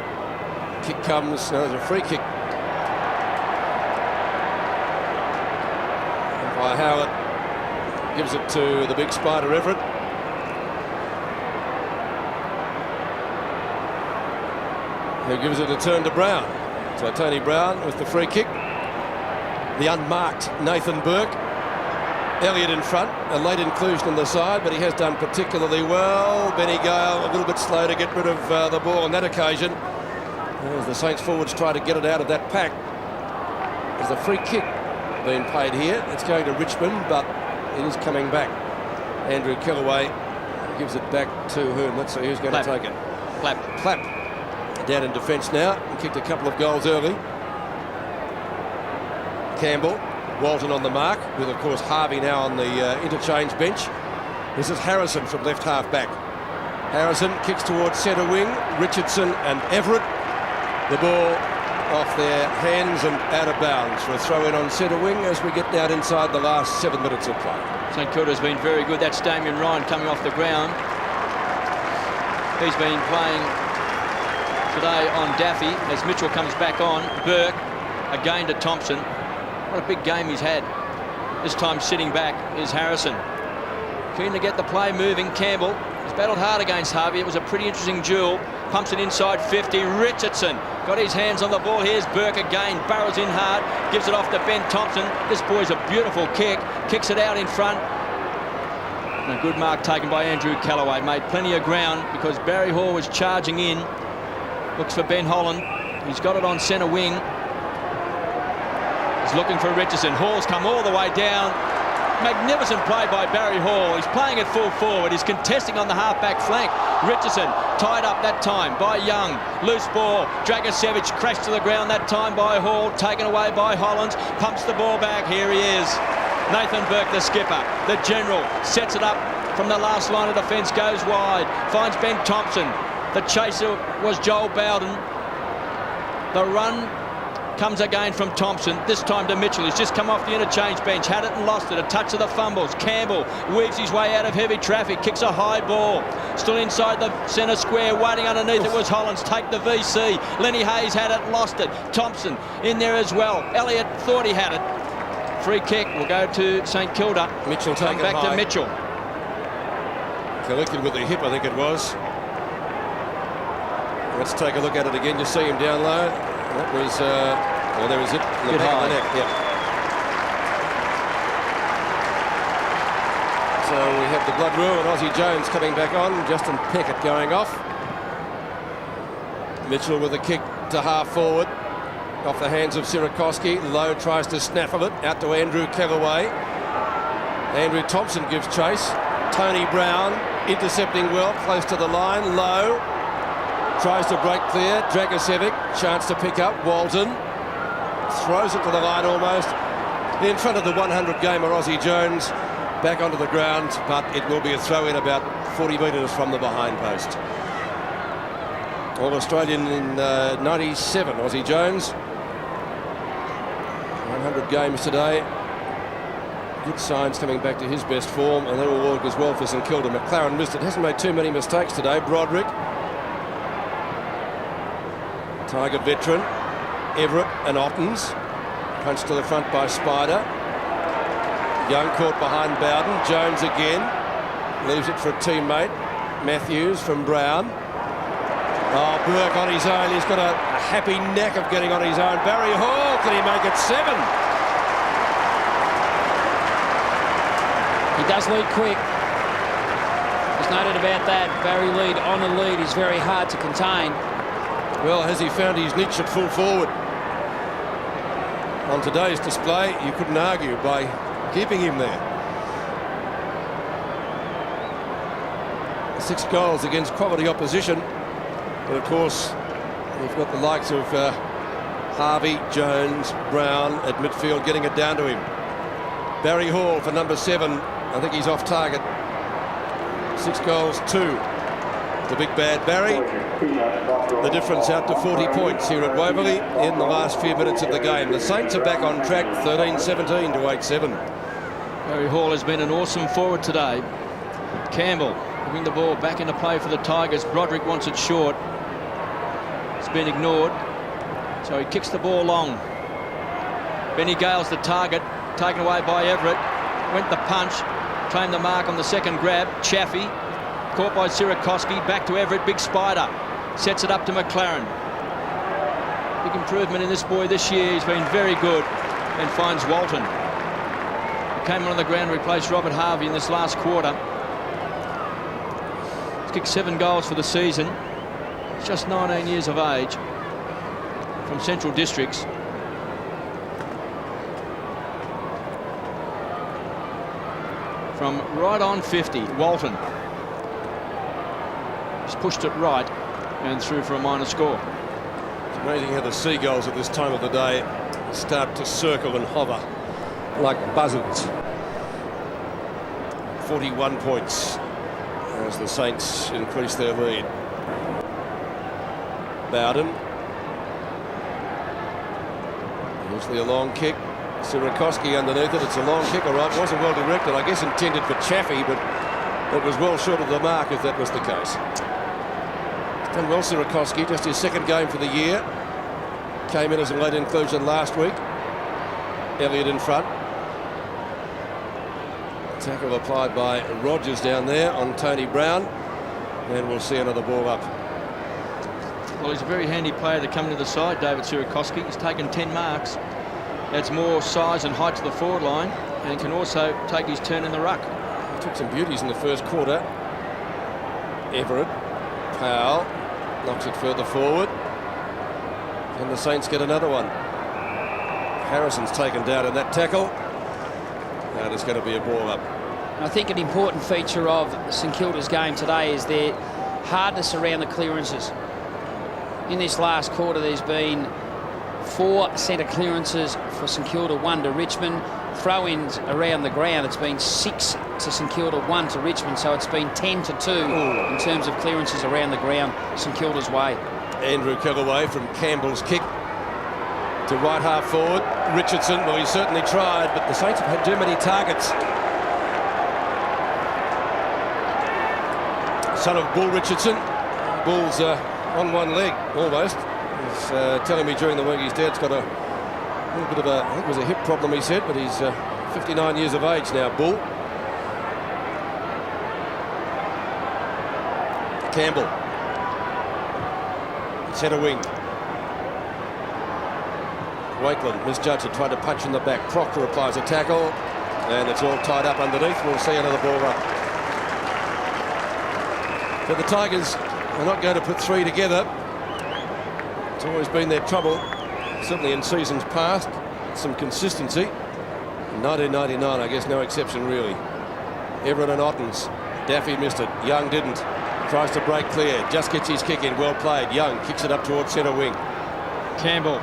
Kick comes. No, there's a free kick. By Howard. Gives it to the big Spider Everett. Who gives it a turn to Brown. So Tony Brown with the free kick. The unmarked Nathan Burke. Elliott in front, a late inclusion on the side, but he has done particularly well. Benny Gale a little bit slow to get rid of the ball on that occasion. As the Saints forwards try to get it out of that pack. There's a free kick being paid here. It's going to Richmond, but it is coming back. Andrew Callaway gives it back to whom? Let's see who's going to take it. Clapp. Down in defence now. He kicked a couple of goals early. Campbell. Walton on the mark, with, of course, Harvey now on the interchange bench. This is Harrison from left half back. Harrison kicks towards centre wing. Richardson and Everett. The ball off their hands and out of bounds for a throw in on centre wing as we get down inside the last 7 minutes of play. St Kilda has been very good. That's Damien Ryan coming off the ground. He's been playing today on Daffy as Mitchell comes back on. Burke again to Thompson. What a big game he's had. This time sitting back is Harrison. Keen to get the play moving. Campbell has battled hard against Harvey. It was a pretty interesting duel. pumps it inside 50. Richardson got his hands on the ball. Here's Burke again, barrels in hard, gives it off to Ben Thompson. This boy's a beautiful kick, kicks it out in front. And a good mark taken by Andrew Callaway. Made plenty of ground because Barry Hall was charging in. Looks for Ben Holland. He's got it on centre wing. He's looking for Richardson. Hall's come all the way down. Magnificent play by Barry Hall. He's playing it full forward. He's contesting on the half-back flank. Richardson tied up that time by Young. Loose ball. Dragicevic crashed to the ground that time by Hall. Taken away by Hollands. Pumps the ball back. Here he is. Nathan Burke, the skipper. The general sets it up from the last line of defence. Goes wide. Finds Ben Thompson. The chaser was Joel Bowden. The run comes again from Thompson, this time to Mitchell. He's just come off the interchange bench, had it and lost it. A touch of the fumbles. Campbell weaves his way out of heavy traffic, kicks a high ball. Still inside the centre square, waiting underneath it was Hollands. Take the VC. Lenny Hayes had it, lost it. Thompson in there as well. Elliott thought he had it. Free kick will go to St Kilda. Mitchell come back high. to Mitchell. Collected with the hip, I think it was. Let's take a look at it again. You see him down low. That was, well, there was it. In the back of the neck, yeah. So we have the blood rule and Ozzie Jones coming back on. Justin Peckett going off. Mitchell with a kick to half forward. Off the hands of Sierakowski. Lowe tries to snaffle it. Out to Andrew Callaway. Andrew Thompson gives chase. Tony Brown intercepting well, close to the line. Lowe tries to break clear. Dragicevic, chance to pick up. Walton throws it to the line almost. In front of the 100-gamer Ozzie Jones. Back onto the ground, but it will be a throw-in about 40 metres from the behind post. All-Australian in 97, Ozzie Jones. 100 games today. Good signs coming back to his best form, and that will work as well for St Kilda. McLaren missed it. Hasn't made too many mistakes today. Broderick. Tiger veteran. Everett and Ottens. Punched to the front by Spider. Young caught behind Bowden. Jones again. Leaves it for a teammate. Matthews from Brown. Oh, Burke on his own. He's got a happy neck of getting on his own. Barry Hall, can he make it 7? He does lead quick. There's no doubt about that. Barry lead on the lead is very hard to contain. Well, has he found his niche at full forward? On today's display, you couldn't argue by keeping him there. 6 goals against quality opposition. But of course, we've got the likes of Harvey, Jones, Brown at midfield getting it down to him. Barry Hall for number 7. I think he's off target. 6 goals, 2. The big bad Barry. The difference out to 40 points here at Waverley in the last few minutes of the game. The Saints are back on track, 13-17 to 8-7. Barry Hall has been an awesome forward today. Campbell moving the ball back into play for the Tigers. Broderick wants it short. It's been ignored. So he kicks the ball long. Benny Gale's the target. Taken away by Everett. Went the punch. Claimed the mark on the second grab. Chaffee. Caught by Sierakowski. Back to Everett. Big Spider. Sets it up to McLaren. Big improvement in this boy this year. He's been very good. And finds Walton. He came on the ground, replaced Robert Harvey in this last quarter. He's kicked 7 goals for the season. He's just 19 years of age. From Central Districts. From right on 50, Walton. He's pushed it right and through for a minor score. It's amazing how the Seagulls at this time of the day start to circle and hover like buzzards. 41 points as the Saints increase their lead. Bowden. Usually a long kick. Sierakowski underneath it. It's a long kick, all right. Wasn't well directed. I guess intended for Chaffee, but it was well short of the mark if that was the case. He's done well, Sierakowski. Just his 2nd game for the year. Came in as a late inclusion last week. Elliott in front. Tackle applied by Rogers down there on Tony Brown. And we'll see another ball up. Well, he's a very handy player to come into the side, David Sierakowski. He's taken 10 marks. Adds more size and height to the forward line and can also take his turn in the ruck. He took some beauties in the first quarter. Everett, Powell, knocks it further forward. And the Saints get another one. Harrison's taken down in that tackle. Now there's going to be a ball up. I think an important feature of St Kilda's game today is their hardness around the clearances. In this last quarter, there's been 4 centre clearances for St Kilda, 1 to Richmond. Throw-ins around the ground, it's been 6 to St Kilda, 1 to Richmond, so it's been 10-2 in terms of clearances around the ground St Kilda's way. Andrew Kellaway from Campbell's kick to right half forward. Richardson, well, he certainly tried, but the Saints have had too many targets. Son of Bull Richardson. Bull's on one leg, almost. He's telling me during the week his dad's got a little bit of a, I think it was a hip problem, he said, but he's 59 years of age now, Bull. Campbell. Centre wing. Wakeland misjudged it, tried to punch in the back. Proctor applies a tackle, and it's all tied up underneath. We'll see another ball run. But the Tigers are not going to put 3 together. It's always been their trouble, certainly in seasons past. Some consistency. In 1999, I guess no exception really. Everett and Ottens. Daffy missed it. Young didn't. Tries to break clear. Just gets his kick in. Well played. Young kicks it up towards centre wing. Campbell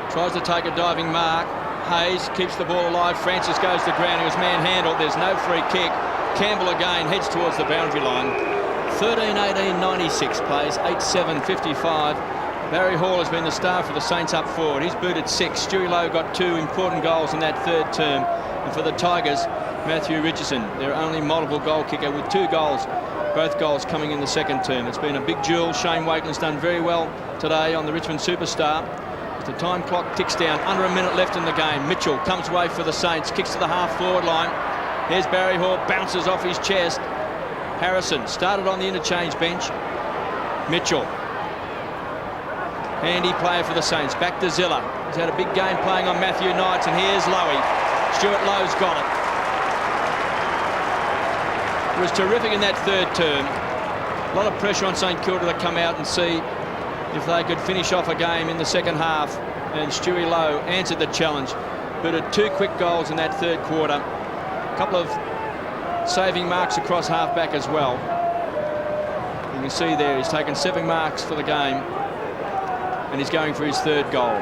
tries to take a diving mark. Hayes keeps the ball alive. Francis goes to ground. He was manhandled. There's no free kick. Campbell again heads towards the boundary line. 13-18-96 plays 8-7-55. Barry Hall has been the star for the Saints up forward. He's booted 6. Stewie Lowe got 2 important goals in that third term. And for the Tigers, Matthew Richardson, their only multiple goal kicker with 2 goals. Both goals coming in the second term. It's been a big duel. Shane Wakeland's done very well today on the Richmond Superstar. As the time clock ticks down, under a minute left in the game. Mitchell comes away for the Saints, kicks to the half-forward line. Here's Barry Hall, bounces off his chest. Harrison started on the interchange bench. Mitchell. Handy player for the Saints. Back to Zilla. He's had a big game playing on Matthew Knights, and here's Lowy. Stuart Lowe's got it. It was terrific in that third term. A lot of pressure on St Kilda to come out and see if they could finish off a game in the second half, and Stewie Lowe answered the challenge. Booted 2 quick goals in that third quarter. A couple of saving marks across half-back as well. You can see there he's taken 7 marks for the game, and he's going for his third goal.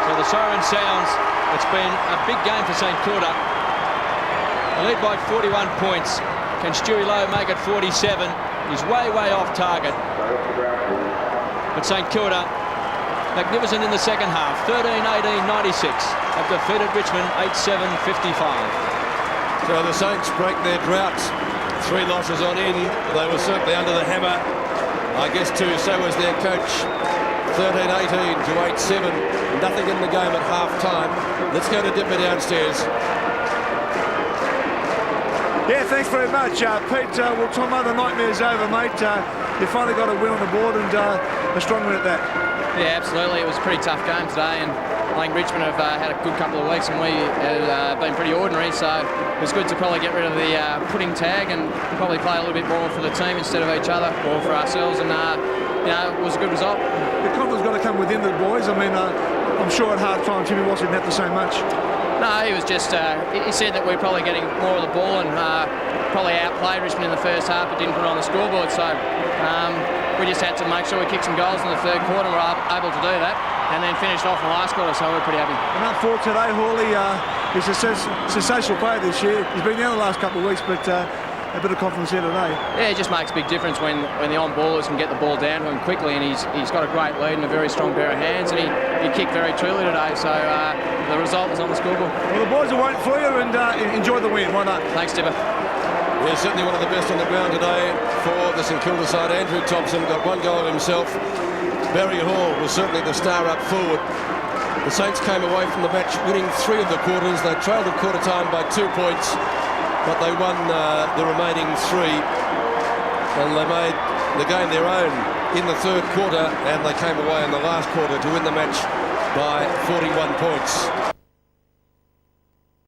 So the siren sounds. It's been a big game for St Kilda. They lead by 41 points. Can Stewie Lowe make it 47? He's way off target. But St Kilda, magnificent in the second half. 13-18-96. Have defeated Richmond 8-7-55. So the Saints break their drought. 3 losses on end. They were certainly under the hammer. I guess too, so was their coach. 13-18 to 8-7. Nothing in the game at half-time. Let's go to Dipper downstairs. Yeah, thanks very much, Pete. Well, Tomo, the nightmare's over, mate. You finally got a win on the board, and a strong win at that. Yeah, absolutely. It was a pretty tough game today, and I think Richmond have had a good couple of weeks, and we have been pretty ordinary, so it was good to probably get rid of the pudding tag and probably play a little bit more for the team instead of each other or for ourselves, and you know, it was a good result. The confidence got to come within the boys. I mean, I'm sure at half-time Timmy Watts didn't have to say much. No, he was just, he said that we're probably getting more of the ball and probably outplayed Richmond in the first half but didn't put it on the scoreboard, so we just had to make sure we kicked some goals in the third quarter. We were able to do that and then finished off in the last quarter, so we're pretty happy. And up forward today, Hawley is a sensational player this year. He's been down the last couple of weeks, but a bit of confidence here today. Yeah, it just makes a big difference when the on-ballers can get the ball down to him quickly, and he's got a great lead and a very strong pair of hands, and he kicked very truly today, so the result was on the scoreboard. Well, the boys are waiting for you, and enjoy the win. Why not? Thanks, Tipper. Yeah, certainly one of the best on the ground today for the St Kilda side. Andrew Thompson got 1 goal himself. Barry Hall was certainly the star up forward. The Saints came away from the match winning 3 of the quarters. They trailed at quarter time by 2 points, but they won the remaining 3. Well, they made the game their own in the third quarter, and they came away in the last quarter to win the match by 41 points.